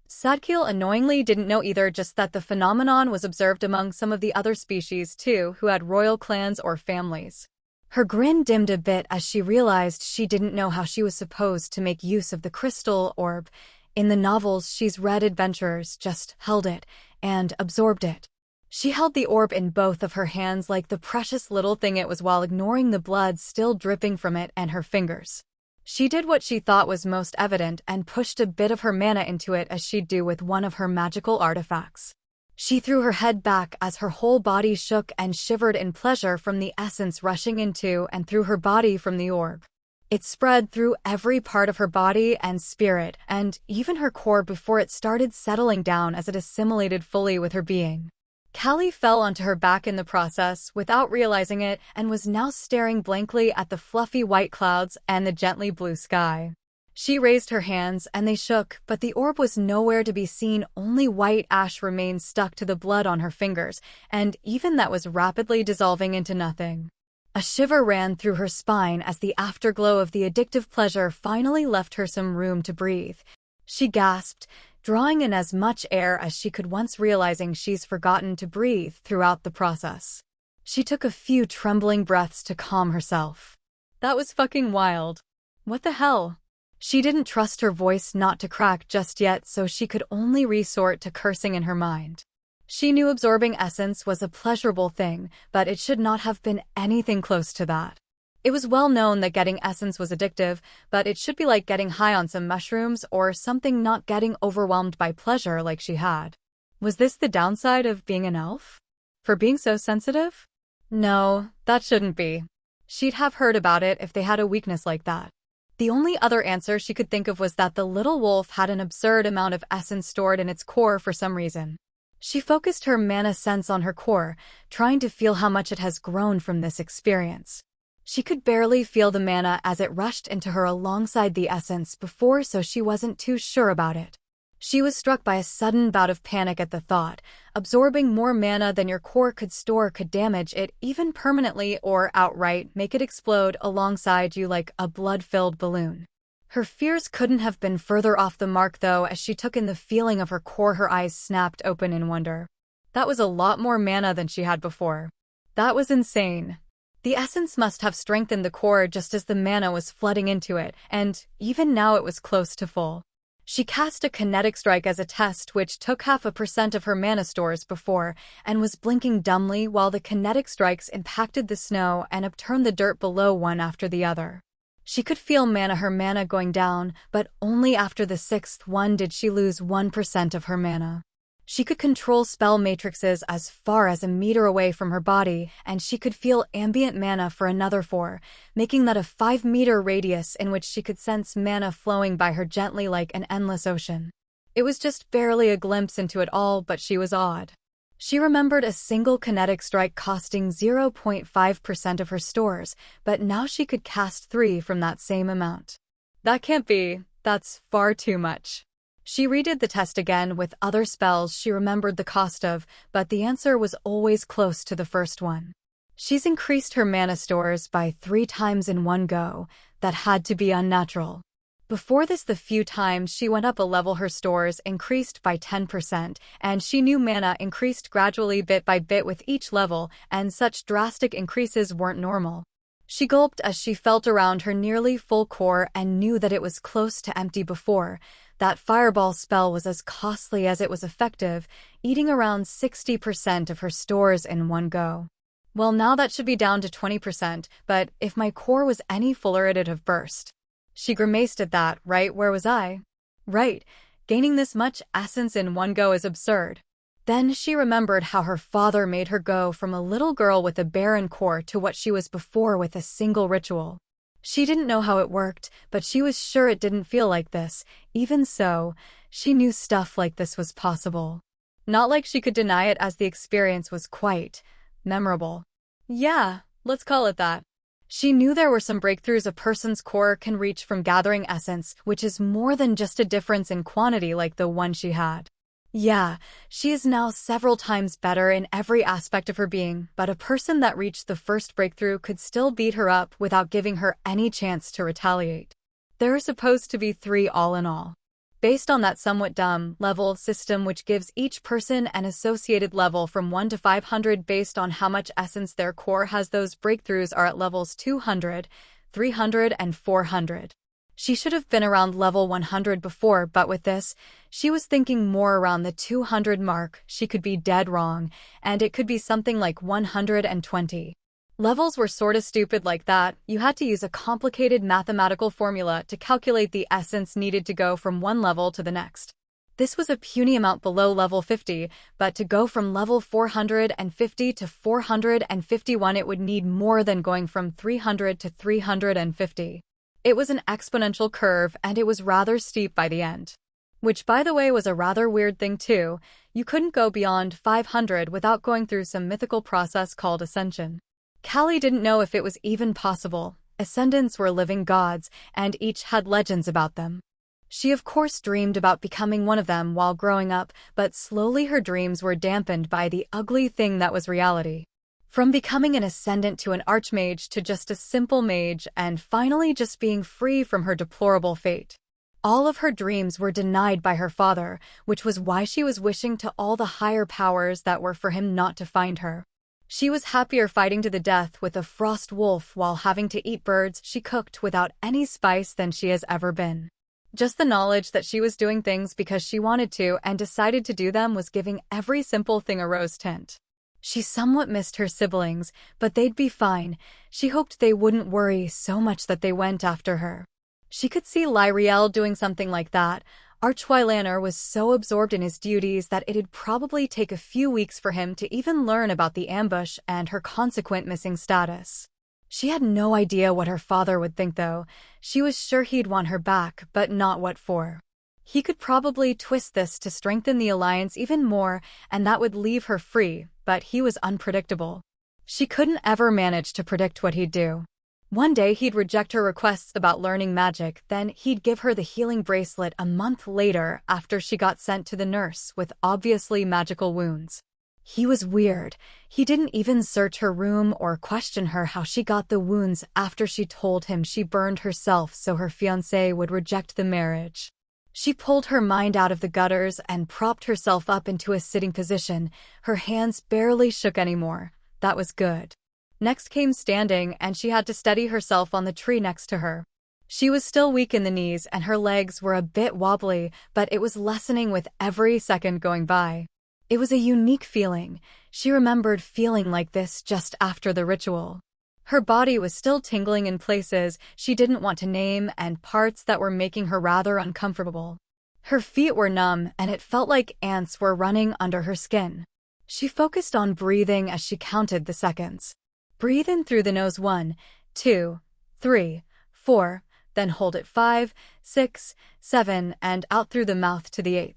Sadkiel annoyingly didn't know either, just that the phenomenon was observed among some of the other species too, who had royal clans or families. Her grin dimmed a bit as she realized she didn't know how she was supposed to make use of the crystal orb. In the novels she's read, adventurers just held it and absorbed it. She held the orb in both of her hands like the precious little thing it was, while ignoring the blood still dripping from it and her fingers. She did what she thought was most evident and pushed a bit of her mana into it, as she'd do with one of her magical artifacts. She threw her head back as her whole body shook and shivered in pleasure from the essence rushing into and through her body from the orb. It spread through every part of her body and spirit, and even her core, before it started settling down as it assimilated fully with her being. Callie fell onto her back in the process without realizing it, and was now staring blankly at the fluffy white clouds and the gently blue sky. She raised her hands and they shook, but the orb was nowhere to be seen. Only white ash remained stuck to the blood on her fingers, and even that was rapidly dissolving into nothing. A shiver ran through her spine as the afterglow of the addictive pleasure finally left her some room to breathe. She gasped, drawing in as much air as she could, once realizing she's forgotten to breathe throughout the process. She took a few trembling breaths to calm herself. That was fucking wild. What the hell? She didn't trust her voice not to crack just yet, so she could only resort to cursing in her mind. She knew absorbing essence was a pleasurable thing, but it should not have been anything close to that. It was well known that getting essence was addictive, but it should be like getting high on some mushrooms or something, not getting overwhelmed by pleasure like she had. Was this the downside of being an elf? For being so sensitive? No, that shouldn't be. She'd have heard about it if they had a weakness like that. The only other answer she could think of was that the little wolf had an absurd amount of essence stored in its core for some reason. She focused her mana sense on her core, trying to feel how much it has grown from this experience. She could barely feel the mana as it rushed into her alongside the essence before, so she wasn't too sure about it. She was struck by a sudden bout of panic at the thought. Absorbing more mana than your core could store could damage it, even permanently or outright make it explode alongside you like a blood-filled balloon. Her fears couldn't have been further off the mark though. As she took in the feeling of her core, her eyes snapped open in wonder. That was a lot more mana than she had before. That was insane. The essence must have strengthened the core just as the mana was flooding into it, and even now it was close to full. She cast a kinetic strike as a test, which took 0.5% of her mana stores before, and was blinking dumbly while the kinetic strikes impacted the snow and upturned the dirt below one after the other. She could feel her mana going down, but only after the 6th one did she lose 1% of her mana. She could control spell matrices as far as a meter away from her body, and she could feel ambient mana for another 4, making that a 5-meter radius in which she could sense mana flowing by her gently like an endless ocean. It was just barely a glimpse into it all, but she was awed. She remembered a single kinetic strike costing 0.5% of her stores, but now she could cast 3 from that same amount. That can't be. That's far too much. She redid the test again with other spells she remembered the cost of, but the answer was always close to the first one. She's increased her mana stores by 3 times in one go. That had to be unnatural. Before this, the few times she went up a level, her stores increased by 10%, and she knew mana increased gradually bit by bit with each level, and such drastic increases weren't normal. She gulped as she felt around her nearly full core and knew that it was close to empty before. That fireball spell was as costly as it was effective, eating around 60% of her stores in one go. Well, now that should be down to 20%, but if my core was any fuller it'd have burst. She grimaced at that. Right, where was I? Right, gaining this much essence in one go is absurd. Then she remembered how her father made her go from a little girl with a barren core to what she was before with a single ritual. She didn't know how it worked, but she was sure it didn't feel like this. Even so, she knew stuff like this was possible. Not like she could deny it, as the experience was quite memorable. Yeah, let's call it that. She knew there were some breakthroughs a person's core can reach from gathering essence, which is more than just a difference in quantity like the one she had. Yeah, she is now several times better in every aspect of her being, but a person that reached the first breakthrough could still beat her up without giving her any chance to retaliate. There are supposed to be 3 all in all. Based on that somewhat dumb level system which gives each person an associated level from 1 to 500 based on how much essence their core has, those breakthroughs are at levels 200, 300, and 400. She should have been around level 100 before, but with this, she was thinking more around the 200 mark. She could be dead wrong, and it could be something like 120. Levels were sorta stupid like that. You had to use a complicated mathematical formula to calculate the essence needed to go from one level to the next. This was a puny amount below level 50, but to go from level 450 to 451 it would need more than going from 300 to 350. It was an exponential curve, and it was rather steep by the end. Which, by the way, was a rather weird thing too. You couldn't go beyond 500 without going through some mythical process called ascension. Callie didn't know if it was even possible. Ascendants were living gods, and each had legends about them. She of course dreamed about becoming one of them while growing up, but slowly her dreams were dampened by the ugly thing that was reality. From becoming an ascendant to an archmage to just a simple mage, and finally just being free from her deplorable fate. All of her dreams were denied by her father, which was why she was wishing to all the higher powers that were for him not to find her. She was happier fighting to the death with a frost wolf while having to eat birds she cooked without any spice than she has ever been. Just the knowledge that she was doing things because she wanted to and decided to do them was giving every simple thing a rose tint. She somewhat missed her siblings, but they'd be fine. She hoped they wouldn't worry so much that they went after her. She could see Lyriel doing something like that. Archwylaner was so absorbed in his duties that it'd probably take a few weeks for him to even learn about the ambush and her consequent missing status. She had no idea what her father would think though. She was sure he'd want her back, but not what for. He could probably twist this to strengthen the alliance even more, and that would leave her free, but he was unpredictable. She couldn't ever manage to predict what he'd do. One day he'd reject her requests about learning magic, then he'd give her the healing bracelet a month later after she got sent to the nurse with obviously magical wounds. He was weird. He didn't even search her room or question her how she got the wounds after she told him she burned herself so her fiancé would reject the marriage. She pulled her mind out of the gutters and propped herself up into a sitting position. Her hands barely shook anymore. That was good. Next came standing, and she had to steady herself on the tree next to her. She was still weak in the knees and her legs were a bit wobbly, but it was lessening with every second going by. It was a unique feeling. She remembered feeling like this just after the ritual. Her body was still tingling in places she didn't want to name and parts that were making her rather uncomfortable. Her feet were numb and it felt like ants were running under her skin. She focused on breathing as she counted the seconds. Breathe in through the nose 1, 2, 3, 4, then hold it 5, 6, 7, and out through the mouth to the 8th.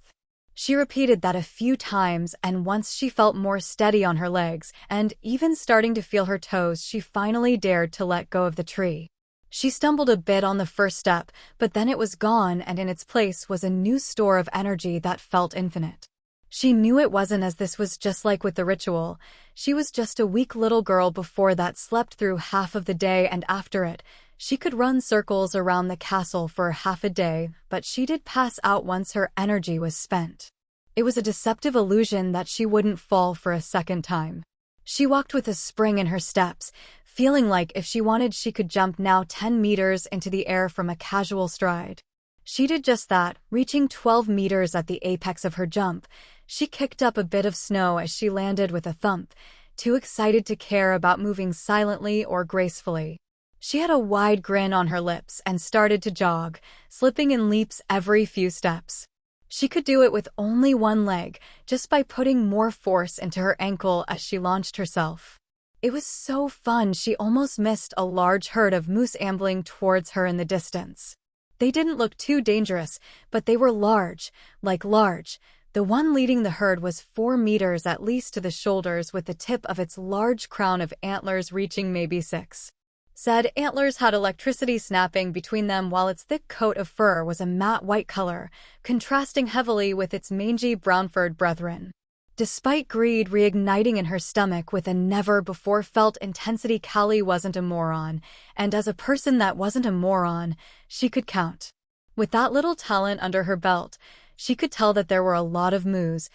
She repeated that a few times, and once she felt more steady on her legs, and even starting to feel her toes, she finally dared to let go of the tree. She stumbled a bit on the first step, but then it was gone, and in its place was a new store of energy that felt infinite. She knew it wasn't, as this was just like with the ritual. She was just a weak little girl before that, slept through half of the day, and after it, she could run circles around the castle for half a day, but she did pass out once her energy was spent. It was a deceptive illusion that she wouldn't fall for a second time. She walked with a spring in her steps, feeling like if she wanted she could jump now 10 meters into the air from a casual stride. She did just that, reaching 12 meters at the apex of her jump. She kicked up a bit of snow as she landed with a thump, too excited to care about moving silently or gracefully. She had a wide grin on her lips and started to jog, slipping in leaps every few steps. She could do it with only one leg, just by putting more force into her ankle as she launched herself. It was so fun she almost missed a large herd of moose ambling towards her in the distance. They didn't look too dangerous, but they were large, like large. The one leading the herd was 4 meters at least to the shoulders, with the tip of its large crown of antlers reaching maybe 6. Said antlers had electricity snapping between them, while its thick coat of fur was a matte white color, contrasting heavily with its mangy brown-furred brethren. Despite greed reigniting in her stomach with a never-before-felt intensity, Kha'Lythria wasn't a moron, and as a person that wasn't a moron, she could count. With that little talent under her belt, she could tell that there were a lot of mooses,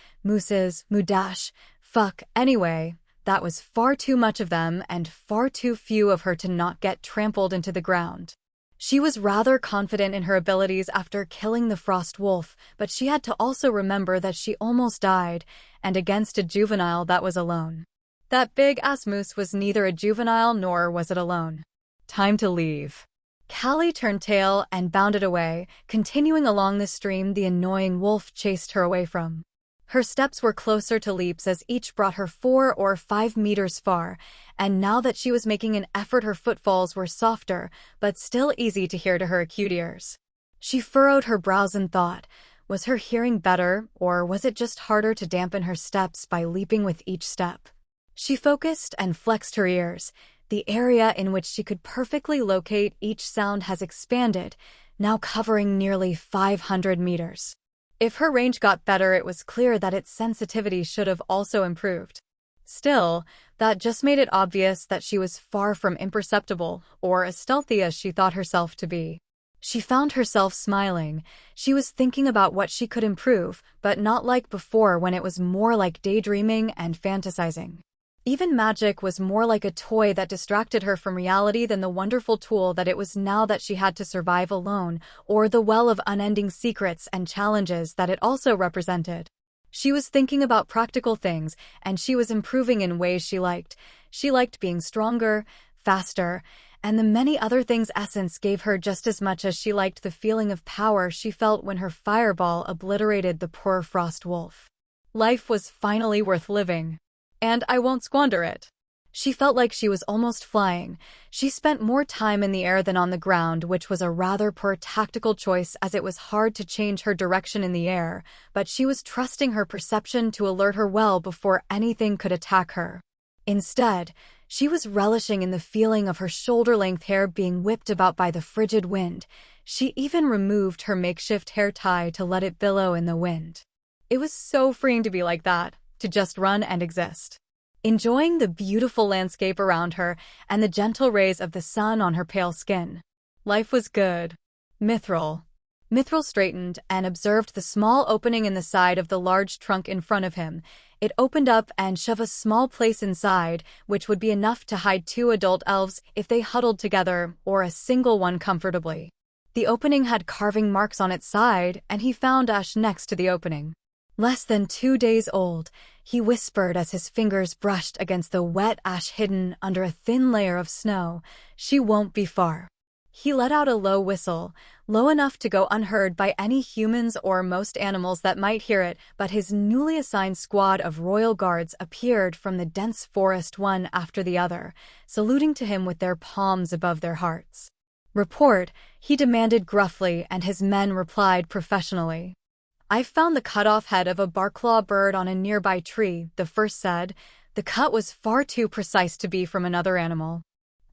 moodash, fuck, anyway. That was far too much of them and far too few of her to not get trampled into the ground. She was rather confident in her abilities after killing the frost wolf, but she had to also remember that she almost died, and against a juvenile that was alone. That big-ass moose was neither a juvenile nor was it alone. Time to leave. Kha'Lythria turned tail and bounded away, continuing along the stream the annoying wolf chased her away from. Her steps were closer to leaps as each brought her 4 or 5 meters far, and now that she was making an effort her footfalls were softer, but still easy to hear to her acute ears. She furrowed her brows and thought, was her hearing better, or was it just harder to dampen her steps by leaping with each step? She focused and flexed her ears. The area in which she could perfectly locate each sound has expanded, now covering nearly 500 meters. If her range got better, it was clear that its sensitivity should have also improved. Still, that just made it obvious that she was far from imperceptible or as stealthy as she thought herself to be. She found herself smiling. She was thinking about what she could improve, but not like before when it was more like daydreaming and fantasizing. Even magic was more like a toy that distracted her from reality than the wonderful tool that it was now that she had to survive alone, or the well of unending secrets and challenges that it also represented. She was thinking about practical things, and she was improving in ways she liked. She liked being stronger, faster, and the many other things Essence gave her just as much as she liked the feeling of power she felt when her fireball obliterated the poor frost wolf. Life was finally worth living. And I won't squander it. She felt like she was almost flying. She spent more time in the air than on the ground, which was a rather poor tactical choice as it was hard to change her direction in the air, but she was trusting her perception to alert her well before anything could attack her. Instead, she was relishing in the feeling of her shoulder-length hair being whipped about by the frigid wind. She even removed her makeshift hair tie to let it billow in the wind. It was so freeing to be like that, to just run and exist. Enjoying the beautiful landscape around her and the gentle rays of the sun on her pale skin. Life was good. Mithril straightened and observed the small opening in the side of the large trunk in front of him. It opened up and shoved a small place inside, which would be enough to hide 2 adult elves if they huddled together, or a single one comfortably. The opening had carving marks on its side, and he found ash next to the opening. Less than 2 days old, he whispered as his fingers brushed against the wet ash hidden under a thin layer of snow. She won't be far. He let out a low whistle, low enough to go unheard by any humans or most animals that might hear it, but his newly assigned squad of royal guards appeared from the dense forest one after the other, saluting to him with their palms above their hearts. "Report," he demanded gruffly, and his men replied professionally. "I've found the cut-off head of a barclaw bird on a nearby tree," the first said. The cut was far too precise to be from another animal.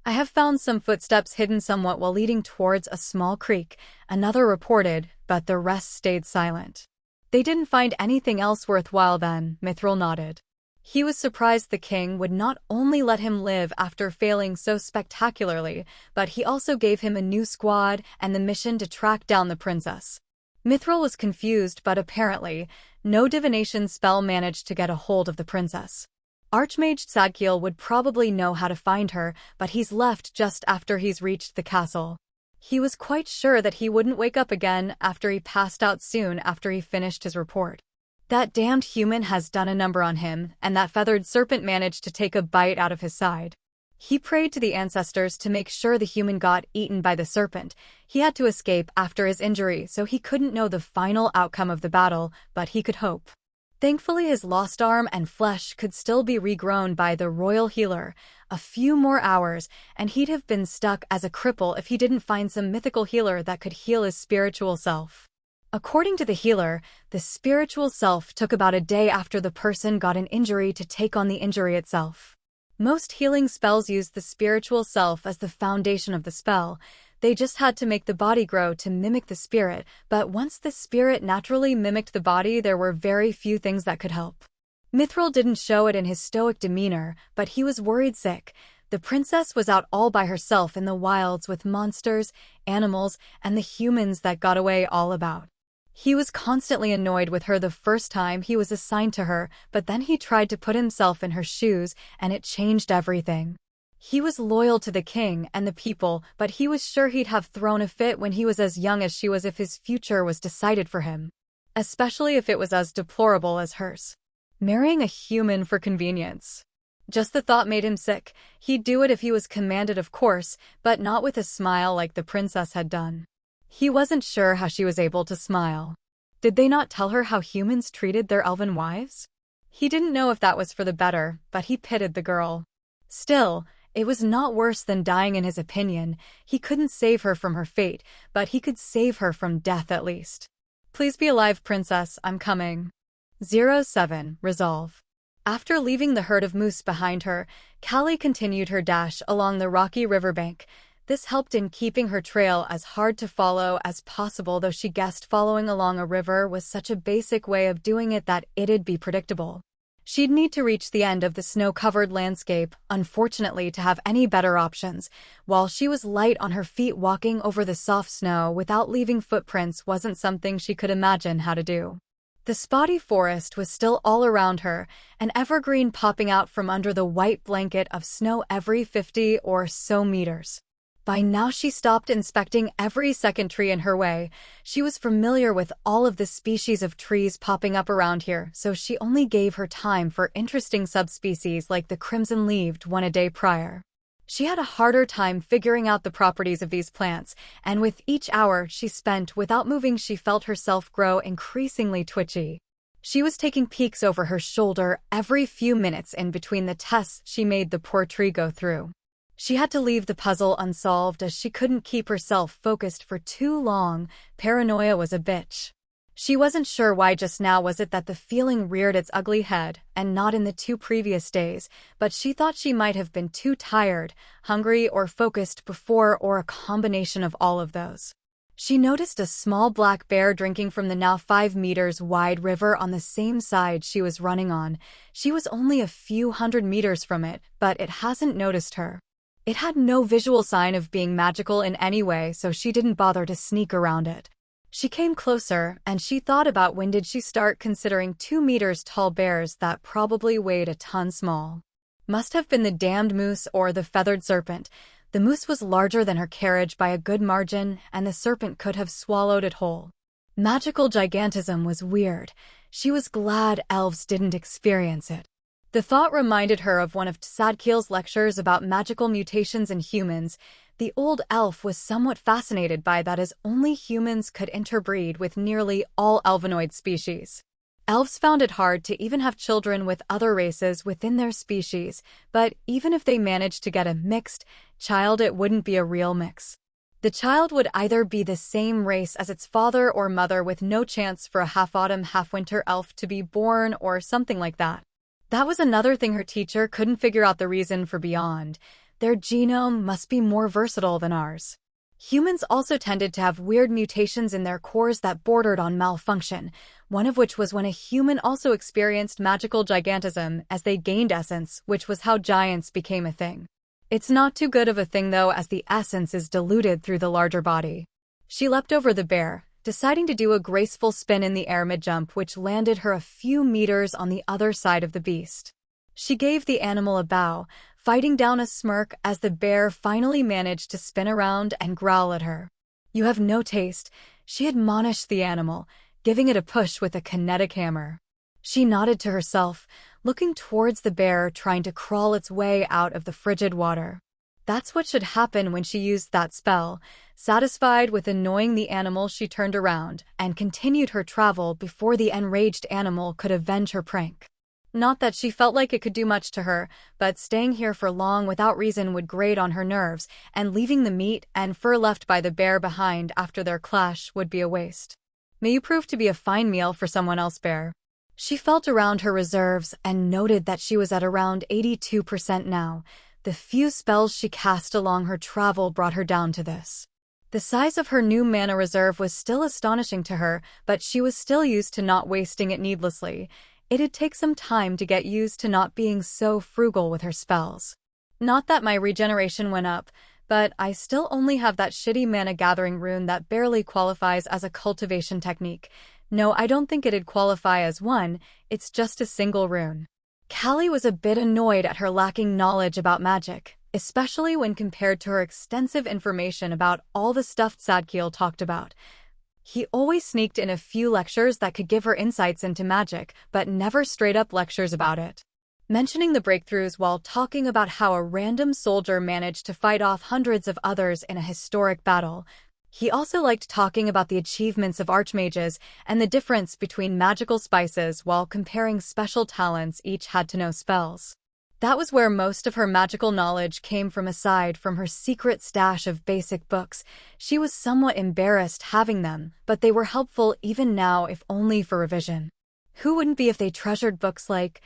"I have found some footsteps hidden somewhat while leading towards a small creek," another reported, but the rest stayed silent. "They didn't find anything else worthwhile then," Mithril nodded. He was surprised the king would not only let him live after failing so spectacularly, but he also gave him a new squad and the mission to track down the princess. Mithril was confused, but apparently, no divination spell managed to get a hold of the princess. Archmage Sadkiel would probably know how to find her, but he's left just after he's reached the castle. He was quite sure that he wouldn't wake up again after he passed out soon after he finished his report. That damned human has done a number on him, and that feathered serpent managed to take a bite out of his side. He prayed to the ancestors to make sure the human got eaten by the serpent. He had to escape after his injury, so he couldn't know the final outcome of the battle, but he could hope. Thankfully, his lost arm and flesh could still be regrown by the royal healer. A few more hours, and he'd have been stuck as a cripple if he didn't find some mythical healer that could heal his spiritual self. According to the healer, the spiritual self took about a day after the person got an injury to take on the injury itself. Most healing spells use the spiritual self as the foundation of the spell. They just had to make the body grow to mimic the spirit, but once the spirit naturally mimicked the body, there were very few things that could help. Mithril didn't show it in his stoic demeanor, but he was worried sick. The princess was out all by herself in the wilds with monsters, animals, and the humans that got away all about. He was constantly annoyed with her the first time he was assigned to her, but then he tried to put himself in her shoes, and it changed everything. He was loyal to the king and the people, but he was sure he'd have thrown a fit when he was as young as she was if his future was decided for him. Especially if it was as deplorable as hers. Marrying a human for convenience. Just the thought made him sick. He'd do it if he was commanded, of course, but not with a smile like the princess had done. He wasn't sure how she was able to smile. Did they not tell her how humans treated their elven wives? He didn't know if that was for the better, but he pitied the girl. Still, it was not worse than dying in his opinion. He couldn't save her from her fate, but he could save her from death at least. "Please be alive, princess, I'm coming." 07. Resolve. After leaving the herd of moose behind her, Callie continued her dash along the rocky riverbank. This helped in keeping her trail as hard to follow as possible, though she guessed following along a river was such a basic way of doing it that it'd be predictable. She'd need to reach the end of the snow-covered landscape, unfortunately, to have any better options. While she was light on her feet, walking over the soft snow without leaving footprints wasn't something she could imagine how to do. The spotty forest was still all around her, an evergreen popping out from under the white blanket of snow every 50 or so meters. By now she stopped inspecting every second tree in her way. She was familiar with all of the species of trees popping up around here, so she only gave her time for interesting subspecies like the crimson-leaved one a day prior. She had a harder time figuring out the properties of these plants, and with each hour she spent without moving she felt herself grow increasingly twitchy. She was taking peeks over her shoulder every few minutes in between the tests she made the poor tree go through. She had to leave the puzzle unsolved as she couldn't keep herself focused for too long. Paranoia was a bitch. She wasn't sure why just now was it that the feeling reared its ugly head, and not in the 2 previous days, but she thought she might have been too tired, hungry, or focused before, or a combination of all of those. She noticed a small black bear drinking from the now 5 meters wide river on the same side she was running on. She was only a few hundred meters from it, but it hasn't noticed her. It had no visual sign of being magical in any way, so she didn't bother to sneak around it. She came closer, and she thought about when did she start considering 2 meters tall bears that probably weighed a ton small. Must have been the damned moose or the feathered serpent. The moose was larger than her carriage by a good margin, and the serpent could have swallowed it whole. Magical gigantism was weird. She was glad elves didn't experience it. The thought reminded her of one of Tzadkiel's lectures about magical mutations in humans. The old elf was somewhat fascinated by that, as only humans could interbreed with nearly all elvenoid species. Elves found it hard to even have children with other races within their species, but even if they managed to get a mixed child, it wouldn't be a real mix. The child would either be the same race as its father or mother, with no chance for a half-autumn, half-winter elf to be born or something like that. That was another thing her teacher couldn't figure out the reason for beyond. Their genome must be more versatile than ours. Humans also tended to have weird mutations in their cores that bordered on malfunction, one of which was when a human also experienced magical gigantism as they gained essence, which was how giants became a thing. It's not too good of a thing though, as the essence is diluted through the larger body. She leapt over the bear, deciding to do a graceful spin in the air mid-jump, which landed her a few meters on the other side of the beast. She gave the animal a bow, fighting down a smirk as the bear finally managed to spin around and growl at her. "You have no taste," she admonished the animal, giving it a push with a kinetic hammer. She nodded to herself, looking towards the bear trying to crawl its way out of the frigid water. That's what should happen when she used that spell. Satisfied with annoying the animal, she turned around and continued her travel before the enraged animal could avenge her prank. Not that she felt like it could do much to her, but staying here for long without reason would grate on her nerves, and leaving the meat and fur left by the bear behind after their clash would be a waste. May you prove to be a fine meal for someone else, bear. She felt around her reserves and noted that she was at around 82% now. The few spells she cast along her travel brought her down to this. The size of her new mana reserve was still astonishing to her, but she was still used to not wasting it needlessly. It'd take some time to get used to not being so frugal with her spells. Not that my regeneration went up, but I still only have that shitty mana gathering rune that barely qualifies as a cultivation technique. No, I don't think it'd qualify as one, it's just a single rune. Callie was a bit annoyed at her lacking knowledge about magic, especially when compared to her extensive information about all the stuff Tzadkiel talked about. He always sneaked in a few lectures that could give her insights into magic, but never straight-up lectures about it. Mentioning the breakthroughs while talking about how a random soldier managed to fight off hundreds of others in a historic battle. He also liked talking about the achievements of archmages and the difference between magical spices while comparing special talents each had to know spells. That was where most of her magical knowledge came from, aside from her secret stash of basic books. She was somewhat embarrassed having them, but they were helpful even now, if only for revision. Who wouldn't be if they treasured books like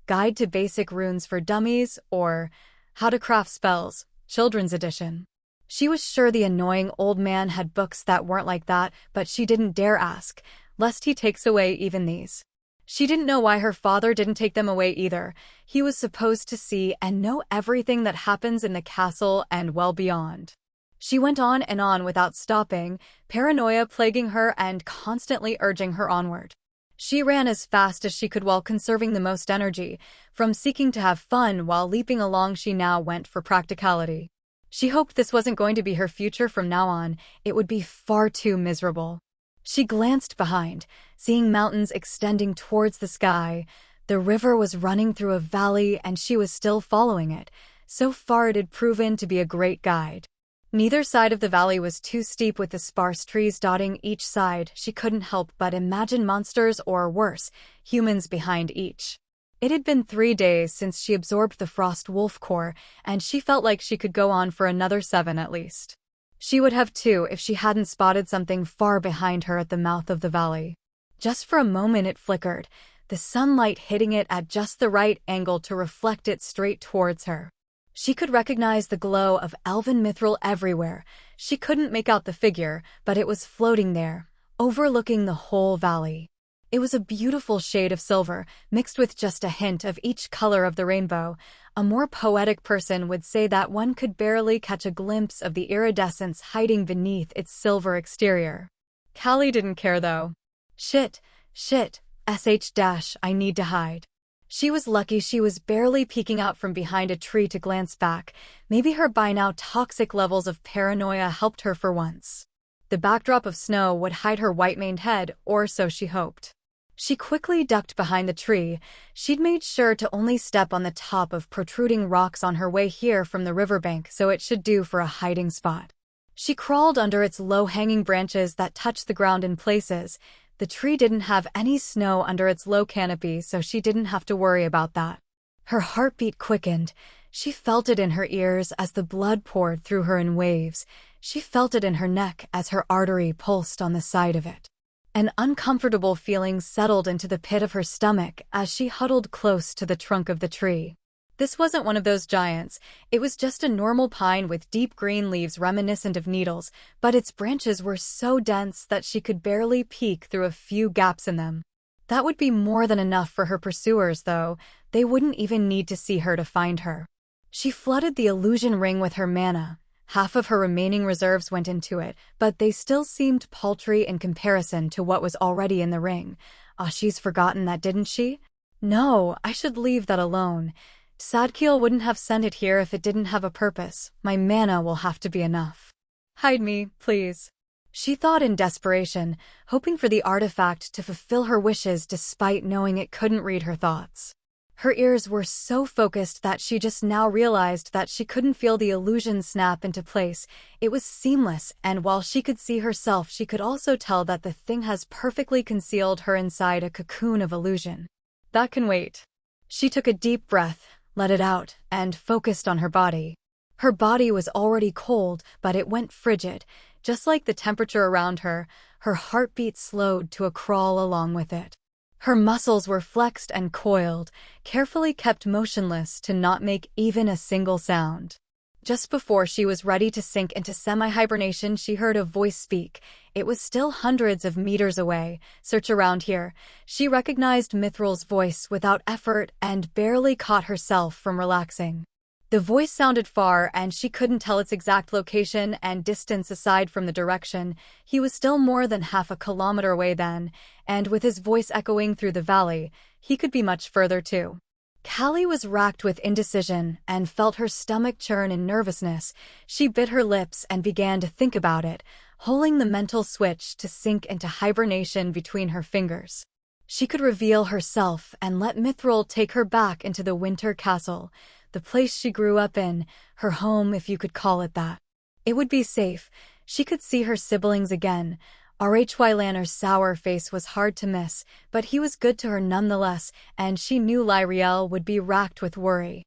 Guide to Basic Runes for Dummies or How to Craft Spells, Children's Edition? She was sure the annoying old man had books that weren't like that, but she didn't dare ask, lest he takes away even these. She didn't know why her father didn't take them away either. He was supposed to see and know everything that happens in the castle and well beyond. She went on and on without stopping, paranoia plaguing her and constantly urging her onward. She ran as fast as she could while conserving the most energy. From seeking to have fun while leaping along, she now went for practicality. She hoped this wasn't going to be her future from now on. It would be far too miserable. She glanced behind, seeing mountains extending towards the sky. The river was running through a valley and she was still following it. So far it had proven to be a great guide. Neither side of the valley was too steep with the sparse trees dotting each side. She couldn't help but imagine monsters or, worse, humans behind each. It had been 3 days since she absorbed the frost wolf core, and she felt like she could go on for another 7 at least. She would have too if she hadn't spotted something far behind her at the mouth of the valley. Just for a moment it flickered, the sunlight hitting it at just the right angle to reflect it straight towards her. She could recognize the glow of elven mithril everywhere. She couldn't make out the figure, but it was floating there, overlooking the whole valley. It was a beautiful shade of silver, mixed with just a hint of each color of the rainbow. A more poetic person would say that one could barely catch a glimpse of the iridescence hiding beneath its silver exterior. Callie didn't care though. Shit, I need to hide. She was lucky she was barely peeking out from behind a tree to glance back. Maybe her by now toxic levels of paranoia helped her for once. The backdrop of snow would hide her white-maned head, or so she hoped. She quickly ducked behind the tree. She'd made sure to only step on the top of protruding rocks on her way here from the riverbank, so it should do for a hiding spot. She crawled under its low-hanging branches that touched the ground in places. The tree didn't have any snow under its low canopy, so she didn't have to worry about that. Her heartbeat quickened. She felt it in her ears as the blood poured through her in waves. She felt it in her neck as her artery pulsed on the side of it. An uncomfortable feeling settled into the pit of her stomach as she huddled close to the trunk of the tree. This wasn't one of those giants. It was just a normal pine with deep green leaves reminiscent of needles, but its branches were so dense that she could barely peek through a few gaps in them. That would be more than enough for her pursuers, though. They wouldn't even need to see her to find her. She flooded the illusion ring with her mana. Half of her remaining reserves went into it, but they still seemed paltry in comparison to what was already in the ring. She's forgotten that, didn't she? No, I should leave that alone. Sadkiel wouldn't have sent it here if it didn't have a purpose. My mana will have to be enough. Hide me, please. She thought in desperation, hoping for the artifact to fulfill her wishes despite knowing it couldn't read her thoughts. Her ears were so focused that she just now realized that she couldn't feel the illusion snap into place. It was seamless, and while she could see herself, she could also tell that the thing has perfectly concealed her inside a cocoon of illusion. That can wait. She took a deep breath, let it out, and focused on her body. Her body was already cold, but it went frigid. Just like the temperature around her, her heartbeat slowed to a crawl along with it. Her muscles were flexed and coiled, carefully kept motionless to not make even a single sound. Just before she was ready to sink into semi-hibernation, she heard a voice speak. It was still hundreds of meters away. Search around here. She recognized Mithril's voice without effort and barely caught herself from relaxing. The voice sounded far, and she couldn't tell its exact location and distance aside from the direction. He was still more than half a kilometer away then, and with his voice echoing through the valley, he could be much further too. Callie was racked with indecision and felt her stomach churn in nervousness. She bit her lips and began to think about it, holding the mental switch to sink into hibernation between her fingers. She could reveal herself and let Mithril take her back into the winter castle, the place she grew up in, her home if you could call it that. It would be safe. She could see her siblings again. Hylanner's sour face was hard to miss, but he was good to her nonetheless, and she knew Lyriel would be racked with worry.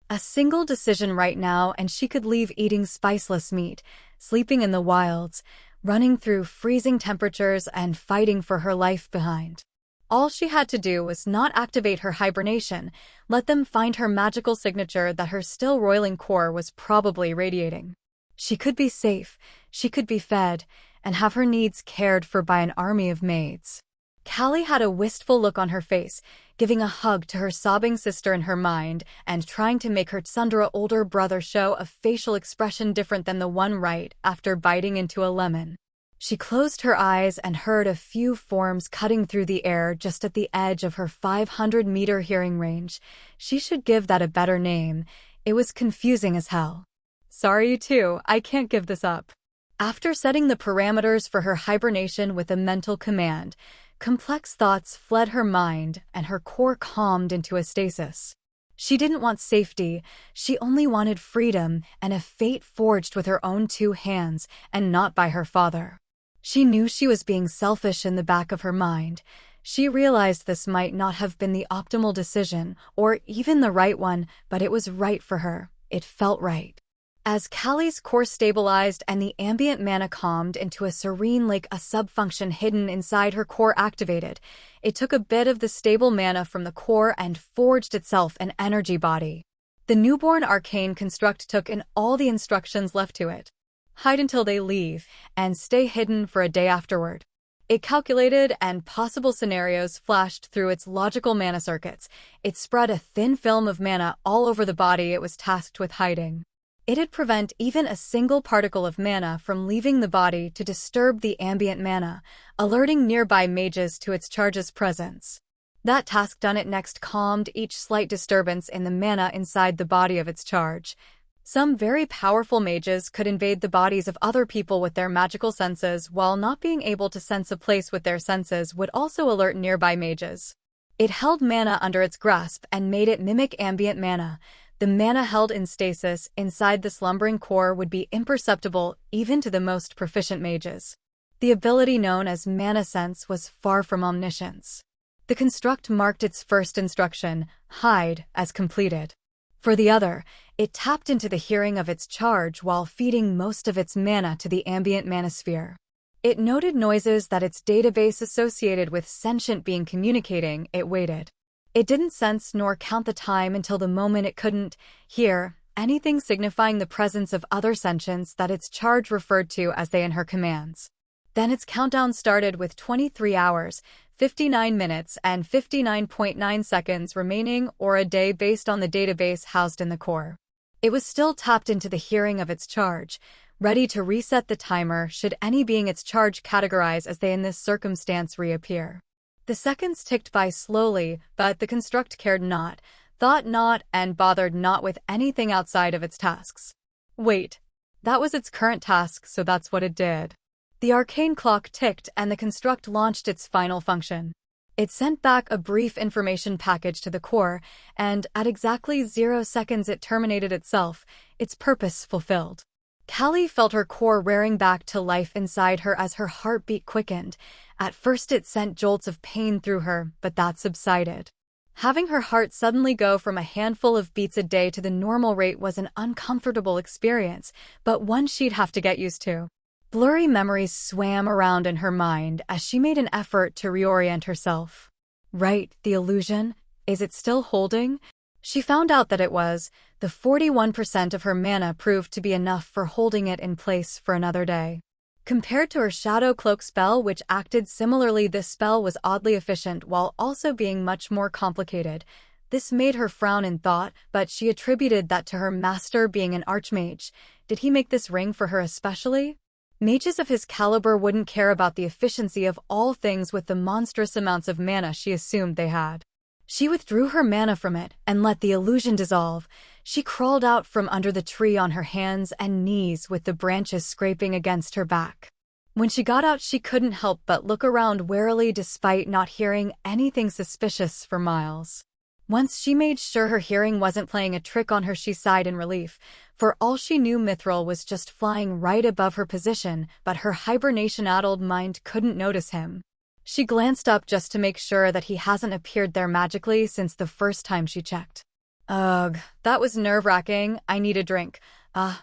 A single decision right now and she could leave eating spiceless meat, sleeping in the wilds, running through freezing temperatures and fighting for her life behind. All she had to do was not activate her hibernation, let them find her magical signature that her still roiling core was probably radiating. She could be safe, she could be fed, and have her needs cared for by an army of maids. Callie had a wistful look on her face, giving a hug to her sobbing sister in her mind and trying to make her Tsundra older brother show a facial expression different than the one right after biting into a lemon. She closed her eyes and heard a few forms cutting through the air just at the edge of her 500-meter hearing range. She should give that a better name. It was confusing as hell. Sorry, you too. I can't give this up. After setting the parameters for her hibernation with a mental command, complex thoughts fled her mind and her core calmed into a stasis. She didn't want safety, she only wanted freedom and a fate forged with her own two hands and not by her father. She knew she was being selfish in the back of her mind. She realized this might not have been the optimal decision, or even the right one, but it was right for her. It felt right. As Kha'Ly's core stabilized and the ambient mana calmed into a serene like a subfunction hidden inside her core activated, it took a bit of the stable mana from the core and forged itself an energy body. The newborn arcane construct took in all the instructions left to it. Hide until they leave, and stay hidden for a day afterward. It calculated, and possible scenarios flashed through its logical mana circuits. It spread a thin film of mana all over the body it was tasked with hiding. It'd prevent even a single particle of mana from leaving the body to disturb the ambient mana, alerting nearby mages to its charge's presence. That task done, it next calmed each slight disturbance in the mana inside the body of its charge. Some very powerful mages could invade the bodies of other people with their magical senses, while not being able to sense a place with their senses would also alert nearby mages. It held mana under its grasp and made it mimic ambient mana. The mana held in stasis inside the slumbering core would be imperceptible even to the most proficient mages. The ability known as mana sense was far from omniscience. The construct marked its first instruction, hide, as completed. For the other, it tapped into the hearing of its charge while feeding most of its mana to the ambient manosphere. It noted noises that its database associated with sentient being communicating. It waited. It didn't sense nor count the time until the moment it couldn't hear anything signifying the presence of other sentients that its charge referred to as they in her commands. Then its countdown started with 23 hours, 59 minutes, and 59.9 seconds remaining, or a day based on the database housed in the core. It was still tapped into the hearing of its charge, ready to reset the timer should any being its charge categorize as they in this circumstance reappear. The seconds ticked by slowly, but the construct cared not, thought not, and bothered not with anything outside of its tasks. Wait. That was its current task, so that's what it did. The arcane clock ticked and the construct launched its final function. It sent back a brief information package to the core, and at exactly 0 seconds it terminated itself, its purpose fulfilled. Kha'Ly felt her core rearing back to life inside her as her heartbeat quickened. At first it sent jolts of pain through her, but that subsided. Having her heart suddenly go from a handful of beats a day to the normal rate was an uncomfortable experience, but one she'd have to get used to. Blurry memories swam around in her mind as she made an effort to reorient herself. Right, the illusion? Is it still holding? She found out that it was. The 41% of her mana proved to be enough for holding it in place for another day. Compared to her Shadow Cloak spell, which acted similarly, this spell was oddly efficient while also being much more complicated. This made her frown in thought, but she attributed that to her master being an archmage. Did he make this ring for her especially? Mages of his caliber wouldn't care about the efficiency of all things with the monstrous amounts of mana she assumed they had. She withdrew her mana from it and let the illusion dissolve. She crawled out from under the tree on her hands and knees with the branches scraping against her back. When she got out, she couldn't help but look around warily despite not hearing anything suspicious for miles. Once she made sure her hearing wasn't playing a trick on her, she sighed in relief. For all she knew, Mithril was just flying right above her position, but her hibernation-addled mind couldn't notice him. She glanced up just to make sure that he hasn't appeared there magically since the first time she checked. Ugh, that was nerve-wracking. I need a drink.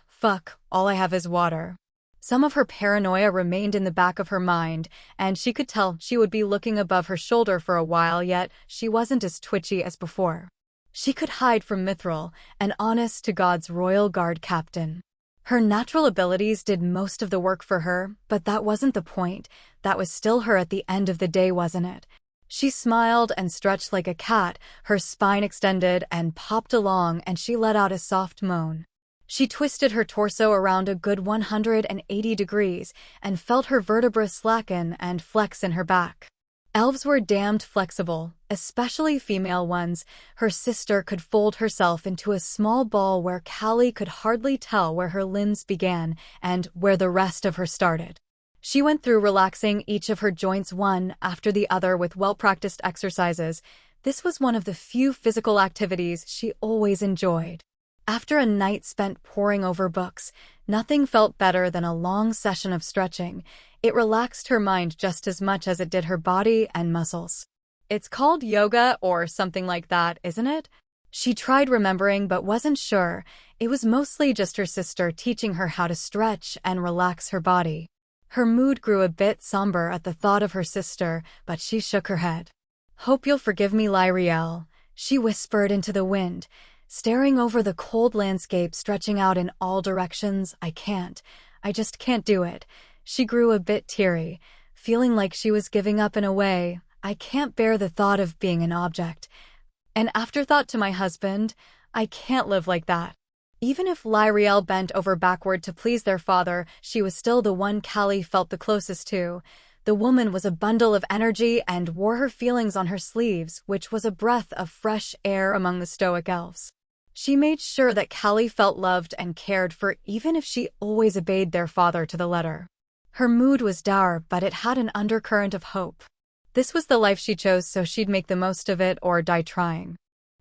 Fuck, all I have is water. Some of her paranoia remained in the back of her mind, and she could tell she would be looking above her shoulder for a while, yet she wasn't as twitchy as before. She could hide from Mithril, an honest-to-God's royal guard captain. Her natural abilities did most of the work for her, but that wasn't the point. That was still her at the end of the day, wasn't it? She smiled and stretched like a cat, her spine extended and popped along, and she let out a soft moan. She twisted her torso around a good 180 degrees and felt her vertebrae slacken and flex in her back. Elves were damned flexible, especially female ones. Her sister could fold herself into a small ball where Kha'Ly could hardly tell where her limbs began and where the rest of her started. She went through relaxing each of her joints one after the other with well-practiced exercises. This was one of the few physical activities she always enjoyed. After a night spent poring over books, nothing felt better than a long session of stretching. It relaxed her mind just as much as it did her body and muscles. It's called yoga or something like that, isn't it? She tried remembering but wasn't sure. It was mostly just her sister teaching her how to stretch and relax her body. Her mood grew a bit somber at the thought of her sister, but she shook her head. "Hope you'll forgive me, Lyriel," she whispered into the wind, staring over the cold landscape stretching out in all directions. I just can't do it." She grew a bit teary, feeling like she was giving up in a way. "I can't bear the thought of being an object. An afterthought to my husband. I can't live like that." Even if Lyriel bent over backward to please their father, she was still the one Callie felt the closest to. The woman was a bundle of energy and wore her feelings on her sleeves, which was a breath of fresh air among the stoic elves. She made sure that Callie felt loved and cared for, even if she always obeyed their father to the letter. Her mood was dour, but it had an undercurrent of hope. This was the life she chose, so she'd make the most of it or die trying.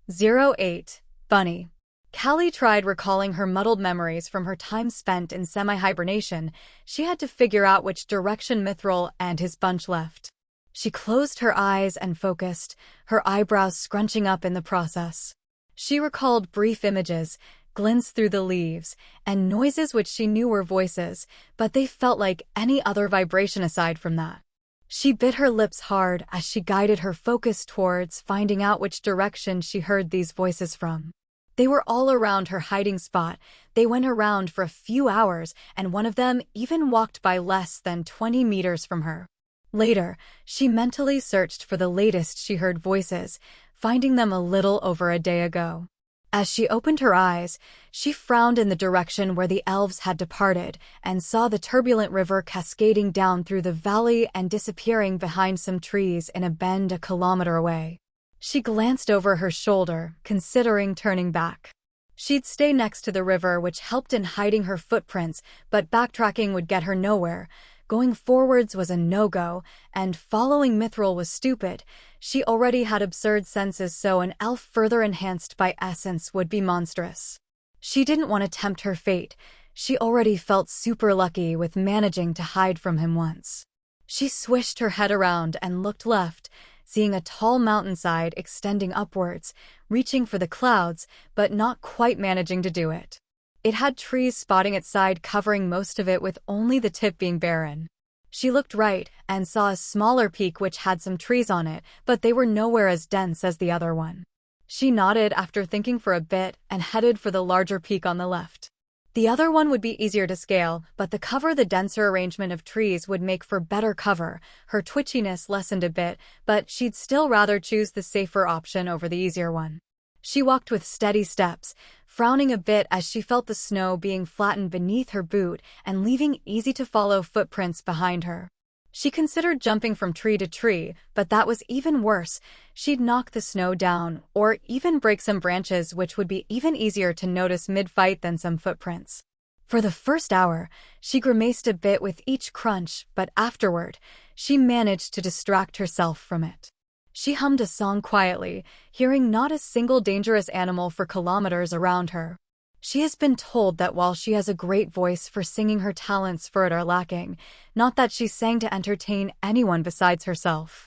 08. Bunny. Callie tried recalling her muddled memories from her time spent in semi-hibernation. She had to figure out which direction Mithril and his bunch left. She closed her eyes and focused, her eyebrows scrunching up in the process. She recalled brief images, glints through the leaves, and noises which she knew were voices, but they felt like any other vibration aside from that. She bit her lips hard as she guided her focus towards finding out which direction she heard these voices from. They were all around her hiding spot. They went around for a few hours, and one of them even walked by less than 20 meters from her. Later, she mentally searched for the latest she heard voices, finding them a little over a day ago. As she opened her eyes, she frowned in the direction where the elves had departed and saw the turbulent river cascading down through the valley and disappearing behind some trees in a bend a kilometer away. She glanced over her shoulder, considering turning back. She'd stay next to the river, which helped in hiding her footprints, but backtracking would get her nowhere. Going forwards was a no-go, and following Mithril was stupid. She already had absurd senses, so an elf further enhanced by essence would be monstrous. She didn't want to tempt her fate. She already felt super lucky with managing to hide from him once. She swished her head around and looked left, seeing a tall mountainside extending upwards, reaching for the clouds, but not quite managing to do it. It had trees spotting its side, covering most of it with only the tip being barren. She looked right and saw a smaller peak which had some trees on it, but they were nowhere as dense as the other one. She nodded after thinking for a bit and headed for the larger peak on the left. The other one would be easier to scale, but the denser arrangement of trees would make for better cover. Her twitchiness lessened a bit, but she'd still rather choose the safer option over the easier one. She walked with steady steps, frowning a bit as she felt the snow being flattened beneath her boot and leaving easy-to-follow footprints behind her. She considered jumping from tree to tree, but that was even worse. She'd knock the snow down, or even break some branches, which would be even easier to notice mid-fight than some footprints. For the first hour, she grimaced a bit with each crunch, but afterward, she managed to distract herself from it. She hummed a song quietly, hearing not a single dangerous animal for kilometers around her. She has been told that while she has a great voice for singing, her talents for it are lacking, not that she sang to entertain anyone besides herself.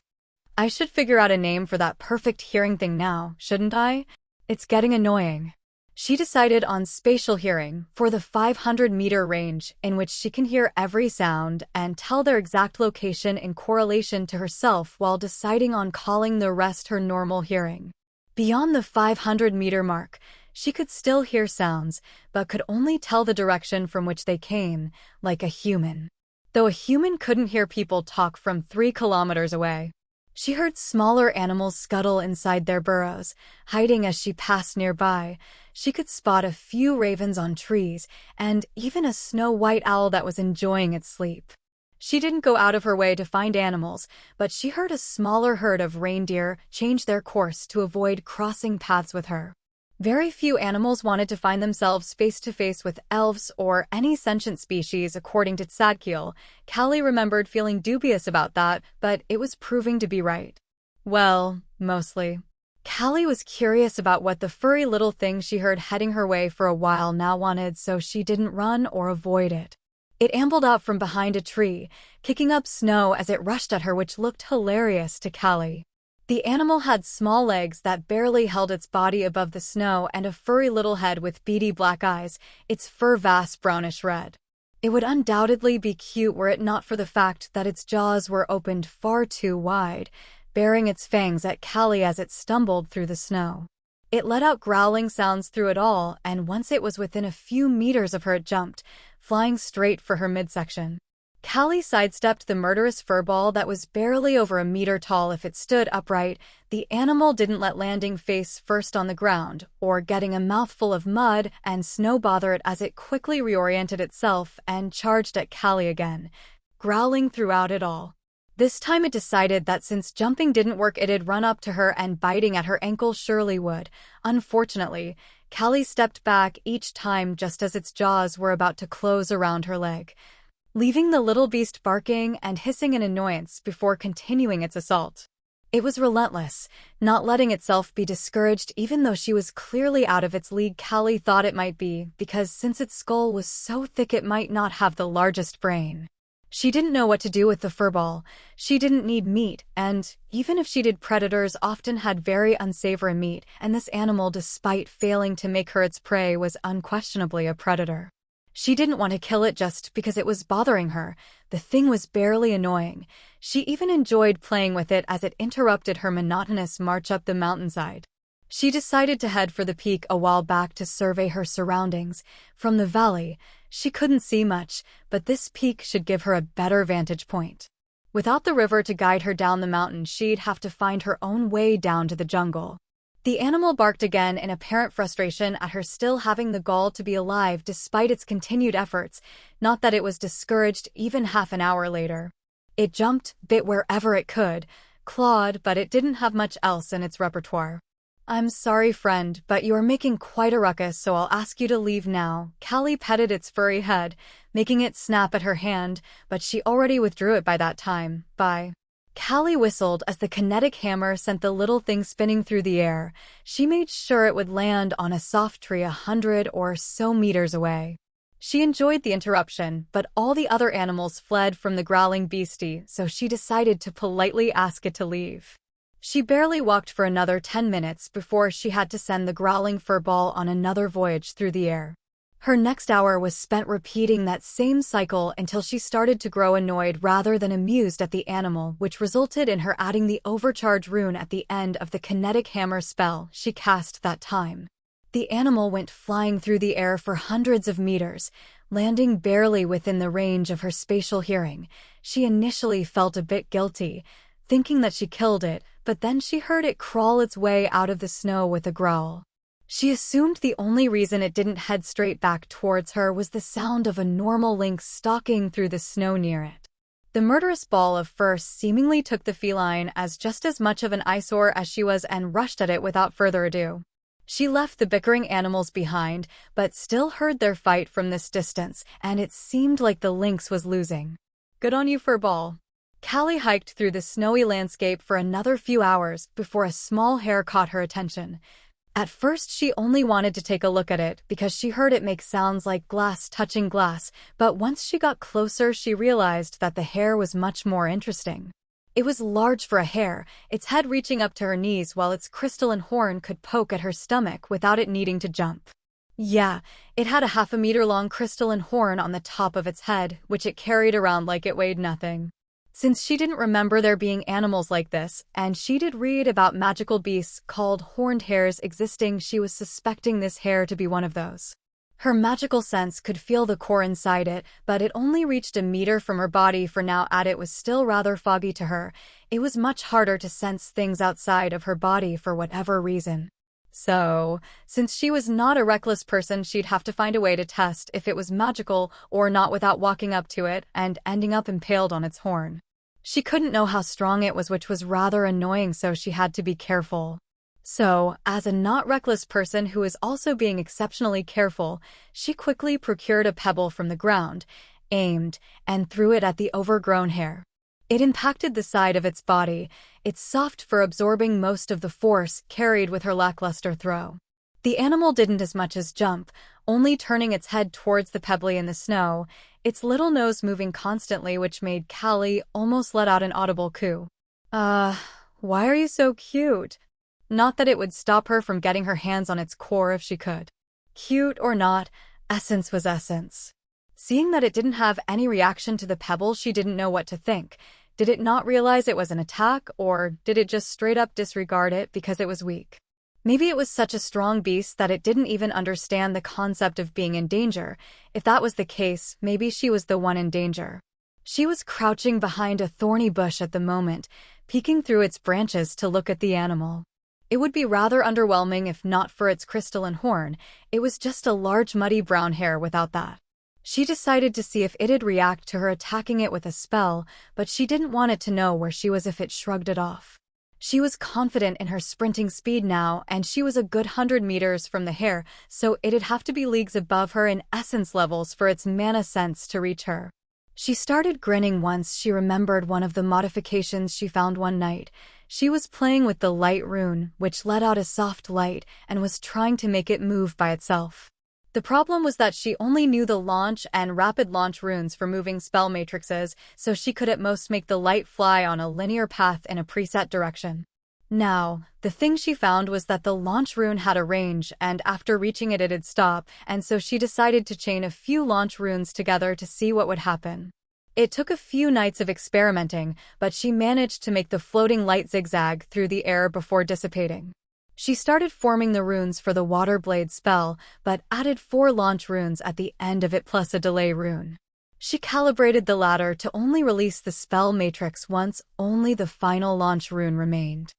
I should figure out a name for that perfect hearing thing now, shouldn't I? It's getting annoying. She decided on spatial hearing for the 500-meter range, in which she can hear every sound and tell their exact location in correlation to herself while deciding on calling the rest her normal hearing. Beyond the 500-meter mark, she could still hear sounds, but could only tell the direction from which they came, like a human. Though a human couldn't hear people talk from 3 kilometers away. She heard smaller animals scuttle inside their burrows, hiding as she passed nearby. She could spot a few ravens on trees, and even a snow-white owl that was enjoying its sleep. She didn't go out of her way to find animals, but she heard a smaller herd of reindeer change their course to avoid crossing paths with her. Very few animals wanted to find themselves face-to-face with elves or any sentient species, according to Tsadkiel. Callie remembered feeling dubious about that, but it was proving to be right. Well, mostly. Callie was curious about what the furry little thing she heard heading her way for a while now wanted, so she didn't run or avoid it. It ambled out from behind a tree, kicking up snow as it rushed at her, which looked hilarious to Callie. The animal had small legs that barely held its body above the snow and a furry little head with beady black eyes, its fur vast brownish red. It would undoubtedly be cute were it not for the fact that its jaws were opened far too wide, baring its fangs at Callie as it stumbled through the snow. It let out growling sounds through it all, and once it was within a few meters of her it jumped, flying straight for her midsection. Callie sidestepped the murderous furball that was barely over a meter tall if it stood upright. The animal didn't let landing face first on the ground, or getting a mouthful of mud and snow bother it as it quickly reoriented itself and charged at Callie again, growling throughout it all. This time it decided that since jumping didn't work, it'd run up to her, and biting at her ankle surely would. Unfortunately, Callie stepped back each time just as its jaws were about to close around her leg, leaving the little beast barking and hissing in annoyance before continuing its assault. It was relentless, not letting itself be discouraged even though she was clearly out of its league. Callie thought it might be, because since its skull was so thick it might not have the largest brain. She didn't know what to do with the furball. She didn't need meat, and even if she did, predators often had very unsavory meat, and this animal, despite failing to make her its prey, was unquestionably a predator. She didn't want to kill it just because it was bothering her. The thing was barely annoying. She even enjoyed playing with it as it interrupted her monotonous march up the mountainside. She decided to head for the peak a while back to survey her surroundings. From the valley, she couldn't see much, but this peak should give her a better vantage point. Without the river to guide her down the mountain, she'd have to find her own way down to the jungle. The animal barked again in apparent frustration at her still having the gall to be alive despite its continued efforts, not that it was discouraged even half an hour later. It jumped, bit wherever it could, clawed, but it didn't have much else in its repertoire. "I'm sorry, friend, but you are making quite a ruckus, so I'll ask you to leave now." Callie petted its furry head, making it snap at her hand, but she already withdrew it by that time. "Bye." Callie whistled as the kinetic hammer sent the little thing spinning through the air. She made sure it would land on a soft tree 100 or so meters away. She enjoyed the interruption, but all the other animals fled from the growling beastie, so she decided to politely ask it to leave. She barely walked for another 10 minutes before she had to send the growling furball on another voyage through the air. Her next hour was spent repeating that same cycle until she started to grow annoyed rather than amused at the animal, which resulted in her adding the overcharge rune at the end of the kinetic hammer spell she cast that time. The animal went flying through the air for hundreds of meters, landing barely within the range of her spatial hearing. She initially felt a bit guilty, thinking that she killed it, but then she heard it crawl its way out of the snow with a growl. She assumed the only reason it didn't head straight back towards her was the sound of a normal lynx stalking through the snow near it. The murderous ball of fur seemingly took the feline as just as much of an eyesore as she was and rushed at it without further ado. She left the bickering animals behind, but still heard their fight from this distance, and it seemed like the lynx was losing. "Good on you, furball." Callie hiked through the snowy landscape for another few hours before a small hare caught her attention. At first she only wanted to take a look at it because she heard it make sounds like glass touching glass, but once she got closer she realized that the hare was much more interesting. It was large for a hare, its head reaching up to her knees while its crystalline horn could poke at her stomach without it needing to jump. Yeah, it had a half-a-meter-long crystalline horn on the top of its head, which it carried around like it weighed nothing. Since she didn't remember there being animals like this, and she did read about magical beasts called horned hares existing, she was suspecting this hare to be one of those. Her magical sense could feel the core inside it, but it only reached a meter from her body for now, and it was still rather foggy to her. It was much harder to sense things outside of her body for whatever reason. So, since she was not a reckless person, she'd have to find a way to test if it was magical or not without walking up to it and ending up impaled on its horn. She couldn't know how strong it was, which was rather annoying, so she had to be careful. So, as a not reckless person who is also being exceptionally careful, she quickly procured a pebble from the ground, aimed, and threw it at the overgrown hare. It impacted the side of its body, its soft fur absorbing most of the force carried with her lackluster throw. The animal didn't as much as jump, only turning its head towards the pebbly in the snow, its little nose moving constantly, which made Callie almost let out an audible coo. Why are you so cute? Not that it would stop her from getting her hands on its core if she could. Cute or not, essence was essence. Seeing that it didn't have any reaction to the pebble, she didn't know what to think. Did it not realize it was an attack, or did it just straight up disregard it because it was weak? Maybe it was such a strong beast that it didn't even understand the concept of being in danger. If that was the case, maybe she was the one in danger. She was crouching behind a thorny bush at the moment, peeking through its branches to look at the animal. It would be rather underwhelming if not for its crystalline horn. It was just a large muddy brown hair without that. She decided to see if it'd react to her attacking it with a spell, but she didn't want it to know where she was if it shrugged it off. She was confident in her sprinting speed now, and she was a good 100 meters from the hare, so it'd have to be leagues above her in essence levels for its mana sense to reach her. She started grinning once she remembered one of the modifications she found one night. She was playing with the light rune, which let out a soft light, and was trying to make it move by itself. The problem was that she only knew the launch and rapid launch runes for moving spell matrices, so she could at most make the light fly on a linear path in a preset direction. Now, the thing she found was that the launch rune had a range, and after reaching it it'd stop, and so she decided to chain a few launch runes together to see what would happen. It took a few nights of experimenting, but she managed to make the floating light zigzag through the air before dissipating. She started forming the runes for the water blade spell, but added 4 launch runes at the end of it plus a delay rune. She calibrated the latter to only release the spell matrix once only the final launch rune remained.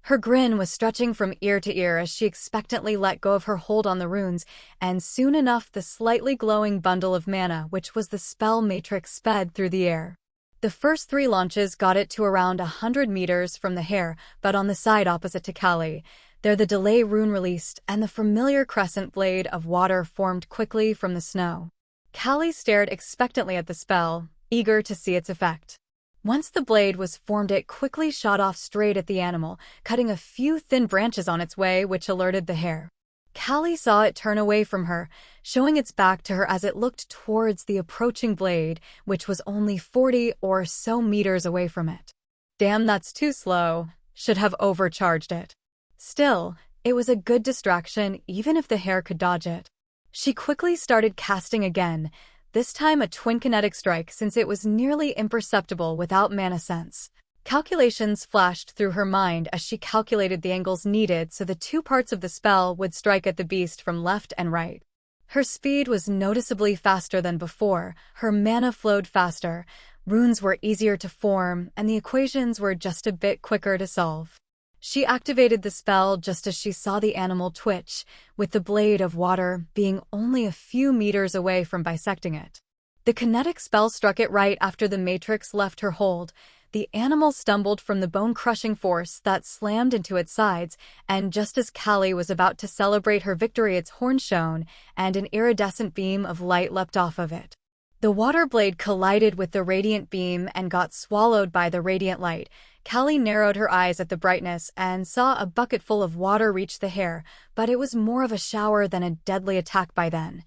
Her grin was stretching from ear to ear as she expectantly let go of her hold on the runes, and soon enough the slightly glowing bundle of mana, which was the spell matrix, sped through the air. The first 3 launches got it to around 100 meters from the hare, but on the side opposite to Callie, there the delay rune released, and the familiar crescent blade of water formed quickly from the snow. Callie stared expectantly at the spell, eager to see its effect. Once the blade was formed, it quickly shot off straight at the animal, cutting a few thin branches on its way, which alerted the hare. Callie saw it turn away from her, showing its back to her as it looked towards the approaching blade, which was only 40 or so meters away from it. Damn, that's too slow. Should have overcharged it. Still, it was a good distraction even if the hare could dodge it. She quickly started casting again, this time a twin kinetic strike since it was nearly imperceptible without mana sense. Calculations flashed through her mind as she calculated the angles needed so the 2 parts of the spell would strike at the beast from left and right. Her speed was noticeably faster than before, her mana flowed faster, runes were easier to form, and the equations were just a bit quicker to solve. She activated the spell just as she saw the animal twitch, with the blade of water being only a few meters away from bisecting it. The kinetic spell struck it right after the matrix left her hold. The animal stumbled from the bone-crushing force that slammed into its sides, and just as Callie was about to celebrate her victory, its horn shone, and an iridescent beam of light leapt off of it. The water blade collided with the radiant beam and got swallowed by the radiant light. Callie narrowed her eyes at the brightness and saw a bucket full of water reach the hare, but it was more of a shower than a deadly attack by then,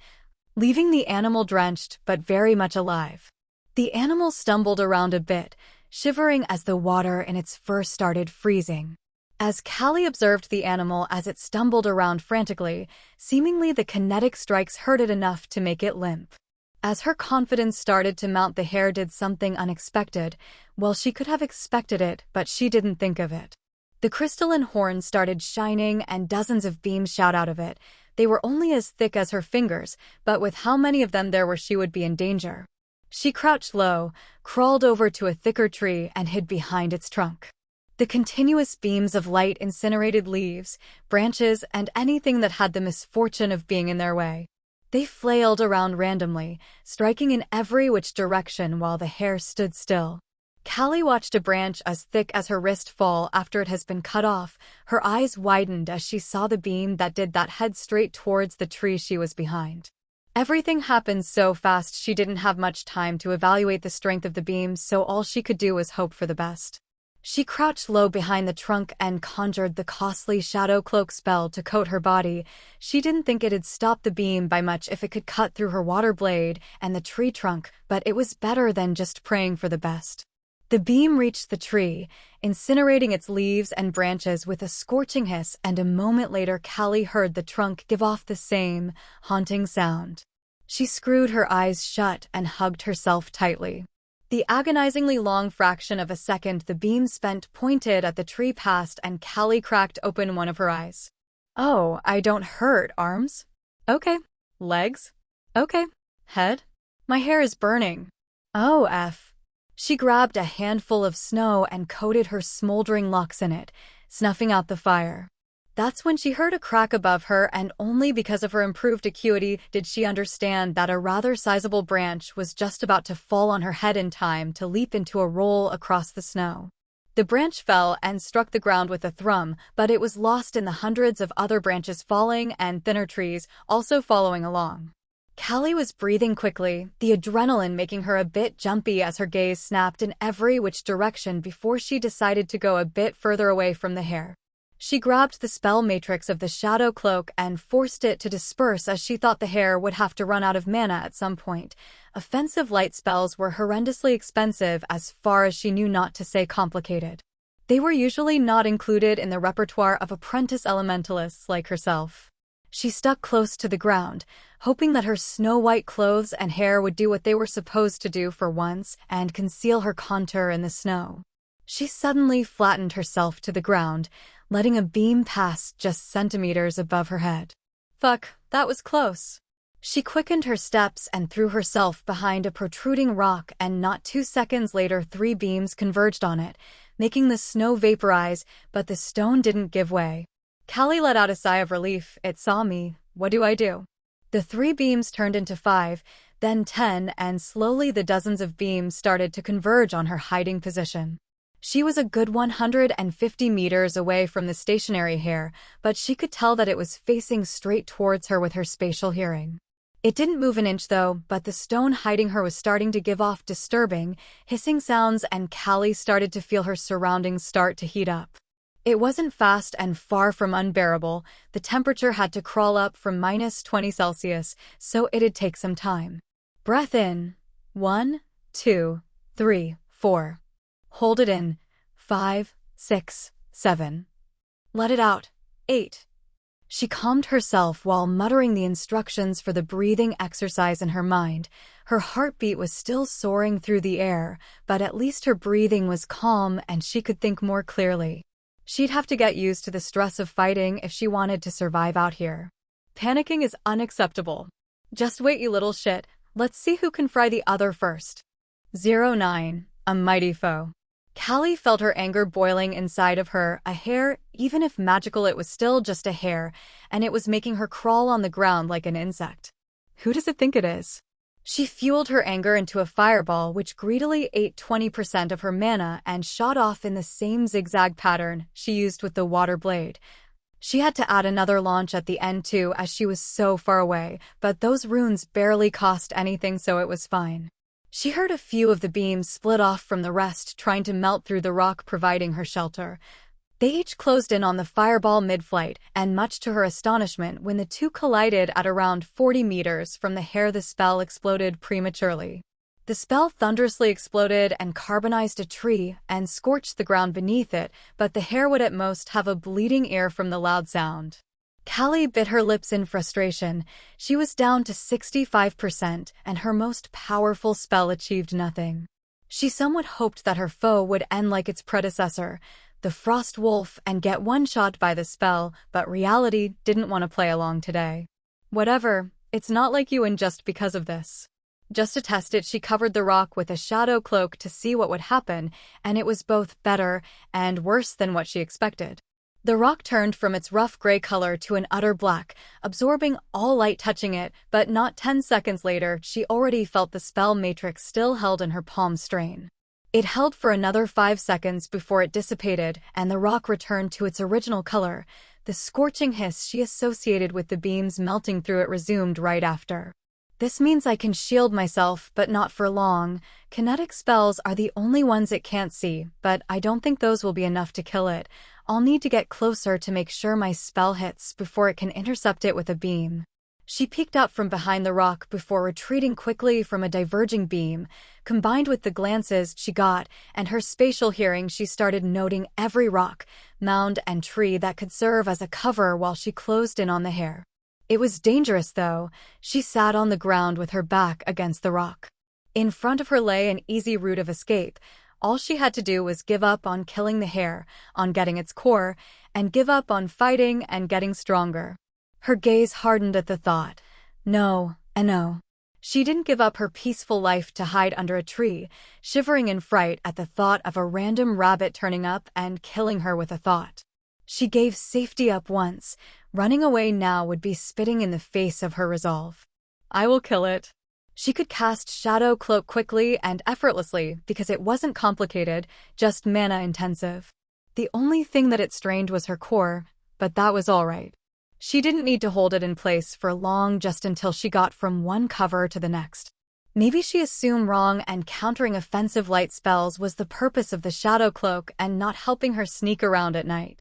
leaving the animal drenched but very much alive. The animal stumbled around a bit, shivering as the water in its fur started freezing. As Callie observed the animal as it stumbled around frantically, seemingly the kinetic strikes hurt it enough to make it limp. As her confidence started to mount, the hare did something unexpected. Well, she could have expected it, but she didn't think of it. The crystalline horn started shining and dozens of beams shot out of it. They were only as thick as her fingers, but with how many of them there were, she would be in danger. She crouched low, crawled over to a thicker tree, and hid behind its trunk. The continuous beams of light incinerated leaves, branches, and anything that had the misfortune of being in their way. They flailed around randomly, striking in every which direction while the hare stood still. Callie watched a branch as thick as her wrist fall after it has been cut off. Her eyes widened as she saw the beam that did that head straight towards the tree she was behind. Everything happened so fast she didn't have much time to evaluate the strength of the beams, so all she could do was hope for the best. She crouched low behind the trunk and conjured the costly shadow cloak spell to coat her body. She didn't think it'd stop the beam by much if it could cut through her water blade and the tree trunk, but it was better than just praying for the best. The beam reached the tree, incinerating its leaves and branches with a scorching hiss, and a moment later Callie heard the trunk give off the same haunting sound. She screwed her eyes shut and hugged herself tightly. The agonizingly long fraction of a second the beam spent pointed at the tree passed, and Callie cracked open one of her eyes. "Oh, I don't hurt. Arms? Okay. Legs? Okay. Head? My hair is burning. Oh, F." She grabbed a handful of snow and coated her smoldering locks in it, snuffing out the fire. That's when she heard a crack above her, and only because of her improved acuity did she understand that a rather sizable branch was just about to fall on her head in time to leap into a roll across the snow. The branch fell and struck the ground with a thrum, but it was lost in the hundreds of other branches falling and thinner trees also following along. Callie was breathing quickly, the adrenaline making her a bit jumpy as her gaze snapped in every which direction before she decided to go a bit further away from the hair. She grabbed the spell matrix of the shadow cloak and forced it to disperse, as she thought the hair would have to run out of mana at some point. Offensive light spells were horrendously expensive, as far as she knew, not to say complicated. They were usually not included in the repertoire of apprentice elementalists like herself. She stuck close to the ground, hoping that her snow-white clothes and hair would do what they were supposed to do for once and conceal her contour in the snow. She suddenly flattened herself to the ground, letting a beam pass just centimeters above her head. Fuck, that was close. She quickened her steps and threw herself behind a protruding rock, and not 2 seconds later 3 beams converged on it, making the snow vaporize, but the stone didn't give way. Callie let out a sigh of relief. It saw me. What do I do? The 3 beams turned into 5, then 10, and slowly the dozens of beams started to converge on her hiding position. She was a good 150 meters away from the stationary hair, but she could tell that it was facing straight towards her with her spatial hearing. It didn't move an inch though, but the stone hiding her was starting to give off disturbing, hissing sounds, and Callie started to feel her surroundings start to heat up. It wasn't fast and far from unbearable. The temperature had to crawl up from -20°C, so it'd take some time. Breath in. 1, 2, 3, 4. Hold it in. 5, 6, 7. Let it out. 8. She calmed herself while muttering the instructions for the breathing exercise in her mind. Her heartbeat was still soaring through the air, but at least her breathing was calm and she could think more clearly. She'd have to get used to the stress of fighting if she wanted to survive out here. Panicking is unacceptable. Just wait, you little shit. Let's see who can fry the other first. 09. A mighty foe. Callie felt her anger boiling inside of her. A hair, even if magical, it was still just a hair, and it was making her crawl on the ground like an insect. Who does it think it is? She fueled her anger into a fireball which greedily ate 20% of her mana and shot off in the same zigzag pattern she used with the water blade. She had to add another launch at the end too, as she was so far away, but those runes barely cost anything, so it was fine. She heard a few of the beams split off from the rest, trying to melt through the rock providing her shelter. They each closed in on the fireball mid-flight, and much to her astonishment, when the two collided at around 40 meters from the hair, the spell exploded prematurely. The spell thunderously exploded and carbonized a tree and scorched the ground beneath it, but the hair would at most have a bleeding ear from the loud sound. Callie bit her lips in frustration. She was down to 65%, and her most powerful spell achieved nothing. She somewhat hoped that her foe would end like its predecessor, the Frost Wolf, and get one-shot by the spell, but reality didn't want to play along today. Whatever, it's not like you, and just because of this. Just to test it, she covered the rock with a shadow cloak to see what would happen, and it was both better and worse than what she expected. The rock turned from its rough gray color to an utter black, absorbing all light touching it, but not 10 seconds later, she already felt the spell matrix still held in her palm strain. It held for another 5 seconds before it dissipated, and the rock returned to its original color. The scorching hiss she associated with the beams melting through it resumed right after. This means I can shield myself, but not for long. Kinetic spells are the only ones it can't see, but I don't think those will be enough to kill it. I'll need to get closer to make sure my spell hits before it can intercept it with a beam. She peeked up from behind the rock before retreating quickly from a diverging beam. Combined with the glances she got and her spatial hearing, she started noting every rock, mound, and tree that could serve as a cover while she closed in on the hare. It was dangerous, though. She sat on the ground with her back against the rock. In front of her lay an easy route of escape. All she had to do was give up on killing the hare, on getting its core, and give up on fighting and getting stronger. Her gaze hardened at the thought. No. She didn't give up her peaceful life to hide under a tree, shivering in fright at the thought of a random rabbit turning up and killing her with a thought. She gave safety up once. Running away now would be spitting in the face of her resolve. I will kill it. She could cast Shadow Cloak quickly and effortlessly because it wasn't complicated, just mana intensive. The only thing that it strained was her core, but that was all right. She didn't need to hold it in place for long, just until she got from one cover to the next. Maybe she assumed wrong and countering offensive light spells was the purpose of the Shadow Cloak and not helping her sneak around at night.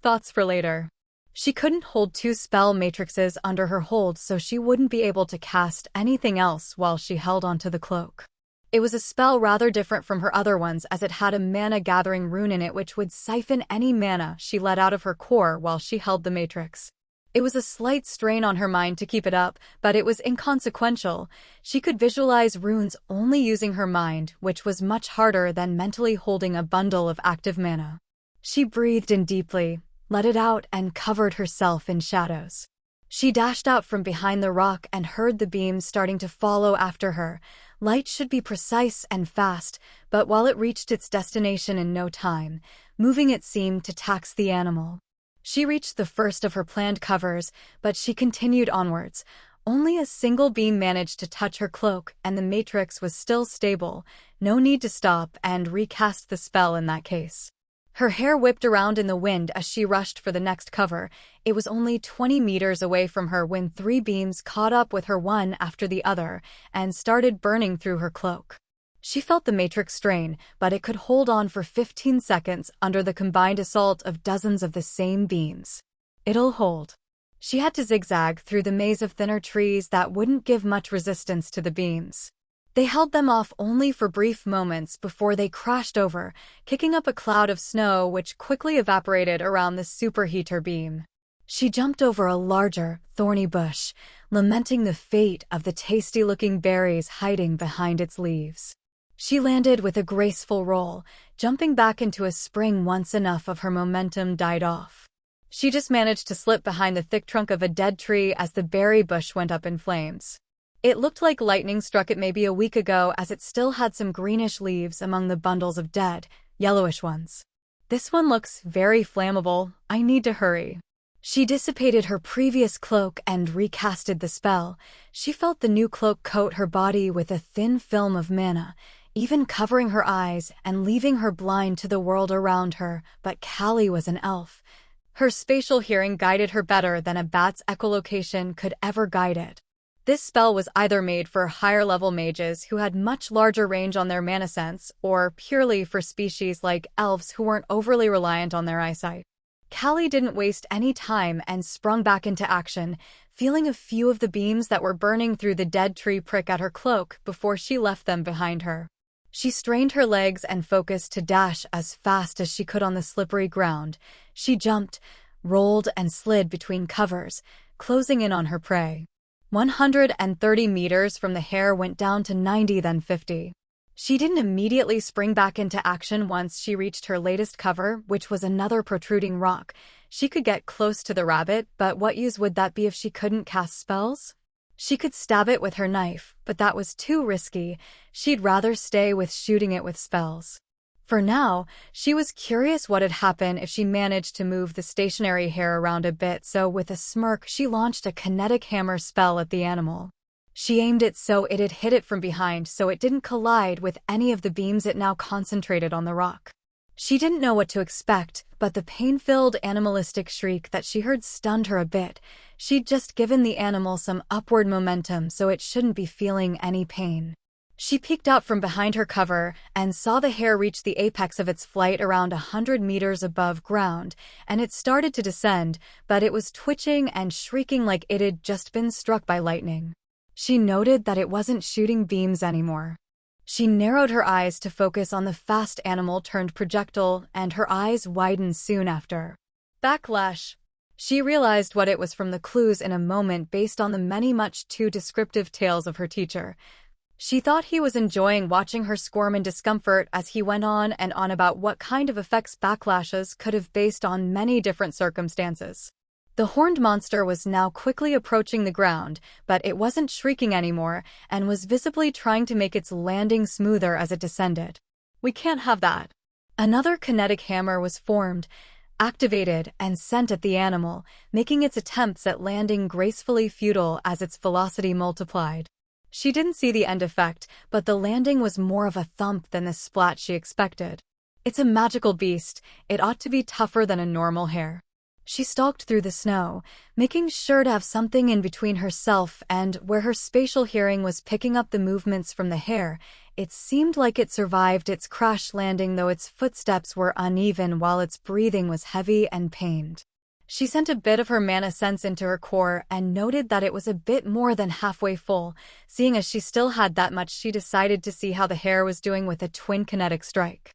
Thoughts for later. She couldn't hold two spell matrices under her hold, so she wouldn't be able to cast anything else while she held onto the cloak. It was a spell rather different from her other ones, as it had a mana-gathering rune in it which would siphon any mana she let out of her core while she held the matrix. It was a slight strain on her mind to keep it up, but it was inconsequential. She could visualize runes only using her mind, which was much harder than mentally holding a bundle of active mana. She breathed in deeply, let it out, and covered herself in shadows. She dashed out from behind the rock and heard the beams starting to follow after her. Light should be precise and fast, but while it reached its destination in no time, moving it seemed to tax the animal. She reached the first of her planned covers, but she continued onwards. Only a single beam managed to touch her cloak, and the matrix was still stable. No need to stop and recast the spell in that case. Her hair whipped around in the wind as she rushed for the next cover. It was only 20 meters away from her when 3 beams caught up with her one after the other and started burning through her cloak. She felt the matrix strain, but it could hold on for 15 seconds under the combined assault of dozens of the same beams. It'll hold. She had to zigzag through the maze of thinner trees that wouldn't give much resistance to the beams. They held them off only for brief moments before they crashed over, kicking up a cloud of snow which quickly evaporated around the superheater beam. She jumped over a larger, thorny bush, lamenting the fate of the tasty-looking berries hiding behind its leaves. She landed with a graceful roll, jumping back into a spring once enough of her momentum died off. She just managed to slip behind the thick trunk of a dead tree as the berry bush went up in flames. It looked like lightning struck it maybe a week ago, as it still had some greenish leaves among the bundles of dead, yellowish ones. This one looks very flammable. I need to hurry. She dissipated her previous cloak and recasted the spell. She felt the new cloak coat her body with a thin film of mana, even covering her eyes and leaving her blind to the world around her, but Callie was an elf. Her spatial hearing guided her better than a bat's echolocation could ever guide it. This spell was either made for higher-level mages who had much larger range on their mana sense, or purely for species like elves who weren't overly reliant on their eyesight. Callie didn't waste any time and sprung back into action, feeling a few of the beams that were burning through the dead tree prick at her cloak before she left them behind her. She strained her legs and focused to dash as fast as she could on the slippery ground. She jumped, rolled, and slid between covers, closing in on her prey. 130 meters from the hare went down to 90, then 50. She didn't immediately spring back into action once she reached her latest cover, which was another protruding rock. She could get close to the rabbit, but what use would that be if she couldn't cast spells? She could stab it with her knife, but that was too risky. She'd rather stay with shooting it with spells. For now, she was curious what'd happen if she managed to move the stationary hare around a bit, so with a smirk she launched a kinetic hammer spell at the animal. She aimed it so it'd hit it from behind so it didn't collide with any of the beams it now concentrated on the rock. She didn't know what to expect, but the pain-filled animalistic shriek that she heard stunned her a bit. She'd just given the animal some upward momentum, so it shouldn't be feeling any pain. She peeked out from behind her cover and saw the hare reach the apex of its flight around 100 meters above ground, and it started to descend, but it was twitching and shrieking like it had just been struck by lightning. She noted that it wasn't shooting beams anymore. She narrowed her eyes to focus on the fast animal-turned projectile, and her eyes widened soon after. Backlash. She realized what it was from the clues in a moment based on the many much too descriptive tales of her teacher. She thought he was enjoying watching her squirm in discomfort as he went on and on about what kind of effects backlashes could have based on many different circumstances. The horned monster was now quickly approaching the ground, but it wasn't shrieking anymore and was visibly trying to make its landing smoother as it descended. We can't have that. Another kinetic hammer was formed, activated, and sent at the animal, making its attempts at landing gracefully futile as its velocity multiplied. She didn't see the end effect, but the landing was more of a thump than the splat she expected. It's a magical beast. It ought to be tougher than a normal hare. She stalked through the snow, making sure to have something in between herself and where her spatial hearing was picking up the movements from the hare. It seemed like it survived its crash landing, though its footsteps were uneven while its breathing was heavy and pained. She sent a bit of her mana sense into her core and noted that it was a bit more than halfway full. Seeing as she still had that much, she decided to see how the hare was doing with a twin kinetic strike.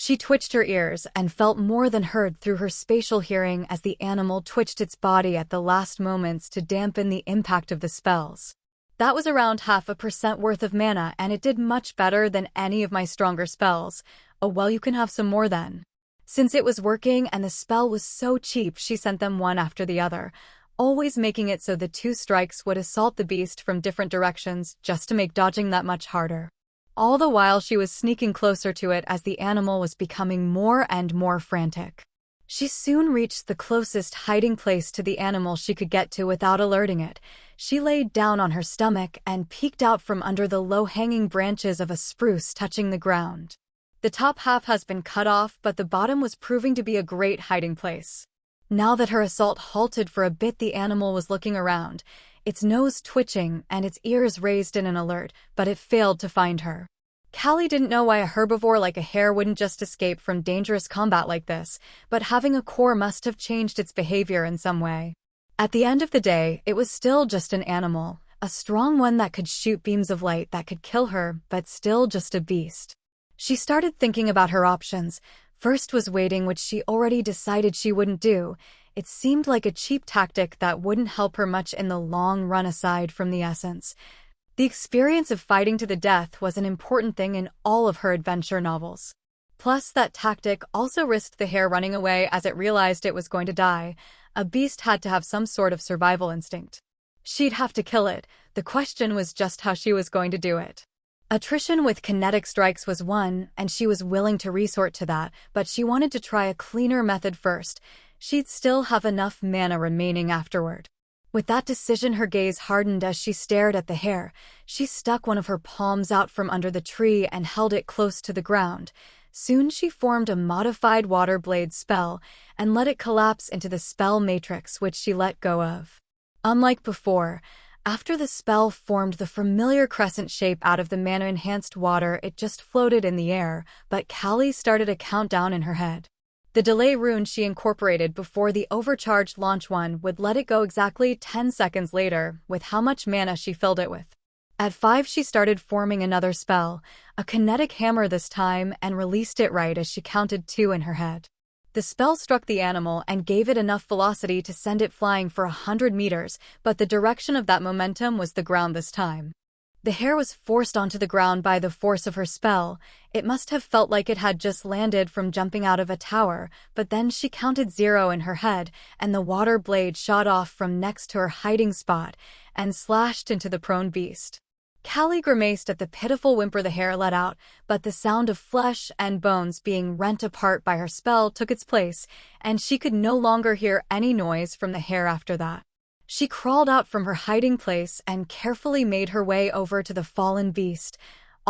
She twitched her ears and felt more than heard through her spatial hearing as the animal twitched its body at the last moments to dampen the impact of the spells. That was around 0.5% worth of mana, and it did much better than any of my stronger spells. Oh well, you can have some more then. Since it was working and the spell was so cheap, she sent them one after the other, always making it so the two strikes would assault the beast from different directions just to make dodging that much harder. All the while she was sneaking closer to it as the animal was becoming more and more frantic. She soon reached the closest hiding place to the animal she could get to without alerting it. She laid down on her stomach and peeked out from under the low-hanging branches of a spruce touching the ground. The top half has been cut off, but the bottom was proving to be a great hiding place. Now that her assault halted for a bit, the animal was looking around, its nose twitching and its ears raised in an alert, but it failed to find her. Callie didn't know why a herbivore like a hare wouldn't just escape from dangerous combat like this, but having a core must have changed its behavior in some way. At the end of the day, it was still just an animal, a strong one that could shoot beams of light that could kill her, but still just a beast. She started thinking about her options. First was waiting, which she already decided she wouldn't do. It seemed like a cheap tactic that wouldn't help her much in the long run aside from the essence. The experience of fighting to the death was an important thing in all of her adventure novels. Plus, that tactic also risked the hare running away as it realized it was going to die. A beast had to have some sort of survival instinct. She'd have to kill it. The question was just how she was going to do it. Attrition with kinetic strikes was one, and she was willing to resort to that, but she wanted to try a cleaner method first. She'd still have enough mana remaining afterward. With that decision, her gaze hardened as she stared at the hare. She stuck one of her palms out from under the tree and held it close to the ground. Soon she formed a modified water blade spell and let it collapse into the spell matrix, which she let go of. Unlike before, after the spell formed the familiar crescent shape out of the mana-enhanced water, it just floated in the air, but Callie started a countdown in her head. The delay rune she incorporated before the overcharged launch one would let it go exactly 10 seconds later, with how much mana she filled it with. At 5, she started forming another spell, a kinetic hammer this time, and released it right as she counted 2 in her head. The spell struck the animal and gave it enough velocity to send it flying for 100 meters, but the direction of that momentum was the ground this time. The hare was forced onto the ground by the force of her spell. It must have felt like it had just landed from jumping out of a tower, but then she counted 0 in her head, and the water blade shot off from next to her hiding spot and slashed into the prone beast. Callie grimaced at the pitiful whimper the hare let out, but the sound of flesh and bones being rent apart by her spell took its place, and she could no longer hear any noise from the hare after that. She crawled out from her hiding place and carefully made her way over to the fallen beast.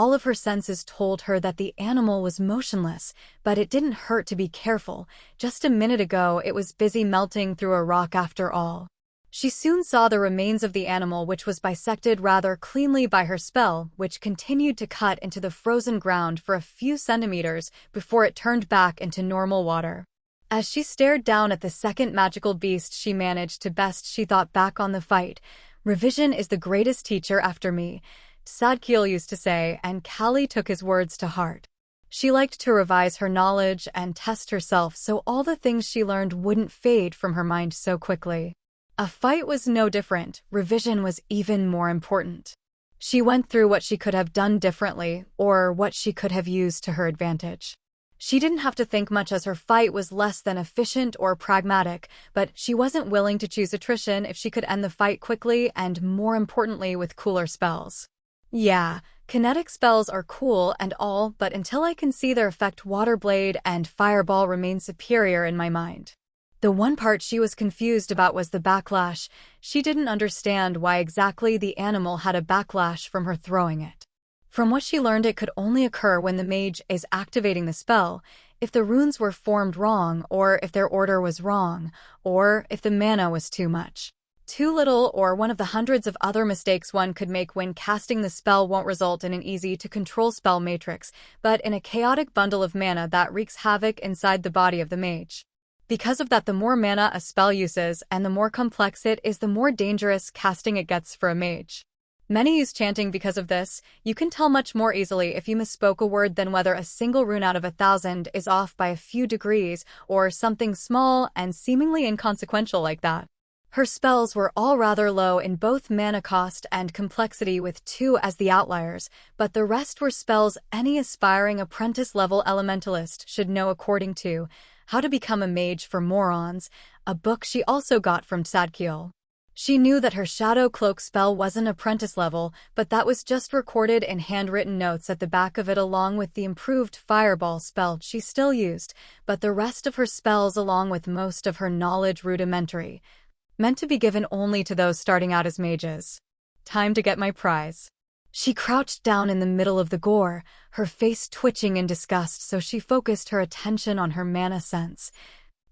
All of her senses told her that the animal was motionless, but it didn't hurt to be careful. Just a minute ago, it was busy melting through a rock after all. She soon saw the remains of the animal, which was bisected rather cleanly by her spell, which continued to cut into the frozen ground for a few centimeters before it turned back into normal water. As she stared down at the second magical beast, she managed to best she thought back on the fight. "Revision is the greatest teacher after me," Sadkiel used to say, and Callie took his words to heart. She liked to revise her knowledge and test herself so all the things she learned wouldn't fade from her mind so quickly. A fight was no different. Revision was even more important. She went through what she could have done differently, or what she could have used to her advantage. She didn't have to think much as her fight was less than efficient or pragmatic, but she wasn't willing to choose attrition if she could end the fight quickly and, more importantly, with cooler spells. Yeah, kinetic spells are cool and all, but until I can see their effect, Water Blade and Fireball remain superior in my mind. The one part she was confused about was the backlash. She didn't understand why exactly the animal had a backlash from her throwing it. From what she learned, it could only occur when the mage is activating the spell, if the runes were formed wrong, or if their order was wrong, or if the mana was too much. Too little, or one of the hundreds of other mistakes one could make when casting the spell won't result in an easy-to-control spell matrix, but in a chaotic bundle of mana that wreaks havoc inside the body of the mage. Because of that, the more mana a spell uses and the more complex it is, the more dangerous casting it gets for a mage. Many use chanting because of this. You can tell much more easily if you misspoke a word than whether a single rune out of 1,000 is off by a few degrees, or something small and seemingly inconsequential like that. Her spells were all rather low in both mana cost and complexity, with 2 as the outliers, but the rest were spells any aspiring apprentice-level elementalist should know, according to How to Become a Mage for Morons, a book she also got from Sadkiel. She knew that her Shadow Cloak spell wasn't apprentice level, but that was just recorded in handwritten notes at the back of it, along with the improved Fireball spell she still used, but the rest of her spells, along with most of her knowledge, rudimentary, meant to be given only to those starting out as mages. Time to get my prize. She crouched down in the middle of the gore, her face twitching in disgust, so she focused her attention on her mana sense.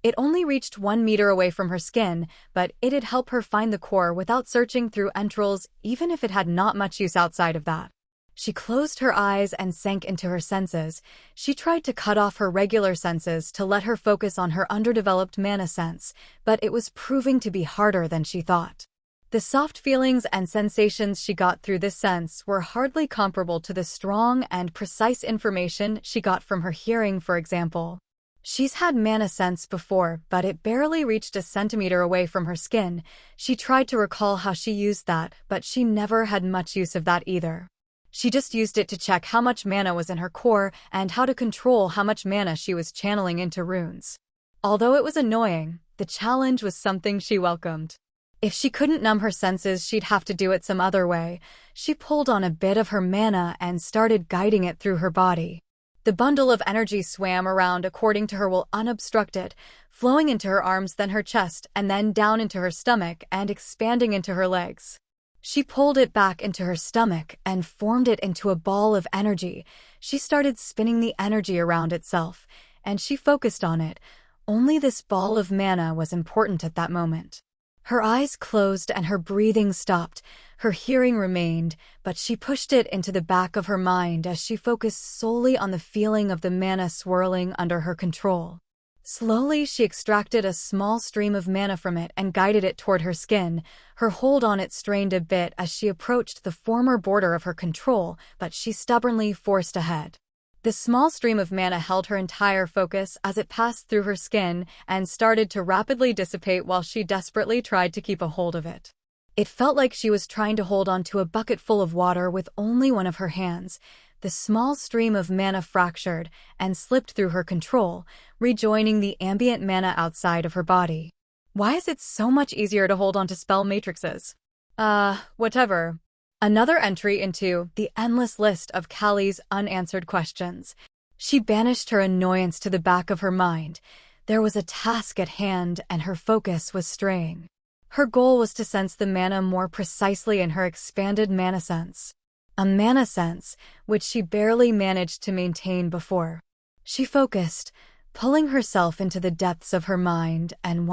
It only reached 1 meter away from her skin, but it'd help her find the core without searching through entrails, even if it had not much use outside of that. She closed her eyes and sank into her senses. She tried to cut off her regular senses to let her focus on her underdeveloped mana sense, but it was proving to be harder than she thought. The soft feelings and sensations she got through this sense were hardly comparable to the strong and precise information she got from her hearing, for example. She's had mana sense before, but it barely reached a centimeter away from her skin. She tried to recall how she used that, but she never had much use of that either. She just used it to check how much mana was in her core and how to control how much mana she was channeling into runes. Although it was annoying, the challenge was something she welcomed. If she couldn't numb her senses, she'd have to do it some other way. She pulled on a bit of her mana and started guiding it through her body. The bundle of energy swam around according to her will, unobstructed, flowing into her arms, then her chest, and then down into her stomach and expanding into her legs. She pulled it back into her stomach and formed it into a ball of energy. She started spinning the energy around itself, and she focused on it. Only this ball of mana was important at that moment. Her eyes closed and her breathing stopped. Her hearing remained, but she pushed it into the back of her mind as she focused solely on the feeling of the mana swirling under her control. Slowly, she extracted a small stream of mana from it and guided it toward her skin. Her hold on it strained a bit as she approached the former border of her control, but she stubbornly forced ahead. The small stream of mana held her entire focus as it passed through her skin and started to rapidly dissipate while she desperately tried to keep a hold of it. It felt like she was trying to hold onto a bucket full of water with only one of her hands. The small stream of mana fractured and slipped through her control, rejoining the ambient mana outside of her body. Why is it so much easier to hold onto spell matrices? Whatever. Another entry into the endless list of Callie's unanswered questions. She banished her annoyance to the back of her mind. There was a task at hand and her focus was straying. Her goal was to sense the mana more precisely in her expanded mana sense. a mana sense, which she barely managed to maintain before. She focused, pulling herself into the depths of her mind and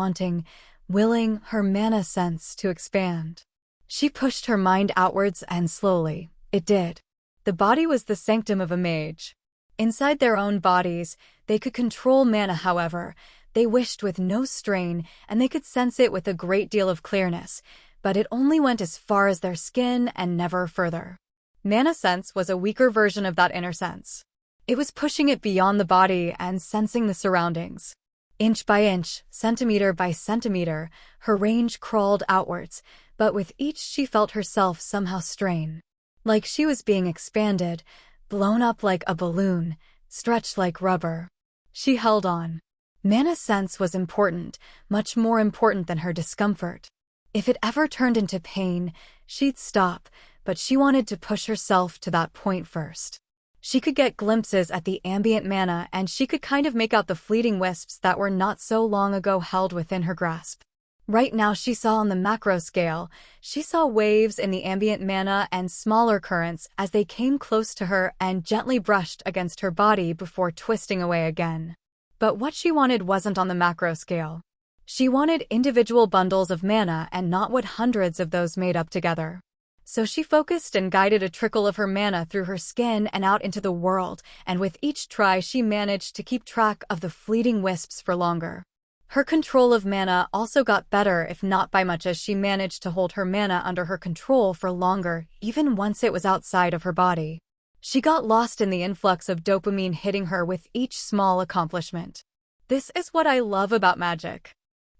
willing her mana sense to expand. She pushed her mind outwards and slowly, it did. The body was the sanctum of a mage. Inside their own bodies, they could control mana however they wished with no strain, and they could sense it with a great deal of clearness, but it only went as far as their skin and never further. Mana sense was a weaker version of that inner sense. It was pushing it beyond the body and sensing the surroundings. Inch by inch, centimeter by centimeter, her range crawled outwards, but with each she felt herself somehow strain. Like she was being expanded, blown up like a balloon, stretched like rubber. She held on. Mana sense was important, much more important than her discomfort. If it ever turned into pain, she'd stop, but she wanted to push herself to that point first. She could get glimpses at the ambient mana, and she could kind of make out the fleeting wisps that were not so long ago held within her grasp. Right now she saw on the macro scale, she saw waves in the ambient mana and smaller currents as they came close to her and gently brushed against her body before twisting away again. But what she wanted wasn't on the macro scale. She wanted individual bundles of mana and not what hundreds of those made up together. So she focused and guided a trickle of her mana through her skin and out into the world, and with each try she managed to keep track of the fleeting wisps for longer. Her control of mana also got better, if not by much, as she managed to hold her mana under her control for longer, even once it was outside of her body. She got lost in the influx of dopamine hitting her with each small accomplishment. This is what I love about magic.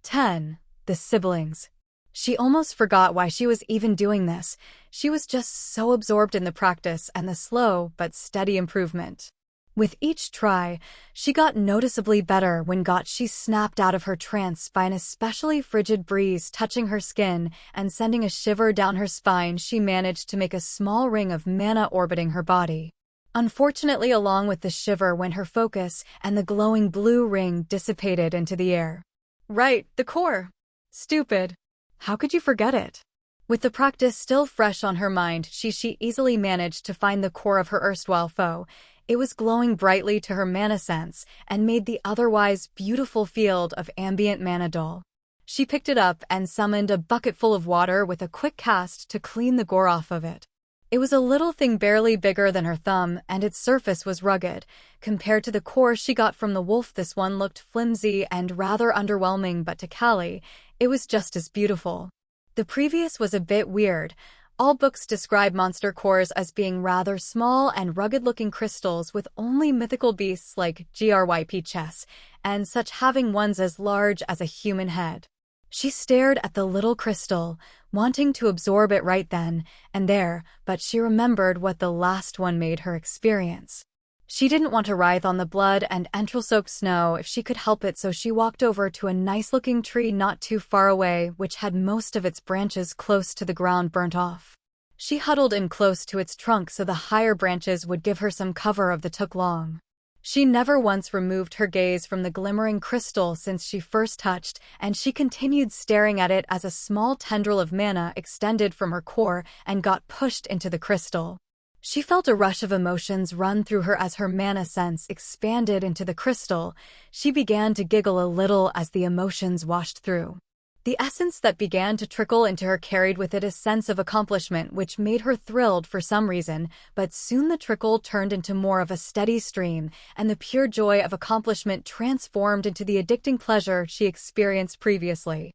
10. The siblings. She almost forgot why she was even doing this. She was just so absorbed in the practice and the slow but steady improvement. With each try, she got noticeably better when she snapped out of her trance by an especially frigid breeze touching her skin and sending a shiver down her spine. She managed to make a small ring of mana orbiting her body. Unfortunately, along with the shiver went her focus, and the glowing blue ring dissipated into the air. Right, the core. Stupid. How could you forget it? With the practice still fresh on her mind, she easily managed to find the core of her erstwhile foe. It was glowing brightly to her mana sense and made the otherwise beautiful field of ambient mana dull. She picked it up and summoned a bucket full of water with a quick cast to clean the gore off of it. It was a little thing barely bigger than her thumb, and its surface was rugged. Compared to the core she got from the wolf, this one looked flimsy and rather underwhelming, but to Kha'Lythria, it was just as beautiful. The previous was a bit weird. All books describe monster cores as being rather small and rugged-looking crystals with only mythical beasts like Gryp chess and such having ones as large as a human head. She stared at the little crystal, wanting to absorb it right then and there, but she remembered what the last one made her experience. She didn't want to writhe on the blood and entrail-soaked snow if she could help it, so she walked over to a nice-looking tree not too far away, which had most of its branches close to the ground burnt off. She huddled in close to its trunk so the higher branches would give her some cover if it took long. She never once removed her gaze from the glimmering crystal since she first touched, and she continued staring at it as a small tendril of mana extended from her core and got pushed into the crystal. She felt a rush of emotions run through her as her mana sense expanded into the crystal. She began to giggle a little as the emotions washed through. The essence that began to trickle into her carried with it a sense of accomplishment which made her thrilled for some reason, but soon the trickle turned into more of a steady stream, and the pure joy of accomplishment transformed into the addicting pleasure she experienced previously.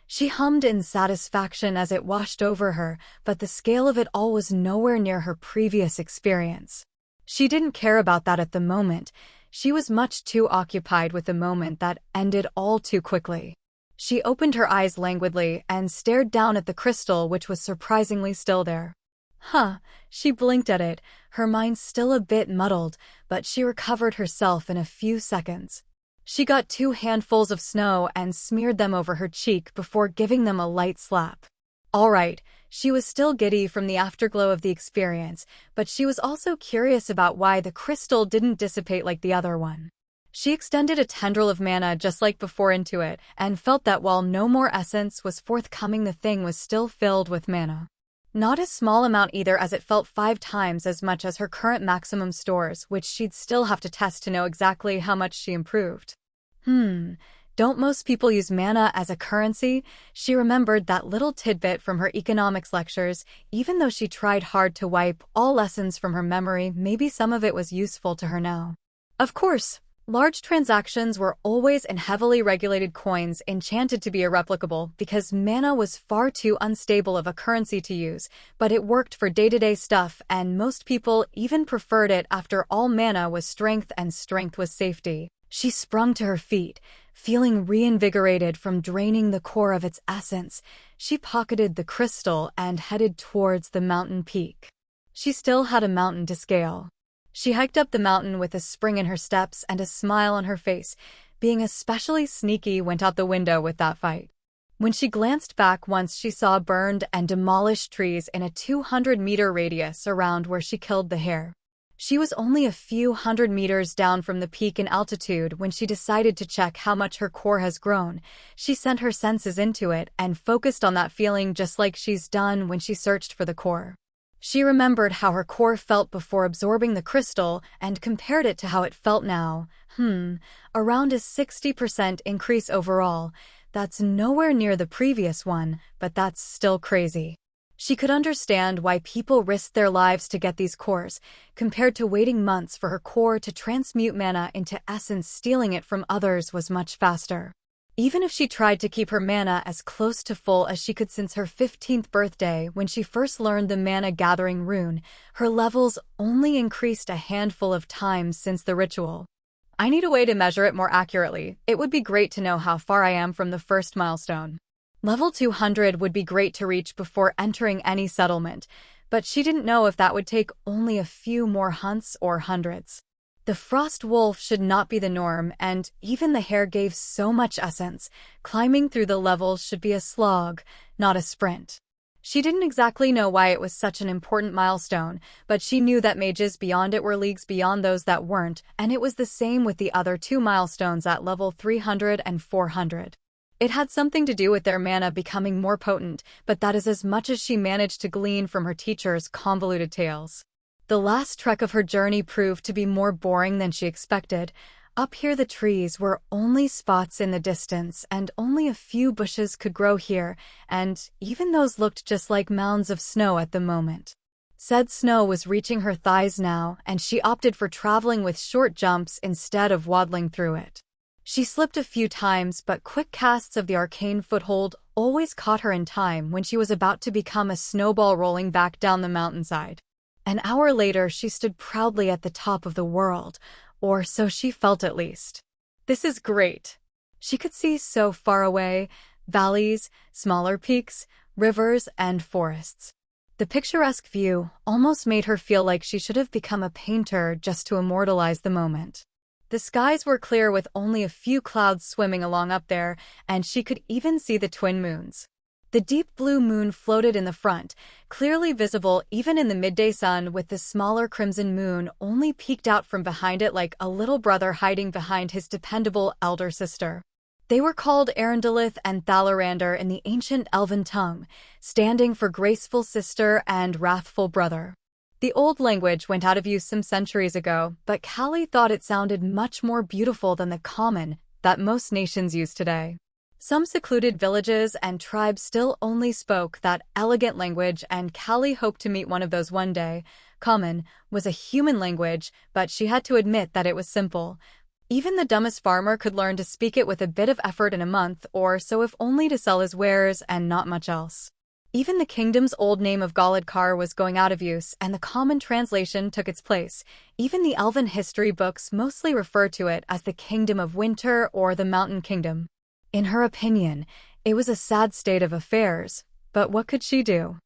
She hummed in satisfaction as it washed over her, but the scale of it all was nowhere near her previous experience. She didn't care about that at the moment. She was much too occupied with the moment that ended all too quickly. She opened her eyes languidly and stared down at the crystal, which was surprisingly still there. She blinked at it, her mind still a bit muddled, but she recovered herself in a few seconds. She got 2 handfuls of snow and smeared them over her cheek before giving them a light slap. All right, she was still giddy from the afterglow of the experience, but she was also curious about why the crystal didn't dissipate like the other one. She extended a tendril of mana just like before into it, and felt that while no more essence was forthcoming, the thing was still filled with mana. Not a small amount either, as it felt 5 times as much as her current maximum stores, which she'd still have to test to know exactly how much she improved. Don't most people use mana as a currency? She remembered that little tidbit from her economics lectures. Even though she tried hard to wipe all lessons from her memory, maybe some of it was useful to her now. Of course, large transactions were always in heavily regulated coins enchanted to be irreplicable because mana was far too unstable of a currency to use, but it worked for day-to-day stuff, and most people even preferred it. After all, mana was strength and strength was safety. She sprung to her feet, feeling reinvigorated from draining the core of its essence. She pocketed the crystal and headed towards the mountain peak. She still had a mountain to scale. She hiked up the mountain with a spring in her steps and a smile on her face. Being especially sneaky went out the window with that fight. When she glanced back once, she saw burned and demolished trees in a 200-meter radius around where she killed the hare. She was only a few hundred meters down from the peak in altitude when she decided to check how much her core has grown. She sent her senses into it and focused on that feeling, just like she's done when she searched for the core. She remembered how her core felt before absorbing the crystal and compared it to how it felt now. Around a 60% increase overall. That's nowhere near the previous one, but that's still crazy. She could understand why people risked their lives to get these cores, compared to waiting months for her core to transmute mana into essence. Stealing it from others was much faster. Even if she tried to keep her mana as close to full as she could since her 15th birthday when she first learned the mana gathering rune, her levels only increased a handful of times since the ritual. I need a way to measure it more accurately. It would be great to know how far I am from the first milestone. Level 200 would be great to reach before entering any settlement, but she didn't know if that would take only a few more hunts or hundreds. The frost wolf should not be the norm, and even the hare gave so much essence. Climbing through the levels should be a slog, not a sprint. She didn't exactly know why it was such an important milestone, but she knew that mages beyond it were leagues beyond those that weren't, and it was the same with the other 2 milestones at level 300 and 400. It had something to do with their mana becoming more potent, but that is as much as she managed to glean from her teacher's convoluted tales. The last trek of her journey proved to be more boring than she expected. Up here the trees were only spots in the distance, and only a few bushes could grow here, and even those looked just like mounds of snow at the moment. Said snow was reaching her thighs now, and she opted for traveling with short jumps instead of waddling through it. She slipped a few times, but quick casts of the arcane foothold always caught her in time when she was about to become a snowball rolling back down the mountainside. An hour later, she stood proudly at the top of the world, or so she felt at least. This is great. She could see so far away, valleys, smaller peaks, rivers, and forests. The picturesque view almost made her feel like she should have become a painter just to immortalize the moment. The skies were clear with only a few clouds swimming along up there, and she could even see the twin moons. The deep blue moon floated in the front, clearly visible even in the midday sun, with the smaller crimson moon only peeked out from behind it like a little brother hiding behind his dependable elder sister. They were called Arundilith and Thalarander in the ancient elven tongue, standing for graceful sister and wrathful brother. The old language went out of use some centuries ago, but Callie thought it sounded much more beautiful than the common that most nations use today. Some secluded villages and tribes still only spoke that elegant language, and Callie hoped to meet one of those one day. Common was a human language, but she had to admit that it was simple. Even the dumbest farmer could learn to speak it with a bit of effort in a month or so, if only to sell his wares and not much else. Even the kingdom's old name of Galadkar was going out of use, and the common translation took its place. Even the elven history books mostly refer to it as the Kingdom of Winter or the Mountain Kingdom. In her opinion, it was a sad state of affairs, but what could she do?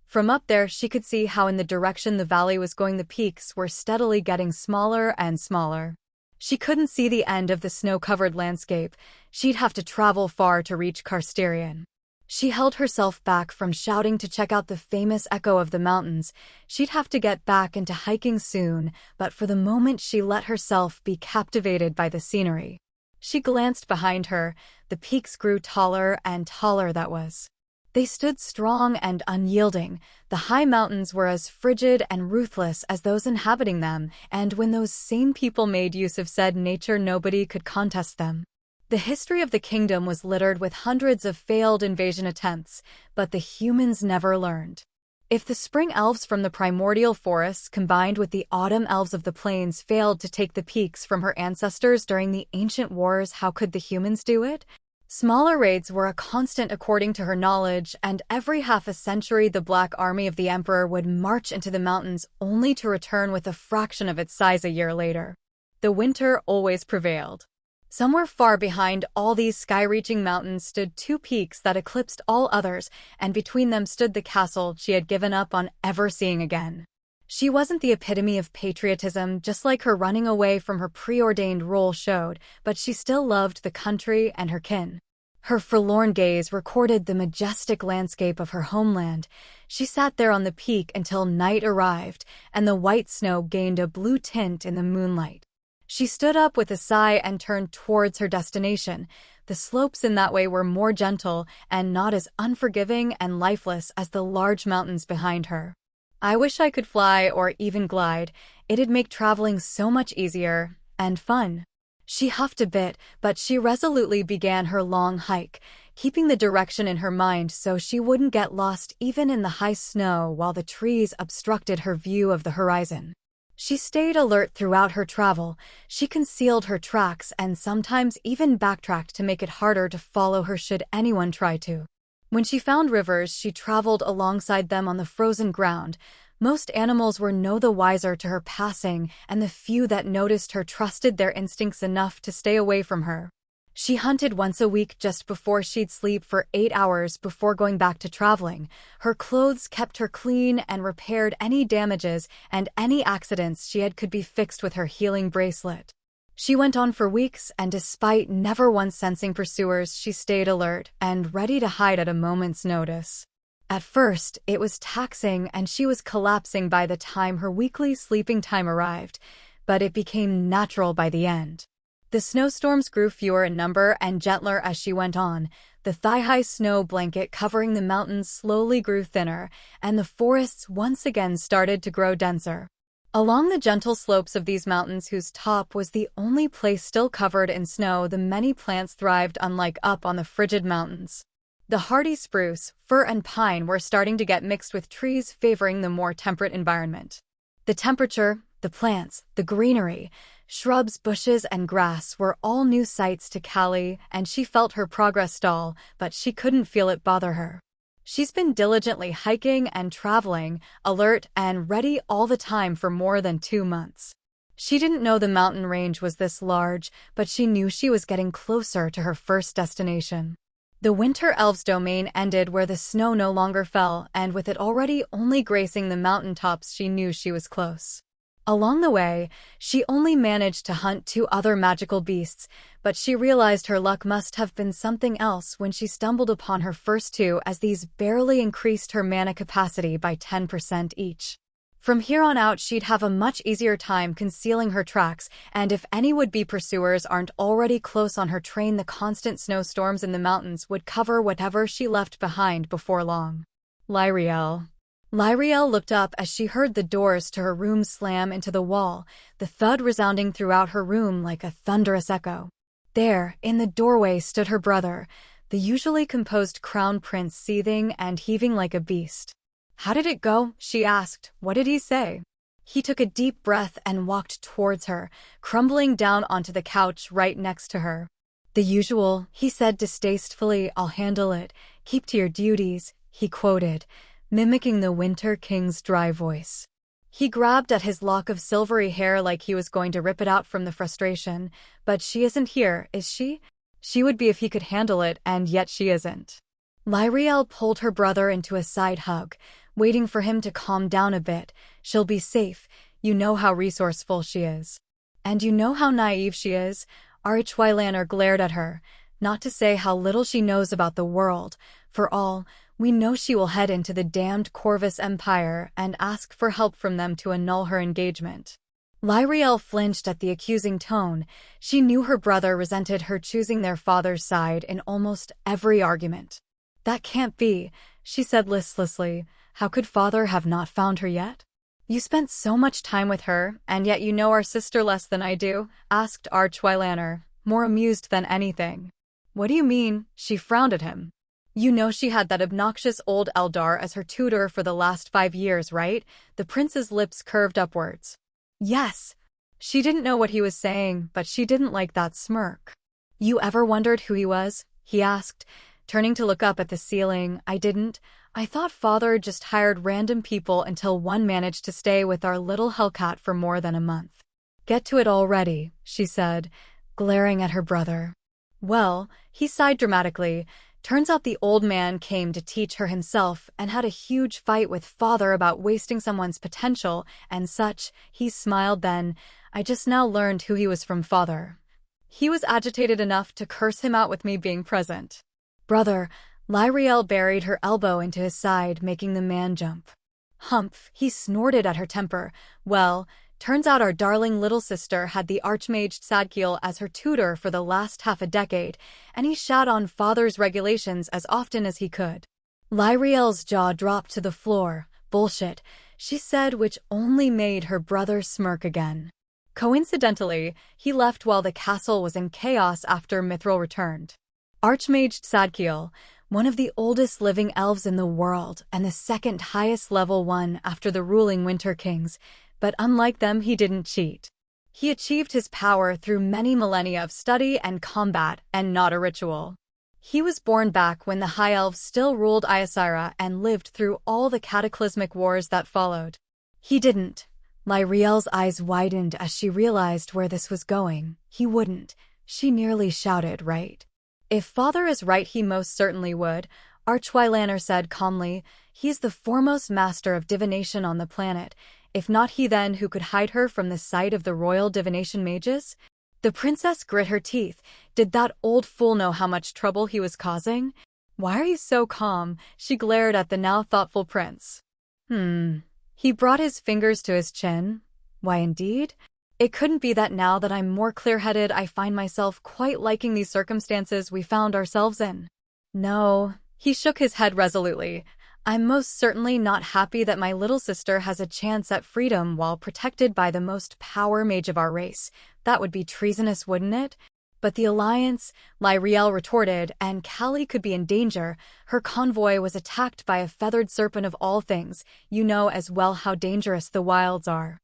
From up there, she could see how in the direction the valley was going the peaks were steadily getting smaller and smaller. She couldn't see the end of the snow-covered landscape. She'd have to travel far to reach Karstirian. She held herself back from shouting to check out the famous echo of the mountains. She'd have to get back into hiking soon, but for the moment she let herself be captivated by the scenery. She glanced behind her. The peaks grew taller and taller. That was They stood strong and unyielding. The high mountains were as frigid and ruthless as those inhabiting them, and when those same people made use of said nature, nobody could contest them. The history of the kingdom was littered with hundreds of failed invasion attempts, but the humans never learned. If the spring elves from the primordial forests combined with the autumn elves of the plains failed to take the peaks from her ancestors during the ancient wars, how could the humans do it? Smaller raids were a constant according to her knowledge, and every half a century the Black Army of the Emperor would march into the mountains only to return with a fraction of its size a year later. The winter always prevailed. Somewhere far behind all these sky-reaching mountains stood two peaks that eclipsed all others, and between them stood the castle she had given up on ever seeing again. She wasn't the epitome of patriotism, just like her running away from her preordained role showed, but she still loved the country and her kin. Her forlorn gaze recorded the majestic landscape of her homeland. She sat there on the peak until night arrived, and the white snow gained a blue tint in the moonlight. She stood up with a sigh and turned towards her destination. The slopes in that way were more gentle and not as unforgiving and lifeless as the large mountains behind her. I wish I could fly or even glide. It'd make traveling so much easier and fun. She huffed a bit, but she resolutely began her long hike, keeping the direction in her mind so she wouldn't get lost even in the high snow while the trees obstructed her view of the horizon. She stayed alert throughout her travel. She concealed her tracks and sometimes even backtracked to make it harder to follow her should anyone try to. When she found rivers, she traveled alongside them on the frozen ground. Most animals were no the wiser to her passing, and the few that noticed her trusted their instincts enough to stay away from her. She hunted once a week just before she'd sleep for 8 hours before going back to traveling. Her clothes kept her clean and repaired any damages, and any accidents she had could be fixed with her healing bracelet. She went on for weeks, and despite never once sensing pursuers, she stayed alert and ready to hide at a moment's notice. At first, it was taxing and she was collapsing by the time her weekly sleeping time arrived, but it became natural by the end. The snowstorms grew fewer in number and gentler as she went on. The thigh-high snow blanket covering the mountains slowly grew thinner, and the forests once again started to grow denser. Along the gentle slopes of these mountains, whose top was the only place still covered in snow, the many plants thrived unlike up on the frigid mountains. The hardy spruce, fir and pine were starting to get mixed with trees favoring the more temperate environment. The temperature, the plants, the greenery, shrubs, bushes, and grass were all new sights to Callie, and she felt her progress stall, but she couldn't feel it bother her. She's been diligently hiking and traveling, alert and ready all the time for more than 2 months. She didn't know the mountain range was this large, but she knew she was getting closer to her first destination. The winter elves' domain ended where the snow no longer fell, and with it already only gracing the mountaintops, she knew she was close. Along the way, she only managed to hunt 2 other magical beasts, but she realized her luck must have been something else when she stumbled upon her first 2, as these barely increased her mana capacity by 10% each. From here on out, she'd have a much easier time concealing her tracks, and if any would-be pursuers aren't already close on her trail, the constant snowstorms in the mountains would cover whatever she left behind before long. Lyriel looked up as she heard the doors to her room slam into the wall, the thud resounding throughout her room like a thunderous echo. There, in the doorway, stood her brother, the usually composed crown prince, seething and heaving like a beast. "How did it go?" she asked. "What did he say?" He took a deep breath and walked towards her, crumbling down onto the couch right next to her. "The usual," he said distastefully. "I'll handle it. Keep to your duties," he quoted, mimicking the Winter King's dry voice. He grabbed at his lock of silvery hair like he was going to rip it out from the frustration. "But she isn't here, is she?" "She would be if he could handle it, and yet she isn't." Lyriel pulled her brother into a side hug, waiting for him to calm down a bit. "She'll be safe. You know how resourceful she is. And you know how naive she is." Archwylaner glared at her. "Not to say how little she knows about the world. For all we know, she will head into the damned Corvus Empire and ask for help from them to annul her engagement." Lyriel flinched at the accusing tone. She knew her brother resented her choosing their father's side in almost every argument. That can't be, she said listlessly. How could father have not found her yet? You spent so much time with her, and yet you know our sister less than I do, asked Archwylanner, more amused than anything. What do you mean? She frowned at him. You know she had that obnoxious old Eldar as her tutor for the last 5 years, right? The prince's lips curved upwards. Yes. She didn't know what he was saying, but she didn't like that smirk. You ever wondered who he was? He asked, turning to look up at the ceiling. I didn't. I thought father just hired random people until one managed to stay with our little hellcat for more than a month. Get to it already, she said, glaring at her brother. Well, he sighed dramatically. Turns out the old man came to teach her himself and had a huge fight with father about wasting someone's potential and such. He smiled then. I just now learned who he was from father. He was agitated enough to curse him out with me being present. Brother, Lyriel buried her elbow into his side, making the man jump. Humph, he snorted at her temper. Well, turns out our darling little sister had the Archmage Sadkiel as her tutor for the last half a decade, and he shat on father's regulations as often as he could. Lyriel's jaw dropped to the floor. Bullshit, she said, which only made her brother smirk again. Coincidentally, he left while the castle was in chaos after Mithril returned. Archmage Sadkiel, one of the oldest living elves in the world and the second highest level one after the ruling Winter Kings, but unlike them he didn't cheat. He achieved his power through many millennia of study and combat and not a ritual. He was born back when the High Elves still ruled Iosyra and lived through all the cataclysmic wars that followed. He didn't. Lyriel's eyes widened as she realized where this was going. He wouldn't. She nearly shouted, right? If father is right, he most certainly would, Archwylanner said calmly. He is the foremost master of divination on the planet. If not he, then who could hide her from the sight of the royal divination mages? The princess grit her teeth. Did that old fool know how much trouble he was causing? Why are you so calm? She glared at the now thoughtful prince. He brought his fingers to his chin. Why indeed? It couldn't be that now that I'm more clear-headed I find myself quite liking these circumstances we found ourselves in. No, he shook his head resolutely. I'm most certainly not happy that my little sister has a chance at freedom while protected by the most power mage of our race. That would be treasonous, wouldn't it? But the Alliance, Lyriel retorted, and Callie could be in danger. Her convoy was attacked by a feathered serpent of all things. You know as well how dangerous the wilds are.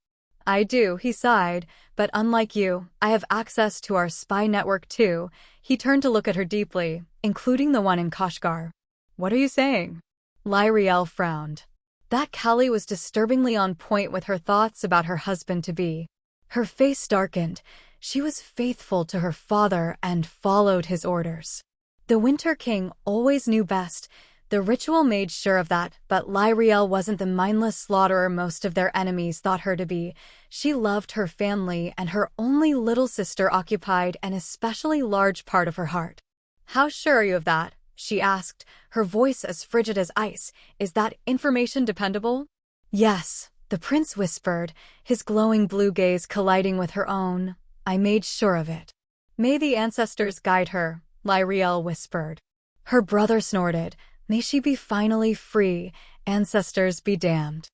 I do, he sighed, but unlike you, I have access to our spy network too. He turned to look at her deeply, including the one in Kashgar. What are you saying? Lyriel frowned. That Callie was disturbingly on point with her thoughts about her husband-to-be. Her face darkened. She was faithful to her father and followed his orders. The Winter King always knew best. The ritual made sure of that, but Lyriel wasn't the mindless slaughterer most of their enemies thought her to be. She loved her family, and her only little sister occupied an especially large part of her heart. How sure are you of that? She asked, her voice as frigid as ice. Is that information dependable? Yes, the prince whispered, his glowing blue gaze colliding with her own. I made sure of it. May the ancestors guide her, Lyriel whispered. Her brother snorted. May she be finally free, ancestors be damned.